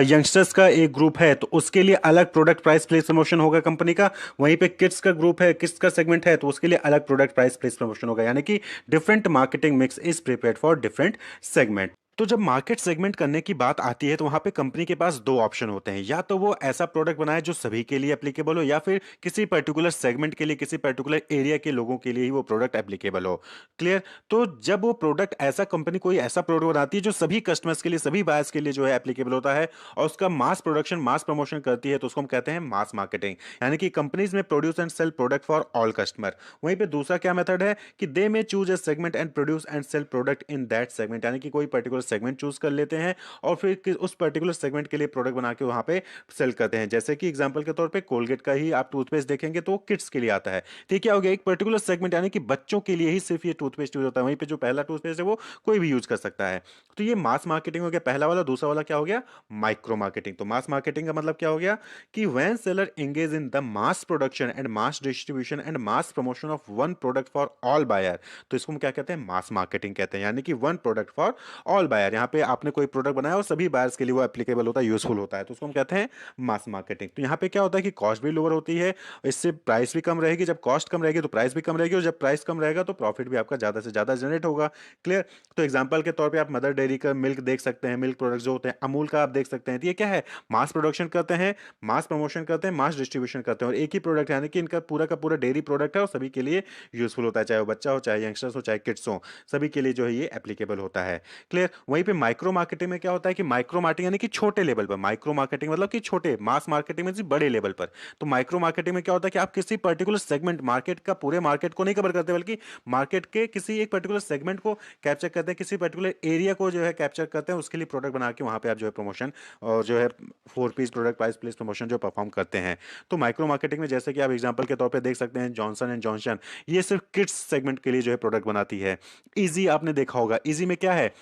यंगस्टर्स का एक ग्रुप है, तो उसके लिए अलग प्रोडक्ट प्राइस प्लेस प्रमोशन होगा कंपनी का। वहीं पे किड्स का ग्रुप है, किड्स का सेगमेंट है, तो उसके लिए अलग प्रोडक्ट प्राइस प्लेस प्रमोशन होगा। यानी कि different marketing mix is prepared for different segment. तो जब मार्केट सेगमेंट करने की बात आती है तो वहां पे कंपनी के पास दो ऑप्शन होते हैं, या तो वो ऐसा प्रोडक्ट बनाए जो सभी के लिए एप्लीकेबल हो, या फिर किसी पर्टिकुलर सेगमेंट के लिए, किसी पर्टिकुलर एरिया के लोगों के लिए ही वो प्रोडक्ट एप्लीकेबल हो। क्लियर। तो जब वो प्रोडक्ट ऐसा कंपनी कोई ऐसा प्रोडक्ट बनाती है जो सभी कस्टमर्स के लिए, सभी बायर्स के लिए जो है एप्लीकेबल होता है, और उसका मास प्रोडक्शन, मास प्रमोशन करती है, तो उसको हम कहते हैं मास मार्केटिंग। यानी कि कंपनीज में produce and sell product for all customer. वहीं पे दूसरा क्या मेथड है कि they may choose a segment and produce and sell product in that segment. यानी कि कोई पर्टिकुलर सेगमेंट चूज कर लेते हैं और फिर उस पर्टिकुलर सेगमेंट के लिए प्रोडक्ट बना के वहां पे सेल करते हैं। जैसे कि एग्जांपल के तौर पे कोलगेट का ही आप टूथपेस्ट देखेंगे तो वो किड्स के लिए आता है। तो ये क्या हो गया, एक पर्टिकुलर सेगमेंट यानी कि बच्चों के लिए ही सिर्फ ये टूथपेस्ट यूज होता है। वहीं पे जो पहला टूथपेस्ट है वो कोई भी यूज कर सकता है। तो ये मास मार्केटिंग हो गया पहला वाला। दूसरा वाला क्या हो गया, माइक्रो मार्केटिंग। तो मास मार्केटिंग का मतलब क्या हो गया कि when seller engage in the mass production and mass distribution and mass promotion of one product for all buyer, तो इसको हम क्या कहते हैं, मास मार्केटिंग कहते हैं। यानी कि one product for all buyer, यहाँ पे आपने कोई प्रोडक्ट बनाया और सभी बायर्स के लिए वो एप्लीकेबल होता है, यूजफुल होता है, तो उसको हम कहते हैं मास मार्केटिंग। तो यहाँ पे क्या होता है कि कॉस्ट भी लोअर होती है, इससे प्राइस भी कम रहेगी। जब कॉस्ट कम रहेगी तो प्राइस भी कम रहेगी, और जब प्राइस कम रहेगा तो प्रॉफिट भी आपका ज्यादा से ज्यादा जनरेट होगा। क्लियर। तो एग्जांपल के तौर पे आप मदर डेयरी का मिल्क देख सकते हैं, मिल्क प्रोडक्ट्स जो होते हैं, अमूल का आप देख सकते हैं। तो ये क्या है, मास प्रोडक्शन करते हैं, मास प्रमोशन करते हैं, मास डिस्ट्रीब्यूशन करते हैं, और एक ही प्रोडक्ट यानी कि इनका पूरा का पूरा डेयरी प्रोडक्ट है और सभी के लिए यूजफुल होता है, चाहे वो बच्चा हो, चाहे यंगस्टर्स हो, चाहे किड्स हो, सभी के लिए जो है ये एप्लीकेबल होता है। क्लियर। वहीं पे माइक्रो मार्केटिंग में क्या होता है कि माइक्रो मार्केटिंग यानी कि छोटे लेवल पर, माइक्रो मार्केटिंग मतलब कि छोटे, मास मार्केटिंग में बड़े लेवल पर। तो माइक्रो मार्केटिंग में क्या होता है कि आप किसी पर्टिकुलर सेगमेंट, मार्केट का पूरे मार्केट को नहीं कवर करते, बल्कि मार्केट के किसी एक पर्टिकुलर सेगमेंट को कैप्चर करते हैं, किसी पर्टिकुलर एरिया को जो है कैप्चर करते हैं, उसके लिए प्रोडक्ट बना के वहां पे आप जो है प्रमोशन और जो है 4 Ps product price place promotion जो परफॉर्म करते हैं। तो माइक्रो मार्केटिंग में जैसे कि आप एग्जांपल के तौर पे देख सकते हैं जॉनसन एंड जॉनसन, ये सिर्फ किड्स सेगमेंट के लिए जो है प्रोडक्ट बनाती है। इजी आपने देखा होगा, इजी में क्या है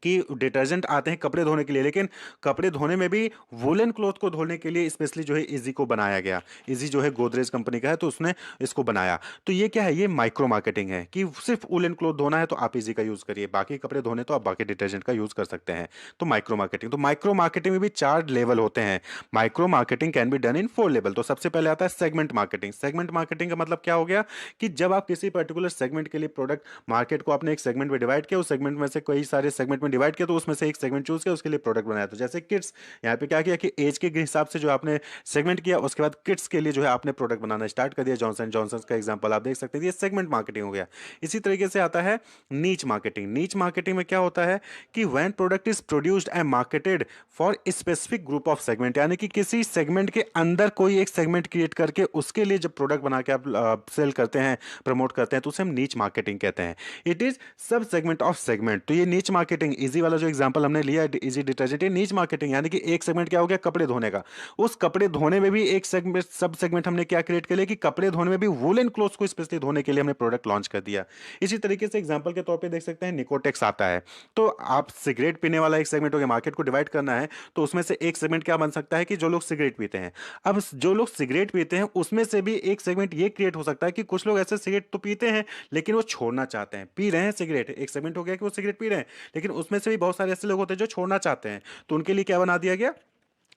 कि डिटर्जेंट आते हैं कपड़े धोने के लिए, लेकिन कपड़े धोने में भी वुलन क्लॉथ को धोने के लिए स्पेशली जो है इजी को बनाया गया। इजी जो है गोदरेज कंपनी का है, तो उसने इसको बनाया। तो ये क्या है, ये माइक्रो मार्केटिंग है कि सिर्फ वुलन क्लॉथ धोना है तो आप इजी का यूज करिए, बाकी कपड़े धोने तो आप बाकी डिटर्जेंट का यूज कर सकते हैं। तो माइक्रो मार्केटिंग, तो माइक्रो मार्केटिंग में भी 4 लेवल होते हैं। Micro marketing can be done in 4 level. तो सबसे पहले आता है सेगमेंट मार्केटिंग। सेगमेंट मार्केटिंग का मतलब क्या हो गया कि जब आप किसी पर्टिकुलर सेगमेंट के लिए प्रोडक्ट, मार्केट को आपने एक सेगमेंट में डिवाइड किया, उस सेगमेंट में से कई सारे सेगमेंट में डिवाइड किया, तो उसमें से एक सेगमेंट चूज किया, उसके लिए प्रोडक्ट बनाया। तो जैसे किड्स, यहाँ पे क्या किया कि एज के हिसाब से जो आपने सेगमेंट किया, उसके बाद किड्स के लिए जो है आपने प्रोडक्ट बनाना स्टार्ट कर दिया। जॉनसन जॉनसन का एग्जांपल आप देख सकते हैं, ये सेगमेंट मार्केटिंग हो गया। इसी तरीके से आता है नीच मार्केटिंग। नीच मार्केटिंग में क्या होता है कि when product is produced and marketed for specific group of segment, यानी कि किसी सेगमेंट के अंदर कोई एक सेगमेंट क्रिएट करके उसके लिए जब प्रोडक्ट बना के आप सेल करते हैं, प्रमोट करते हैं, तो उसे हम नीच मार्केटिंग कहते हैं। इट इज सब सेगमेंट ऑफ सेगमेंट। तो ये नीच मार्केटिंग, इजी वाला जो एग्जांपल हमने लिया इजी डिटर्जेंट, ये नीच मार्केटिंग यानी कि एक सेगमेंट क्या हो गया, कपड़े धोने का। उस कपड़े धोने में भी एक सेगमेंट, सब सेगमेंट हमने क्या क्रिएट कर लिया कि कपड़े धोने में भी वुलन क्लोथ्स को स्पेशली धोने के लिए हमने प्रोडक्ट लॉन्च कर दिया। इसी तरीके से एग्जांपल के तौर पे देख सकते हैं निकोटेक्स आता है। तो आप सिगरेट पीने वाला एक सेगमेंट हो गया, मार्केट को डिवाइड करना है, तो उसमें से एक सेगमेंट क्या बन सकता है कि जो लोग सिगरेट पीते हैं। अब जो लोग सिगरेट पीते हैं उसमें से भी एक सेगमेंट ये क्रिएट हो सकता है कि कुछ लोग ऐसे सिगरेट तो पीते हैं लेकिन वो छोड़ना चाहते हैं, पी रहे हैं सिगरेट, एक सेगमेंट हो गया कि वो सिगरेट पी रहे हैं, लेकिन उसमें से भी बहुत सारे ऐसे लोग होते हैं जो छोड़ना चाहते हैं, तो उनके लिए क्या बना दिया गया,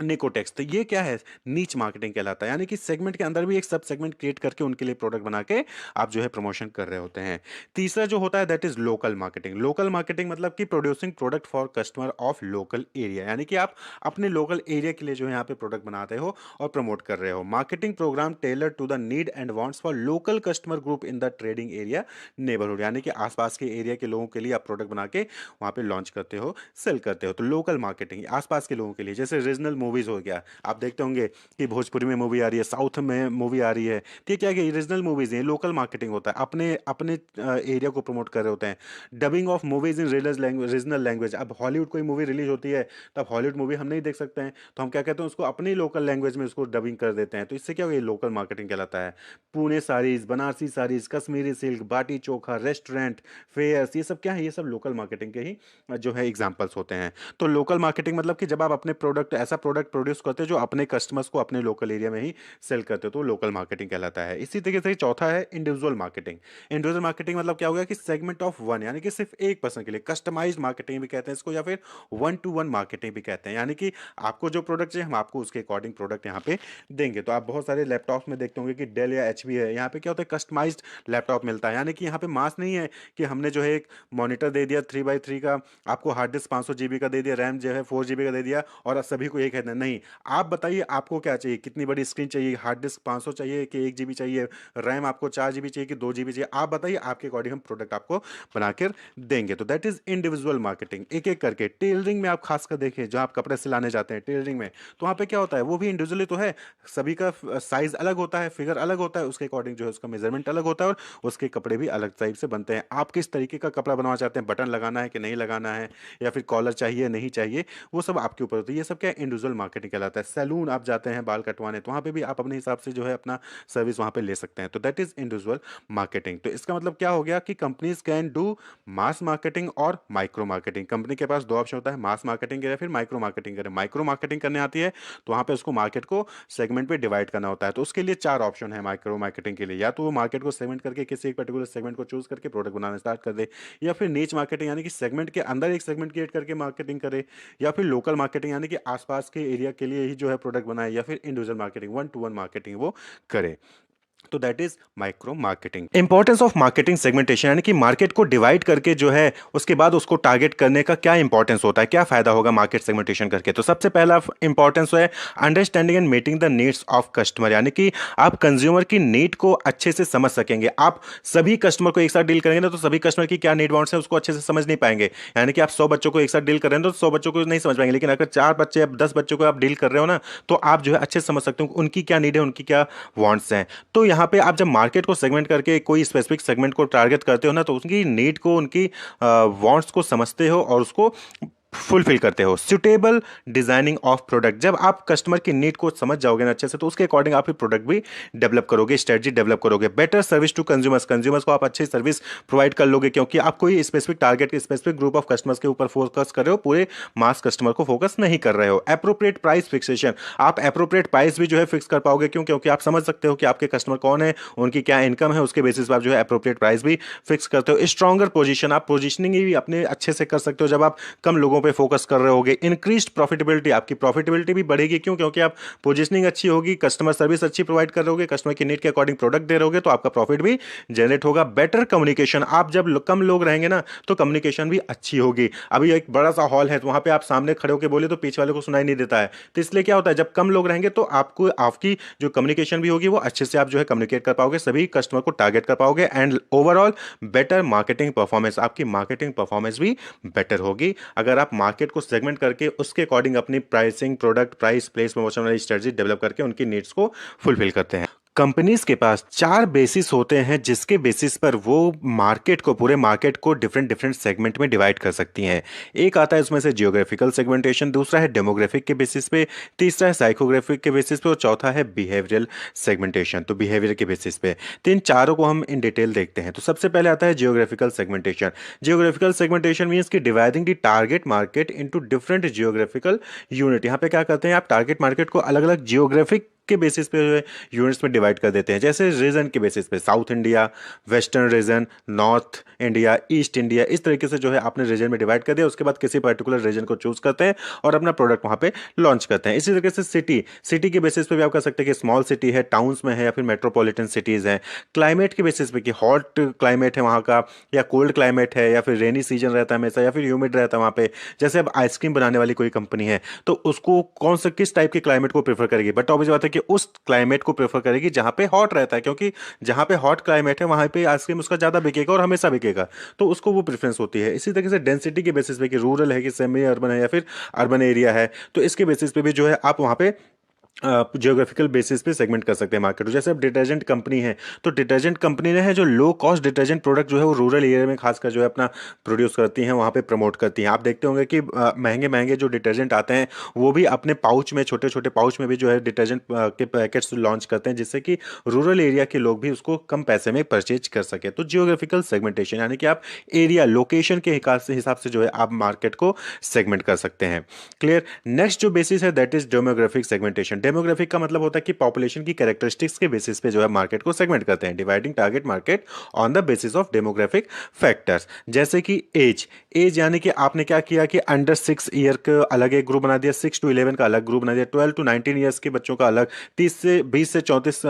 निकोटेक्स। तो ये क्या है, नीच मार्केटिंग कहलाता है। यानी कि सेगमेंट के अंदर भी एक सब सेगमेंट क्रिएट करके उनके लिए प्रोडक्ट बना के आप जो है प्रमोशन कर रहे होते हैं। तीसरा जो होता है that is local marketing. Local marketing मतलब कि producing product for customer of local area, यानी कि आप अपने लोकल एरिया के लिए जो है यहाँ पे प्रोडक्ट बनाते हो और प्रमोट कर रहे हो। Marketing program tailor to the need and wants for local customer group in the trading area neighbourhood, यानी कि आसपास के एरिया के लोगों के लिए आप प्रोडक्ट बना के वहाँ पे लॉन्च करते हो, सेल करते हो। तो लोकल मार्केटिंग आसपास के लोगों के लिए, जैसे रीजनल मूवीज हो गया, आप देखते होंगे कि भोजपुरी में मूवी आ रही है, साउथ में मूवी आ रही है, तो ये क्या है, रीजनल मूवीज हैं, लोकल मार्केटिंग होता है, अपने अपने एरिया को प्रमोट कर रहे होते हैं। Dubbing of movies in regional language. अब हॉलीवुड कोई मूवी रिलीज होती है तो अब हॉलीवुड मूवी हम नहीं देख सकते हैं, तो हम क्या कहते हैं, उसको अपनी लोकल लैंग्वेज में उसको डबिंग कर देते हैं। तो इससे क्या होगा, ये लोकल मार्केटिंग कहलाता है। पुणे साड़ीज, बनारसी साड़ीज, कश्मीरी सिल्क, बाटी चोखा, रेस्टोरेंट, फेयर्स, ये सब क्या है, ये सब लोकल मार्केटिंग के ही जो है एग्जाम्पल्स होते हैं। तो लोकल मार्केटिंग मतलब कि जब आप अपने प्रोडक्ट, ऐसा प्रोडक्ट प्रोड्यूस करते हो जो अपने कस्टमर्स को अपने लोकल एरिया में ही सेल करते हो, तो लोकल मार्केटिंग कहलाता है। इसी तरीके से चौथा है इंडिविजुअल मार्केटिंग। इंडिविजुअल मार्केटिंग मतलब क्या होगा कि सेगमेंट ऑफ वन, यानी कि सिर्फ एक पर्सन के लिए, कस्टमाइज्ड मार्केटिंग भी कहते हैं इसको, या फिर 1-to-1 मार्केटिंग भी कहते हैं। यानी कि आपको जो प्रोडक्ट चाहिए हम आपको उसके अकॉर्डिंग प्रोडक्ट यहाँ पे देंगे। तो आप बहुत सारे लैपटॉप में देखते होंगे कि डेल या एचपी है, यहाँ पे क्या होता है, कस्टमाइज्ड लैपटॉप मिलता है। यानी कि यहाँ पे मास नहीं है कि हमने जो है एक मॉनिटर दे दिया 3x3 का, आपको हार्ड डिस्क 500 GB का दे दिया, रैम जो है 4 GB का दे दिया और सभी को एक कहते हैं नहीं, आप बताइए आपको क्या चाहिए, कितनी बड़ी स्क्रीन चाहिए, हार्ड डिस्क 500 चाहिए कि 1 जीबी चाहिए, रैम आपको 4 जीबी चाहिए कि 2 जीबी चाहिए, आप बताइए, आपके अकॉर्डिंग हम प्रोडक्ट आपको बनाकर देंगे। तो दैट इज इंडिविजुअल मार्केटिंग। एक एक करके टेलरिंग में आप खासकर देखें, जहाँ आप कपड़े सिलाने जाते हैं टेलरिंग में, तो वहाँ पे क्या होता है, वो भी इंडिविजुअली तो है, सभी का साइज अलग होता है, फिगर अलग होता है, उसके अकॉर्डिंग जो है उसका मेजरमेंट अलग होता है और उसके कपड़े भी अलग टाइप से बनते हैं। आप किस तरीके का कपड़ा बनवा चाहते हैं, बटन लगाना है कि नहीं लगाना है, या फिर कॉलर चाहिए नहीं चाहिए, वो सब आपके ऊपर होता है। ये सब क्या इंडिविजुअल मार्केटिंग कहलाता है। सैलून आप जाते हैं बाल कटवाने, तो वहाँ पे भी आप अपने हिसाब से जो है अपना सर्विस वहाँ पे ले सकते हैं। तो दैट इज इंडिविजुअल मार्केटिंग। तो इसका मतलब क्या हो गया कि companies can do mass marketing और माइक्रो मार्केटिंग। कंपनी के पास दो ऑप्शन होता है, मास मार्केटिंग या फिर माइक्रो मार्केटिंग करें। माइक्रो मार्केटिंग करने आती है तो वहाँ पे उसको मार्केट को सेगमेंट पे डिवाइड करना होता है। तो उसके लिए चार ऑप्शन है माइक्रो मार्केटिंग के लिए, या तो वो मार्केट को सेगमेंट करके किसी एक पर्टिकुलर सेगमेंट को चूज करके प्रोडक्ट बनाना स्टार्ट कर दे, या फिर नीच मार्केटिंग यानी कि सेगमेंट के अंदर एक सेगमेंट क्रिएट करके मार्केटिंग करे, या फिर लोकल मार्केटिंग यानी कि आसपास के एरिया के लिए ही जो है प्रोडक्ट बनाए, या फिर इंडिविजुअल मार्केटिंग 1-to-1 मार्केटिंग वो करे। तो that is micro marketing. Importance of marketing segmentation यानी कि मार्केट को डिवाइड करके जो है उसके बाद उसको टारगेट करने का क्या इंपॉर्टेंस होता है, क्या फायदा होगा मार्केट सेगमेंटेशन करके। तो सबसे पहला इंपॉर्टेंस है understanding and meeting the needs of customer, यानी कि आप कंज्यूमर की नीड को अच्छे से समझ सकेंगे। आप सभी कस्टमर को एक साथ डील करेंगे ना, तो सभी कस्टमर की क्या नीड वांट्स है उसको अच्छे से समझ नहीं पाएंगे। यानी कि आप 100 बच्चों को एक साथ डील कर रहे हैं तो 100 बच्चों को नहीं समझ पाएंगे, लेकिन अगर 4 बच्चे या 10 बच्चों को आप डील कर रहे हो ना, तो आप जो है अच्छे से समझ सकते हो उनकी क्या नीड है, उनकी क्या वांट्स हैं। तो यहाँ पे आप जब मार्केट को सेगमेंट करके कोई स्पेसिफिक सेगमेंट को टारगेट करते हो ना, तो उनकी नीड को, उनकी वांट्स को समझते हो और उसको फुलफिल करते हो। सुटेबल डिजाइनिंग ऑफ प्रोडक्ट, जब आप कस्टमर की नीड को समझ जाओगे ना अच्छे से, तो उसके अकॉर्डिंग आप प्रोडक्ट भी डेवलप करोगे, स्ट्रेटजी डेवलप करोगे। Better service to consumers, consumers को आप अच्छी सर्विस प्रोवाइड कर लोगे, क्योंकि आप कोई specific target, specific group of customers के ऊपर फोकस कर रहे हो, पूरे मास कस्टमर को फोकस नहीं कर रहे हो। एप्रोप्रिएट प्राइस फिक्सेशन, आप एप्रोप्रिएट प्राइस भी जो है फिक्स कर पाओगे, क्यों, क्योंकि आप समझ सकते हो कि आपके कस्टमर कौन है, उनकी क्या इनकम है, उसके बेसिस पर आप जो है एप्रोप्रिएट प्राइस भी फिक्स करते हो। स्ट्रॉन्गर पोजीशन, आप पोजीशनिंग भी अपने अच्छे से कर सकते हो जब आप कम लोगों पे फोकस कर रहे हो। इंक्रीज्ड प्रॉफिटेबिलिटी, आपकी प्रॉफिटेबिलिटी भी बढ़ेगी, क्यों, क्योंकि आप पोजीशनिंग अच्छी होगी, कस्टमर सर्विस अच्छी प्रोवाइड कर रहे होगे, कस्टमर की नीड के अकॉर्डिंग प्रोडक्ट दे रहोगे, तो आपका प्रॉफिट भी जनरेट होगा। बेटर कम्युनिकेशन, आप जब कम लोग रहेंगे ना, तो कम्युनिकेशन भी अच्छी होगी। अभी एक बड़ा सा हॉल है, तो वहां पे आप सामने खड़े होकर बोले तो पीछे वाले को सुनाई नहीं देता है, तो इसलिए क्या होता है, जब कम लोग रहेंगे तो आपको, आपकी जो कम्युनिकेशन भी होगी वो अच्छे से आप जो है कम्युनिकेट कर पाओगे, सभी कस्टमर को टारगेट कर पाओगे। And overall better marketing performance, आपकी मार्केटिंग परफॉर्मेंस भी बेटर होगी अगर आप मार्केट को सेगमेंट करके उसके अकॉर्डिंग अपनी pricing, product price, place, promotion वाली स्ट्रेटजी डेवलप करके उनकी नीड्स को फुलफिल करते हैं। कंपनीज के पास 4 बेसिस होते हैं जिसके बेसिस पर वो मार्केट को, पूरे मार्केट को डिफरेंट डिफरेंट सेगमेंट में डिवाइड कर सकती हैं। एक आता है उसमें से जियोग्राफिकल सेगमेंटेशन, दूसरा है डेमोग्राफिक के बेसिस पे, तीसरा है साइकोग्राफिक के बेसिस पे और चौथा है बिहेवियरल सेगमेंटेशन, तो बिहेवियर के बेसिस पे। तो इन चारों को हम इन डिटेल देखते हैं। तो सबसे पहले आता है geographical segmentation. Geographical segmentation means कि dividing the target market into different geographical unit. यहाँ पे क्या करते हैं, आप टारगेट मार्केट को अलग अलग जियोग्राफिक के बेसिस पे जो है यूनिट्स में डिवाइड कर देते हैं। जैसे रीजन के बेसिस पे, south India, western region, north India, east India, इस तरीके से जो है आपने रीजन में डिवाइड कर दिया। उसके बाद किसी पर्टिकुलर रीजन को चूज करते हैं और अपना प्रोडक्ट वहां पे लॉन्च करते हैं। इसी तरीके से सिटी, सिटी के बेसिस पे भी आप कर सकते हैं कि स्मॉल सिटी है, टाउन्स में है, या फिर मेट्रोपॉलिटन सिटीज है। क्लाइमेट के बेसिस पे कि हॉट क्लाइमेट है वहाँ का, या कोल्ड क्लाइमेट है, या फिर रेनी सीजन रहता है हमेशा, या फिर ह्यूमिड रहता है वहाँ पे। जैसे अब आइसक्रीम बनाने वाली कोई कंपनी है, तो उसको कौन सा, किस टाइप के क्लाइमेट को प्रेफर करेगी, बट ऑब्वियस बात है कि उस क्लाइमेट को प्रेफर करेगी जहां पे हॉट रहता है, क्योंकि जहां पे हॉट क्लाइमेट है वहां पे आइसक्रीम उसका ज्यादा बिकेगा और हमेशा बिकेगा, तो उसको वो प्रेफरेंस होती है। इसी तरीके से डेंसिटी के बेसिस पे कि रूरल है कि सेमी अर्बन है या फिर अर्बन एरिया है, तो इसके बेसिस पे भी जो है आप वहां पे जियोग्राफिकल बेसिस पे सेगमेंट कर सकते हैं मार्केट को। जैसे अब डिटर्जेंट कंपनी है, तो डिटर्जेंट कंपनी ने है जो लो कॉस्ट डिटर्जेंट प्रोडक्ट जो है वो रूरल एरिया में खासकर जो है अपना प्रोड्यूस करती हैं, वहाँ पे प्रमोट करती हैं। आप देखते होंगे कि महंगे महंगे जो डिटर्जेंट आते हैं वो भी अपने पाउच में, छोटे छोटे पाउच में भी जो है डिटर्जेंट के पैकेट्स लॉन्च करते हैं, जिससे कि रूरल एरिया के लोग भी उसको कम पैसे में परचेज कर सके। तो जियोग्राफिकल सेगमेंटेशन यानी कि आप एरिया, लोकेशन के हिसाब से जो है आप मार्केट को सेगमेंट कर सकते हैं। क्लियर। नेक्स्ट जो बेसिस है that is demographic segmentation. Demographic का मतलब होता है कि पॉपुलेशन की कैरेक्टरिस्टिक्स के बेसिस पे जो है मार्केट को सेगमेंट करते हैं, dividing target market on the basis of demographic factors. जैसे कि एज यानी कि आपने क्या किया कि अंडर 6 ईयर का अलग एक ग्रुप बना दिया, 6 to 11 का अलग ग्रुप बना दिया, 12 to 19 ईयर्स के बच्चों का अलग, 30 से 34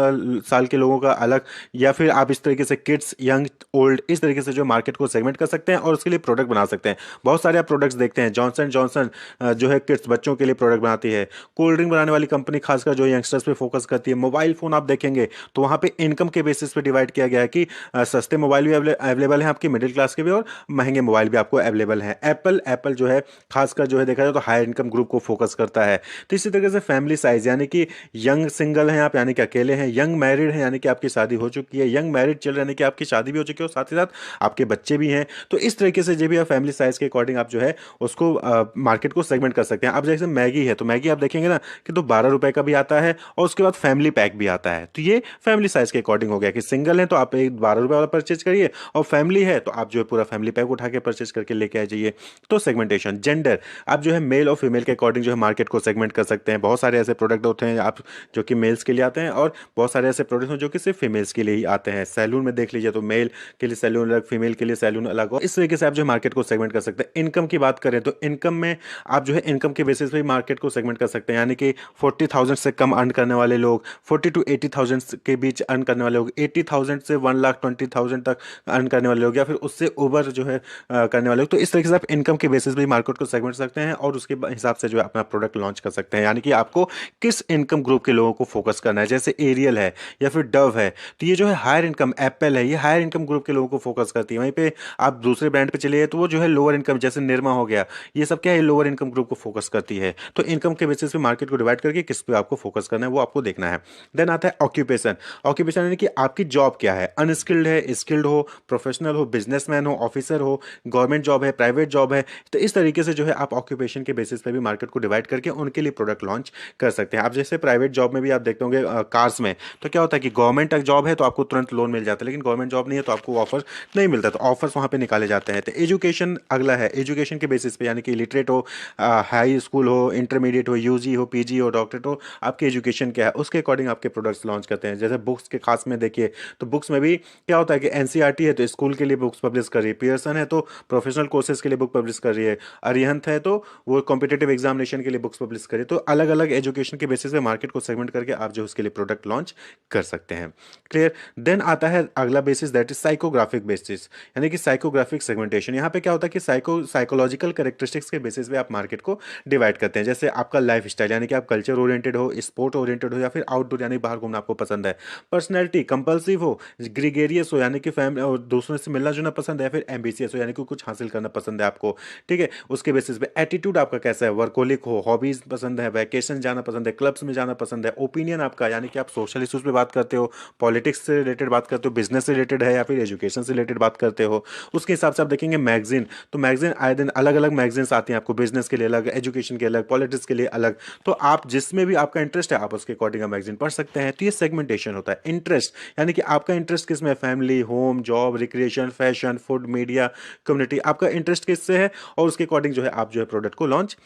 साल के लोगों का अलग, या फिर आप इस तरीके से किड्स, यंग, ओल्ड, इस तरीके से जो मार्केट को सेगमेंट कर सकते हैं और उसके लिए प्रोडक्ट बना सकते हैं। बहुत सारे आप प्रोडक्ट्स देखते हैं, जॉनसन जॉनसन जो है किड्स बच्चों के लिए प्रोडक्ट बनाती है, कोल्ड ड्रिंक बनाने वाली कंपनी खासकर जो यंगस्टर्स पे फोकस करती है, मोबाइल फोन आप देखेंगे तो वहां पे इनकम के बेसिस पे डिवाइड किया गया है कि सस्ते मोबाइल भी अवेलेबल हैं आपके, मिडिल क्लास के भी, और महंगे मोबाइल भी आपको अवेलेबल हैं। एप्पल एप्पल जो है खासकर जो है देखा जाए तो हाई इनकम ग्रुप को फोकस करता है। तो इसी तरीके से फैमिली साइज यानी कि यंग सिंगल हैं आप यानी कि अकेले हैं, यंग मैरिड हैं यानी कि आपकी शादी हो चुकी है, यंग मैरिड चिल्ड्रन यानी कि आपकी शादी भी हो चुकी है और साथ ही साथ आपके बच्चे भी हैं। तो इस तरीके से जो भी आप फैमिली साइज के अकॉर्डिंग आप जो है उसको मार्केट को सेगमेंट कर सकते हैं। अब जैसे मैगी है तो मैगी आप देखेंगे ना कि तो 12 रुपए का भी आता है और उसके बाद फैमिली पैक भी आता है। तो ये फैमिली साइज के अकॉर्डिंग हो गया कि सिंगल है तो आप एक 12 रुपए वाला परचेज करिए, और फैमिली है तो आप जो है पूरा फैमिली पैक उठा के परचेज करके लेके आ जाइए। तो सेगमेंटेशन जेंडर, आप जो है मेल और फीमेल के अकॉर्डिंग जो है मार्केट को सेगमेंट कर सकते हैं। बहुत सारे ऐसे प्रोडक्ट होते हैं आप जो कि मेल्स के लिए आते हैं और बहुत सारे ऐसे प्रोडक्ट हैं जो कि सिर्फ फीमेल्स के लिए ही आते हैं। सैलून में देख लीजिए तो मेल के लिए सैलून अलग, फीमेल के लिए सैलून अलग, और इस तरीके से आप जो मार्केट को सेगमेंट कर सकते हैं। इनकम की बात करें तो इनकम में आप जो है इनकम के बेसिस पे मार्केट को सेगमेंट कर सकते हैं, यानी कि 40,000 से कम अर्न करने वाले लोग, 40 to 80,000 के बीच अर्न करने वाले लोग, 80,000 से 1,20,000 तक अर्न करने वाले लोग, या फिर उससे ऊपर जो है करने वाले लोग। तो इस तरीके से आप इनकम के बेसिस पे मार्केट को सेगमेंट कर सकते हैं और उसके हिसाब से जो है अपना प्रोडक्ट लॉन्च कर सकते हैं, यानी कि आपको किस इनकम ग्रुप के लोगों को फोकस करना है। जैसे एरियल है या फिर डव है तो ये जो है हायर इनकम, एप्पल है ये हायर इनकम ग्रुप के लोगों को फोकस करती है। वहीं पे आप दूसरे ब्रांड पे चलिए तो वो जो है लोअर इनकम, जैसे निरमा हो गया, ये सब क्या है लोअर इनकम ग्रुप को फोकस करती है। तो इनकम के बेसिस पे मार्केट को डिवाइड करके किस पे आपको फोकस करना है वो आपको देखना है। देन आता है ऑक्यूपेशन। ऑक्यूपेशन यानी कि आपकी जॉब क्या है, अनस्किल्ड है, स्किल्ड हो, प्रोफेशनल हो, बिजनेसमैन हो, ऑफिसर हो, गवर्नमेंट जॉब है, प्राइवेट जॉब है। तो इस तरीके से जो है आप ऑक्यूपेशन के बेसिस पे भी मार्केट को डिवाइड करके उनके लिए प्रोडक्ट लॉन्च कर सकते हैं। आप जैसे प्राइवेट जॉब में भी आप देखते होंगे कार्स में, तो क्या होता है कि गवर्नमेंट जॉब है तो आपको तुरंत लोन मिल जाता है, लेकिन गवर्नमेंट जॉब नहीं है तो आपको ऑफर नहीं मिलता, तो ऑफर्स वहाँ पे निकाले जाते हैं। तो एजुकेशन अगला है, एजुकेशन के बेसिस पे यानी कि लिटरेट हो, हाई स्कूल हो, इंटरमीडिएट हो, यूजी हो, पीजी हो, डॉक्टरेट हो, आपकी एजुकेशन क्या है उसके अकॉर्डिंग आपके प्रोडक्ट्स लॉन्च करते हैं। जैसे बुक्स के खास में देखिए तो बुक्स में भी क्या होता है कि एनसीईआरटी है तो स्कूल के लिए बुक्स पब्लिश कर रही है, पियर्सन है तो प्रोफेशनल कोर्सेज के लिए बुक पब्लिश कर रही है, अरिहंत है तो वो कॉम्पिटेटिव एग्जामिनेशन के लिए बुक्स पब्लिश कर रही है। तो अलग अलग एजुकेशन के बेसिस पे मार्केट को सेगमेंट करके आप जो उसके लिए प्रोडक्ट लॉन्च कर सकते हैं। क्लियर। देन आता है अगला basis that is psychographic basis, यानी कि साइकोग्राफिक सेगमेंटेशन। यहाँ पे क्या होता है कि साइकोलॉजिकल कैरेक्टरिस्टिक्स के बेसिस पे आप मार्केट को डिवाइड करते हैं। जैसे आपका लाइफ स्टाइल यानी कि आप कल्चर ओरिएंटेड हो, स्पोर्ट ओरिएंटेड हो, या फिर आउटडोर यानी बाहर घूमना आपको पसंद है। पर्सनैलिटी कंपल्सिव हो, ग्रीगेरियस हो यानी कि फैमिली और दोस्तों से मिलना जुलना पसंद है, या फिर एम्बिशियस हो यानी कि कुछ हासिल करना पसंद है आपको। ठीक है, उसके बेसिस पे एटीट्यूड आपका कैसा है, वर्कोलिक हो, हॉबीज पसंद है, वैकेशन जाना पसंद है, क्लब्स में जाना पसंद है। ओपिनियन आपका यानी कि आप सोशल इश्यूज पे बात करते हो, पॉलिटिक्स से रिलेटेड बात करते हो, बिजनेस से रिलेटेड है, या फिर एजुकेशन से रिलेटेड बात करते हो। उसके हिसाब से आप देखेंगे मैगजीन, तो मैगजीन आए दिन अलग अलग मैगजीन्स आती हैं आपको, बिजनेस के लिए अलग, एजुकेशन के अलग, पॉलिटिक्स के लिए अलग। तो आप जिसमें भी आपका इंटरेस्ट है आप उसके अकॉर्डिंग मैगजीन पढ़ सकते हैं। तो ये सेगमेंटेशन होता है। इंटरेस्ट यानी कि आपका इंटरेस्ट किस में, family, home, job, recreation, fashion, food, media, community, आपका इंटरेस्ट किससे है और उसके अकॉर्डिंग जो है आप जो है प्रोडक्ट को लॉन्च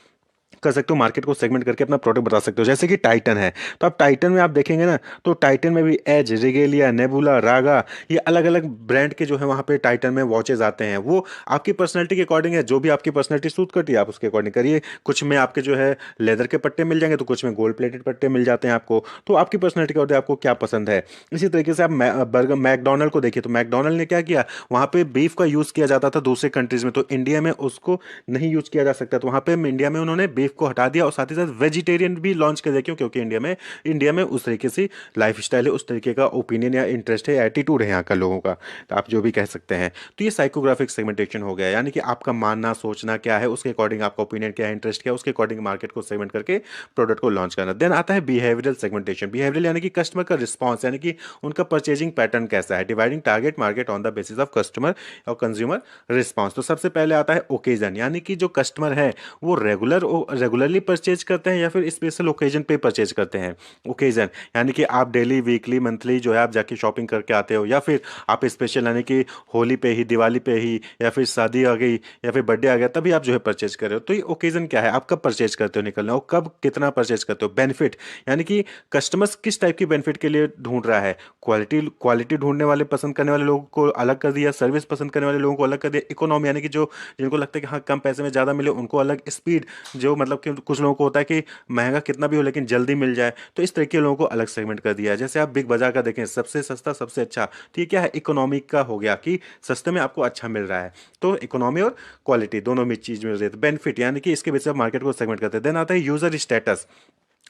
कर सकते हो, मार्केट को सेगमेंट करके अपना प्रोडक्ट बता सकते हो। जैसे कि टाइटन है तो आप टाइटन में आप देखेंगे ना तो टाइटन में भी एज, रिगेलिया, नेबुला, रागा, ये अलग अलग ब्रांड के जो है वहाँ पे टाइटन में वॉचेज आते हैं। वो आपकी पर्सनैलिटी के अकॉर्डिंग है, जो भी आपकी पर्सनैलिटी सूट करती है आप उसके अकॉर्डिंग करिए। कुछ में आपके जो है लेदर के पट्टे मिल जाएंगे तो कुछ में गोल्ड प्लेटेड पट्टे मिल जाते हैं आपको, तो आपकी पर्सनैलिटी के अकॉर्डिंग आपको क्या पसंद है। इसी तरीके से आप बर्गर मैकडोनल्ड को देखिए तो मैकडोनल्ड ने क्या किया, वहाँ पे बीफ का यूज़ किया जाता था दूसरे कंट्रीज में, तो इंडिया में उसको नहीं यूज़ किया जा सकता, तो वहाँ पे इंडिया में उन्होंने बीफ को हटा दिया और साथ ही साथ वेजिटेरियन भी लॉन्च कर दिया। क्यों? क्योंकि इंडिया में उस तरीके से लाइफ स्टाइल है, उस तरीके का ओपिनियन या इंटरेस्ट है, एटीट्यूड है यहाँ का लोगों का, तो आप जो भी कह सकते हैं। तो ये साइकोग्राफिक सेगमेंटेशन हो गया, यानी कि आपका मानना सोचना क्या है, उसके अकॉर्डिंग आपका ओपिनियन क्या है, इंटरेस्ट क्या है, उसके अकॉर्डिंग मार्केट को सेगमेंट करके प्रोडक्ट को लॉन्च करना। देन आता है बिहेवियरल सेगमेंटेशन। बिहेवियरल यानी कि कस्टमर का रिस्पॉन्स, यानी कि उनका परचेजिंग पैटर्न कैसा है, dividing target market on the basis of customer और कंज्यूमर रिस्पॉन्स। तो सबसे पहले आता है ओकेजन, यानी कि जो कस्टमर है वो रेगुलर रेगुलरली परचेज करते हैं या फिर स्पेशल ओकेजन पे परचेज करते हैं। ओकेजन यानी कि आप डेली, वीकली, मंथली जो है आप जाके शॉपिंग करके आते हो, या फिर आप स्पेशल यानी कि होली पे ही, दिवाली पे ही, या फिर शादी आ गई या फिर बर्थडे आ गया तभी आप जो है परचेज कर रहे हो। तो ये ओकेजन क्या है, आप कब परचेज करते हो निकलना हो, कब कितना परचेज करते हो। बेनिफिट यानी कि कस्टमर्स किस टाइप की बेनिफिट के लिए ढूंढ रहा है। क्वालिटी क्वालिटी ढूंढने वाले, पसंद करने वाले लोगों को अलग कर दिया, सर्विस पसंद करने वाले लोगों को अलग कर दिया, इकोनॉमी यानी कि जो जिनको लगता है कि हाँ कम पैसे में ज़्यादा मिले उनको अलग, स्पीड जो मतलब कि कुछ लोगों को होता है कि महंगा कितना भी हो लेकिन जल्दी मिल जाए, तो इस तरह के लोगों को अलग सेगमेंट कर दिया है। जैसे आप बिग बाजार का देखें, सबसे सस्ता सबसे अच्छा, तो ये क्या है, इकोनॉमिक का हो गया कि सस्ते में आपको अच्छा मिल रहा है। तो इकोनॉमी और क्वालिटी दोनों में चीज मिल रही है। बेनिफिट यानी कि इसके बेस पे आप मार्केट को सेगमेंट करते हैं। देन आता है यूजर स्टेटस।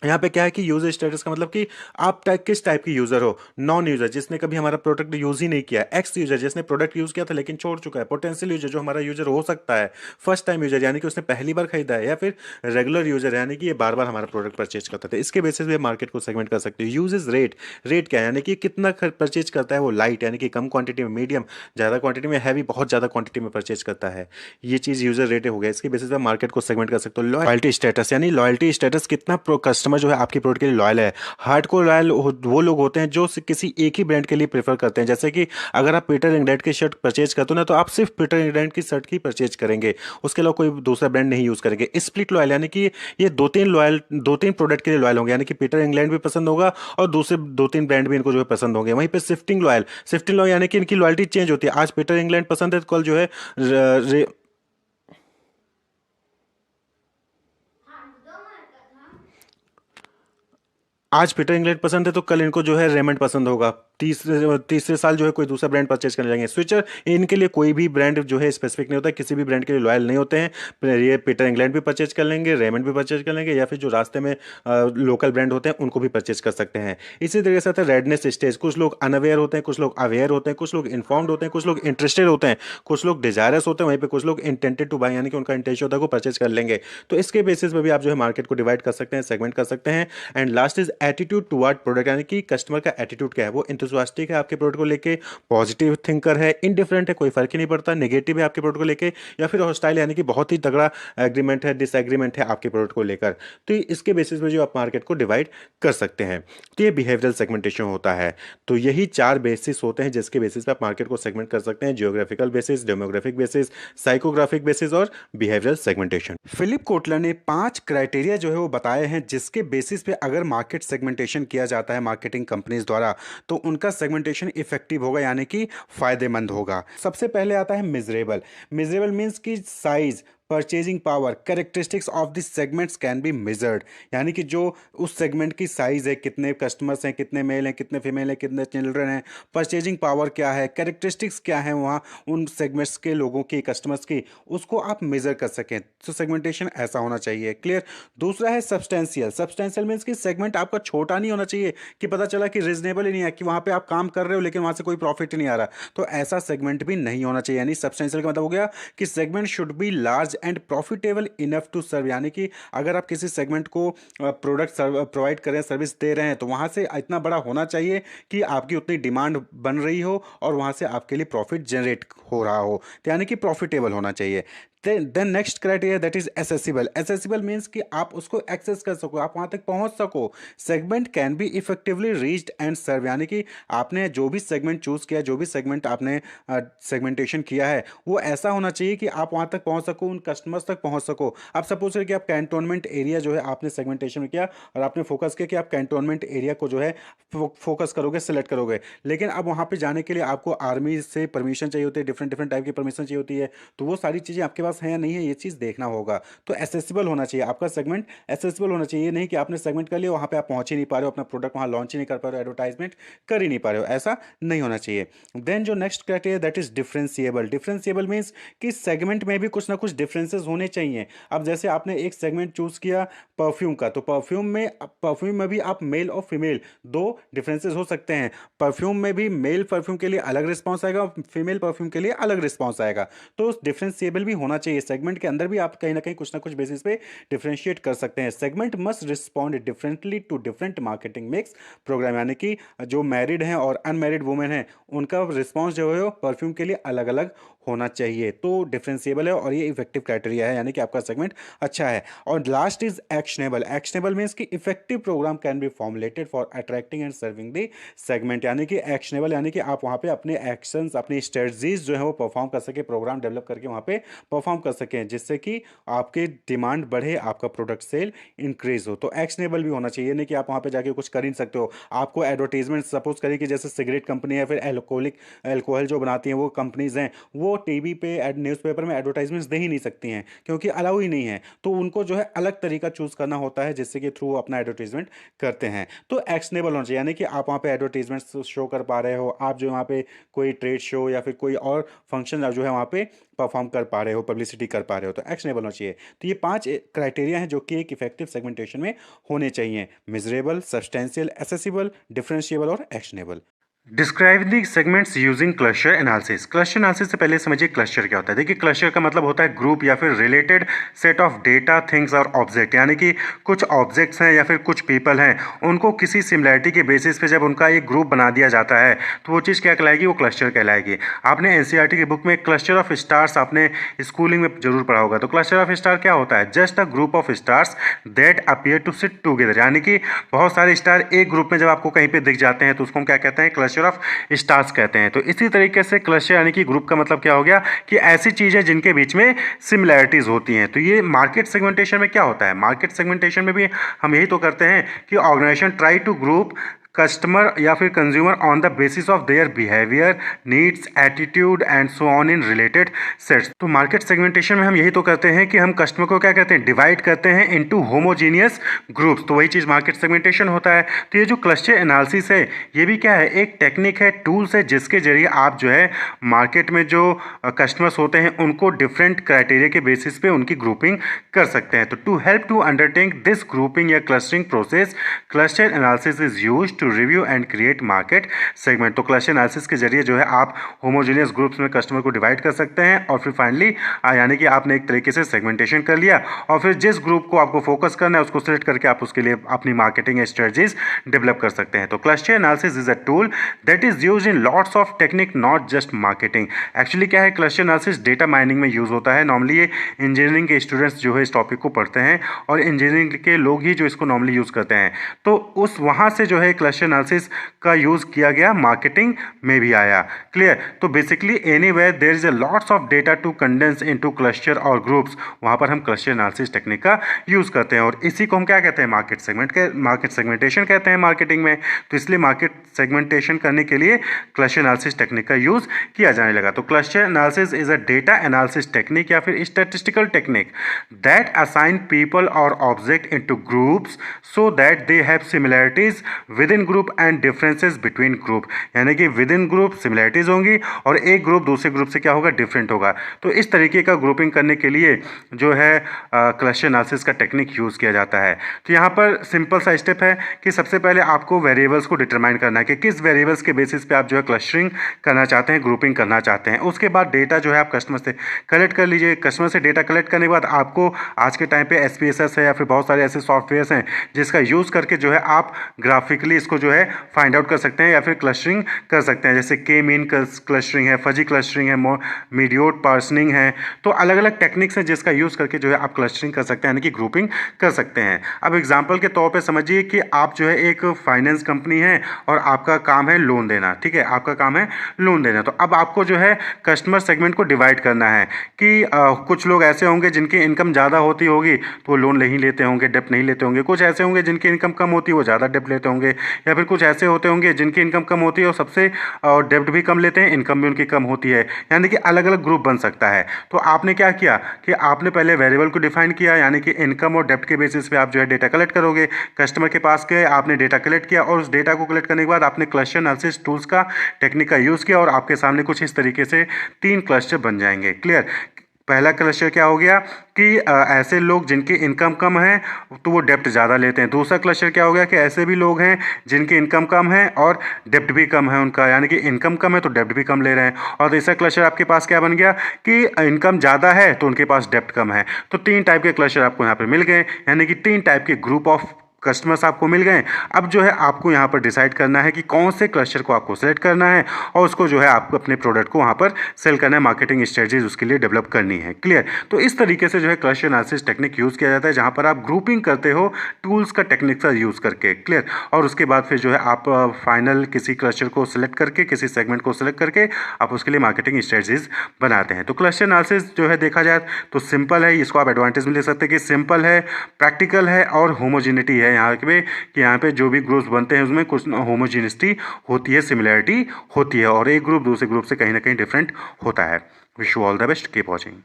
यहाँ पे क्या है कि यूजर स्टेटस का मतलब कि आप किस टाइप की यूजर हो। नॉन यूजर जिसने कभी हमारा प्रोडक्ट यूज ही नहीं किया, एक्स यूजर जिसने प्रोडक्ट यूज किया था लेकिन छोड़ चुका है, पोटेंशियल यूजर जो हमारा यूजर हो सकता है, फर्स्ट टाइम यूजर यानी कि उसने पहली बार खरीदा है, या फिर रेगुलर यूजर यानी कि ये बार बार हमारा प्रोडक्ट परचेज करता था। इसके बेसिस पे मार्केट को सेगमेंट कर सकते हो। यूजेस रेट, रेट क्या है यानी कि कितना परचेज करता है वो। लाइट यानी कि कम क्वांटिटी में, मीडियम ज़्यादा क्वांटिटी में, हैवी बहुत ज़्यादा क्वांटिटी में परचेज करता है। ये चीज़ यूजर रेट हो गया। इसके बेसिस पे मार्केट को सेगमेंट कर सकते हो। लॉयल्टी स्टेटस यानी लॉयल्टी स्टेटस, कितना कस्टमर जो है आपकी प्रोडक्ट के लिए लॉयल है। हार्ड को लॉयल वो लोग होते हैं जो किसी एक ही ब्रांड के लिए प्रेफर करते हैं। जैसे कि अगर आप पीटर इंग्लैंड की शर्ट परचेज करते हो ना, तो आप सिर्फ पीटर इंग्लैंड की शर्ट की परचेज करेंगे, उसके अलावा कोई दूसरा ब्रांड नहीं यूज करेंगे। स्प्लिट लॉयल यानी कि ये दो तीन प्रोडक्ट के लिए लॉयल होंगे, यानी कि पीटर इंग्लैंड भी पसंद होगा और दूसरे दो तीन ब्रांड भी इनको जो है पसंद होंगे। वहीं पे शिफ्टिंग लॉयल यानी कि इनकी लॉयल्टी चेंज होती है। आज पीटर इंग्लैंड पसंद है तो कल जो है आज पीटर इंग्लैंड पसंद है तो कल इनको जो है रेमंड पसंद होगा। तीसरे तीसरे साल जो है कोई दूसरा ब्रांड परचेज करने लगेंगे। स्विचर, इनके लिए कोई भी ब्रांड जो है स्पेसिफिक नहीं होता, किसी भी ब्रांड के लिए लॉयल नहीं होते हैं। ये पीटर इंग्लैंड भी परचेज कर लेंगे, रेमंड भी परचेज कर लेंगे, या फिर जो रास्ते में लोकल ब्रांड होते हैं उनको भी परचेज कर सकते हैं। इसी तरीके से आता है रेडनेस स्टेज। कुछ लोग अनअवेयर होते हैं, कुछ लोग अवेयर होते हैं, कुछ लोग इन्फॉर्म्ड होते हैं, कुछ लोग इंटरेस्टेड होते हैं, कुछ लोग डिजायरस होते हैं, वहीं पे कुछ लोग इंटेंटेड टू बाय यानी कि उनका इंटेंशन होता है वो परचेज कर लेंगे। तो इसके बेसिस पे भी आप जो है मार्केट को डिवाइड कर सकते हैं, सेगमेंट कर सकते हैं। And last is attitude toward product, यानी कि कस्टमर का एटीट्यूड क्या है। वो इंथुसियास्टिक है आपके प्रोडक्ट को लेके, पॉजिटिव थिंकर है, इनडिफरेंट है, कोई फर्क ही नहीं पड़ता, नेगेटिव है आपके प्रोडक्ट को लेके, या फिर हॉस्टाइल यानी कि बहुत ही तगड़ा एग्रीमेंट है, डिसएग्रीमेंट है आपके प्रोडक्ट को लेकर। तो इसके बेसिस पे जो आप मार्केट को डिवाइड कर सकते हैं। तो ये बिहेवियरल सेगमेंटेशन होता है। तो यही चार बेसिस होते हैं जिसके बेसिस पे आप मार्केट को सेगमेंट कर सकते हैं। Geographical basis, demographic basis, psychographic basis और बिहेवियरल सेगमेंटेशन। फिलिप कोटलर ने 5 क्राइटेरिया जो है वो बताए हैं जिसके बेसिस पे अगर मार्केट सेगमेंटेशन किया जाता है मार्केटिंग कंपनीज द्वारा तो उनका सेगमेंटेशन इफेक्टिव होगा, यानी कि फायदेमंद होगा। सबसे पहले आता है मिजरेबल। मिजरेबल मीन्स की size, purchasing power, characteristics of this segments can be measured, यानी कि जो उस सेगमेंट की साइज है, कितने कस्टमर्स हैं, कितने मेल हैं, कितने फीमेल हैं, कितने चिल्ड्रन हैं, परचेजिंग पावर क्या है, कैरेक्टरिस्टिक्स क्या है वहाँ उन सेगमेंट्स के लोगों की, कस्टमर्स की, उसको आप मेजर कर सकें। तो सेगमेंटेशन ऐसा होना चाहिए। क्लियर। दूसरा है सब्सटेंशियल। सब्सटेंशियल मीन्स कि सेगमेंट आपका छोटा नहीं होना चाहिए कि पता चला कि रीजनेबल ही नहीं है, कि वहाँ पे आप काम कर रहे हो लेकिन वहाँ से कोई प्रॉफिट ही नहीं आ रहा, तो ऐसा सेगमेंट भी नहीं होना चाहिए। यानी सब्सटेंशियल का मतलब हो गया कि segment should be large and profitable enough to serve, यानी कि अगर आप किसी सेगमेंट को प्रोडक्ट प्रोवाइड कर रहे हैं, सर्विस दे रहे हैं, तो वहां से इतना बड़ा होना चाहिए कि आपकी उतनी डिमांड बन रही हो और वहां से आपके लिए प्रॉफिट जनरेट हो रहा हो, तो यानी कि प्रॉफिटेबल होना चाहिए। Then next criteria that is accessible. Accessible means कि आप उसको एक्सेस कर सको, आप वहां तक पहुंच सको। Segment can be effectively reached and serve, यानी कि आपने जो भी सेगमेंट चूज किया, जो भी सेगमेंट आपने सेगमेंटेशन किया है, वो ऐसा होना चाहिए कि आप वहां तक पहुंच सको, उन कस्टमर्स तक पहुंच सको। आप सपोज करें कि आप कैंटोनमेंट एरिया जो है आपने सेगमेंटेशन में किया और आपने फोकस किया कि आप कैंटोनमेंट एरिया को जो है फोकस करोगे, सिलेक्ट करोगे, लेकिन अब वहां पे जाने के लिए आपको आर्मी से परमिशन चाहिए होती है, डिफरेंट डिफरेंट टाइप की परमिशन चाहिए होती है, तो वो सारी चीज़ें आपके पास है या नहीं है, ये चीज़ देखना होगा। तो एसेसिबल होना चाहिए आपका सेगमेंट, एसेसिबल होना चाहिए। नहीं कि आपने सेगमेंट कर लिया, वहाँ पे आप पहुंच ही नहीं पा रहे हो, अपना प्रोडक्ट वहाँ लॉन्च ही नहीं कर पा रहे हो, एडवर्टाइजमेंट कर ही नहीं पा रहे हो, ऐसा नहीं होना चाहिए। देन जो next criteria that is differentiable. Differentiable means कि सेगमेंट में भी कुछ ना कुछ डिफरेंसेस होने चाहिए। अब जैसे आपने एक सेगमेंट चूज किया परफ्यूम का, तो परफ्यूम में भी आप मेल और फीमेल दो डिफरेंसेस हो सकते हैं। परफ्यूम में भी मेल परफ्यूम के लिए अलग रिस्पॉन्स आएगा, फीमेल परफ्यूम के लिए अलग रिस्पॉन्स आएगा। तो डिफरेंशिएबल भी होना होना चाहिए। सेगमेंट के अंदर भी आप कहीं ना कहीं कुछ ना कुछ बेसिस पे डिफ्रेंशिएट कर सकते हैं। Segment must respond differently to different marketing mix program, यानी कि जो मैरिड हैं और अनमैरिड वुमेन हैं उनका रिस्पॉन्स जो है वो परफ्यूम के लिए अलग अलग होना चाहिए। तो डिफरेंशिएबल है और ये इफेक्टिव क्राइटेरिया है, यानी कि आपका सेगमेंट अच्छा है। और last is actionable. Actionable means कि effective programme can be formulated for attracting and serving the segment, यानी कि एक्शनेबल यानी कि आप वहाँ पे अपने एक्शंस अपनी स्ट्रेटजीज जो है वो परफॉर्म कर सके, प्रोग्राम डेवलप करके वहाँ पे परफॉर्म कर सकें, जिससे कि आपकी डिमांड बढ़े, आपका प्रोडक्ट सेल इंक्रीज हो। तो एक्शनेबल भी होना चाहिए, नहीं कि आप वहाँ पे जाके कुछ कर ही नहीं सकते हो। आपको एडवर्टीजमेंट सपोज करें कि जैसे सिगरेट कंपनी है, फिर अल्कोहल जो बनाती हैं वो कंपनीज हैं, वो टीवी पे न्यूज़पेपर में एडवर्टाइजमेंट्स दे ही नहीं सकती हैं क्योंकि अलाउ ही नहीं है। तो उनको जो है अलग तरीका चूज करना होता है जिससे कि थ्रू अपना एडवर्टीजमेंट करते हैं। तो एक्शनेबल होना चाहिए, यानी कि आप वहाँ पे एडवर्टीजमेंट शो कर पा रहे हो, आप जो वहाँ पे कोई ट्रेड शो या फिर कोई और फंक्शन जो है वहाँ पे परफॉर्म कर पा रहे हो, पब्लिसिटी कर पा रहे हो, तो एक्शनेबल होना चाहिए। तो ये 5 क्राइटेरिया हैं जो कि एक इफेक्टिव सेगमेंटेशन में होने चाहिए: मिजरेबल, सब्सटेंशियल, एसेसिबल, डिफरेंशिएबल और actionable. Describe the segments using cluster analysis. Cluster analysis से पहले समझिए क्लस्टर क्या होता है। देखिए क्लस्टर का मतलब होता है ग्रुप या फिर related set of data, things और ऑब्जेक्ट, यानी कि कुछ ऑब्जेक्ट्स हैं या फिर कुछ पीपल हैं, उनको किसी सिमिलैरिटी के बेसिस पे जब उनका एक ग्रुप बना दिया जाता है तो वो चीज़ क्या कहलाएगी, वो क्लस्टर कहलाएगी। आपने एनसीईआरटी की बुक में क्लस्टर ऑफ स्टार्स आपने स्कूलिंग में जरूर पढ़ा होगा। तो क्लस्टर ऑफ स्टार क्या होता है? Just a group of stars that appear to sit together, यानी कि बहुत सारे स्टार एक ग्रुप में जब आपको कहीं पे दिख जाते हैं तो उसको हम क्या कहते हैं? क्लस्टर ऑफ स्टार्स कहते हैं। तो इसी तरीके से क्लस्टर यानी कि ग्रुप का मतलब क्या हो गया कि ऐसी चीजें जिनके बीच में सिमिलैरिटीज होती हैं। तो ये मार्केट सेगमेंटेशन में क्या होता है? मार्केट सेगमेंटेशन में भी हम यही तो करते हैं कि organisation try to group customer या फिर consumer on the basis of their behaviour, needs, attitude and so on in related sets. तो मार्केट सेगमेंटेशन में हम यही तो करते हैं कि हम कस्टमर को क्या कहते हैं? डिवाइड करते हैं इनटू होमोजीनियस ग्रुप्स। तो वही चीज़ मार्केट सेगमेंटेशन होता है। तो ये जो क्लस्टर एनालिसिस है ये भी क्या है? एक टेक्निक है, टूल्स है, जिसके जरिए आप जो है मार्केट में जो कस्टमर्स होते हैं उनको डिफरेंट क्राइटेरिया के बेसिस पे उनकी ग्रुपिंग कर सकते हैं। तो to help to undertake this grouping या clustering process, cluster analysis is used to review and create market segment. तो क्लस्टर एनालिसिस के जरिए जो है आप होमोजेनियस ग्रुप्स में कस्टमर को डिवाइड कर सकते हैं और फिर फाइनली यानी कि आपने एक तरीके से सेगमेंटेशन कर लिया और फिर जिस ग्रुप को आपको फोकस करना है उसको सिलेक्ट करके आप उसके लिए अपनी मार्केटिंग स्ट्रेटजीज डेवलप कर सकते हैं। तो cluster analysis is a tool that is used in lots of technique, not just marketing. Actually क्या है? क्लस्टर एनालिसिस डेटा माइनिंग में यूज होता है। नॉर्मली ये इंजीनियरिंग के स्टूडेंट्स जो है इस टॉपिक को पढ़ते हैं और इंजीनियरिंग के लोग ही जो इसको नॉर्मली यूज करते हैं। तो उस वहां से जो है क्लस्टर एनालिसिस का यूज किया गया, मार्केटिंग में भी आया। क्लियर? तो basically anywhere there is a lots of data to condense into cluster और ग्रुप्स, वहां पर हम क्लस्टर एनालिसिस टेक्निक का यूज करते हैं और इसी को हम क्या कहते हैं? मार्केट सेगमेंटेशन कहते हैं मार्केटिंग में। तो इसलिए मार्केट सेगमेंटेशन करने के लिए क्लस्टर एनालिसिस टेक्निक का यूज किया जाने लगा। तो cluster analysis is a data analysis technique या फिर statistical technique that assign people और object into groups so that they have similarities within group and differences between group, यानी कि विद इन ग्रुप सिमिलैरिटीज होंगी और एक group दूसरे group से क्या होगा? डिफरेंट होगा। तो इस तरीके का ग्रुपिंग करने के लिए जो है क्लस्टर एनालिसिस का टेक्निक यूज किया जाता है। तो यहाँ पर सिंपल सा स्टेप है कि सबसे पहले आपको वेरिएबल्स को डिटरमाइन करना है कि किस वेरिएबल्स के बेसिस पे आप जो है क्लस्टरिंग करना चाहते हैं, ग्रुपिंग करना चाहते हैं। उसके बाद डेटा जो है आप कस्टमर से कलेक्ट कर लीजिए। कस्टमर से डेटा कलेक्ट करने के बाद आपको आज के टाइम पे SPSS है या फिर बहुत सारे ऐसे सॉफ्टवेयर्स हैं जिसका यूज करके जो है आप ग्राफिकली इसको जो है फाइंड आउट कर सकते हैं या फिर क्लस्टरिंग कर सकते हैं। जैसे के मीन क्लस्टरिंग है, फजी क्लस्टरिंग है, मीडियोट पार्सनिंग है। तो अलग अलग टेक्निक्स हैं जिसका यूज करके जो है आप क्लस्टरिंग कर सकते हैं, यानी कि ग्रुपिंग कर सकते हैं। अब एग्जांपल के तौर पे समझिए कि आप जो है एक फाइनेंस कंपनी है और आपका काम है लोन देना। ठीक है, आपका काम है लोन देना। तो अब आपको जो है कस्टमर सेगमेंट को डिवाइड करना है कि कुछ लोग ऐसे होंगे जिनकी इनकम ज़्यादा होती होगी तो वो लोन नहीं लेते होंगे, डेप्ट नहीं लेते होंगे। कुछ ऐसे होंगे जिनकी इनकम कम होती है वो ज़्यादा डेप्ट लेते होंगे, या फिर कुछ ऐसे होते होंगे जिनकी इनकम कम होती है और सबसे डेप्ट भी कम लेते हैं, इनकम भी उनकी कम होती है। यानी कि अलग अलग ग्रुप बन सकता है। तो आपने क्या किया कि आपने पहले वेरिएबल को डिफाइन किया, यानी कि इनकम और डेप्ट के बेसिस पे आप जो है डेटा कलेक्ट करोगे। कस्टमर के पास गए, आपने डेटा कलेक्ट किया और उस डेटा को कलेक्ट करने के बाद आपने क्लस्टर एनालिसिस टूल्स का टेक्निक का यूज़ किया और आपके सामने कुछ इस तरीके से 3 क्लस्टर बन जाएंगे। क्लियर? पहला क्लस्टर क्या हो गया कि ऐसे लोग जिनकी इनकम कम है तो वो डेप्ट ज़्यादा लेते हैं। दूसरा क्लस्टर क्या हो गया कि ऐसे भी लोग हैं जिनकी इनकम कम है और डेप्ट भी कम है उनका, यानी कि इनकम कम है तो डेप्ट भी कम ले रहे हैं। और तीसरा क्लस्टर आपके पास क्या बन गया कि इनकम ज़्यादा है तो उनके पास डेप्ट कम है। तो 3 टाइप के क्लस्टर आपको यहाँ पे मिल गए, यानी कि 3 टाइप के ग्रुप ऑफ कस्टमर्स आपको मिल गए। अब जो है आपको यहाँ पर डिसाइड करना है कि कौन से क्लस्टर को आपको सेलेक्ट करना है और उसको जो है आपको अपने प्रोडक्ट को वहाँ पर सेल करना है, मार्केटिंग स्ट्रेटजीज उसके लिए डेवलप करनी है। क्लियर? तो इस तरीके से जो है क्लस्टर एनालिसिस टेक्निक यूज़ किया जाता है, जहाँ पर आप ग्रुपिंग करते हो टूल्स का टेक्निक का यूज़ करके। क्लियर? और उसके बाद फिर जो है आप फाइनल किसी क्लस्टर को सिलेक्ट करके, किसी सेगमेंट को सिलेक्ट करके आप उसके लिए मार्केटिंग स्ट्रेटजीज बनाते हैं। तो क्लस्टर एनालिसिस जो है देखा जाए तो सिंपल है, इसको आप एडवांटेज में ले सकते हैं कि सिंपल है, प्रैक्टिकल है और होमोजेनिटी है यहाँ पे, कि यहाँ पे जो भी ग्रुप्स बनते हैं उसमें कुछ होमोजेनिटी होती है, सिमिलैरिटी होती है, और एक ग्रुप दूसरे ग्रुप से कहीं ना कहीं डिफरेंट होता है। Wish you all the best, keep watching.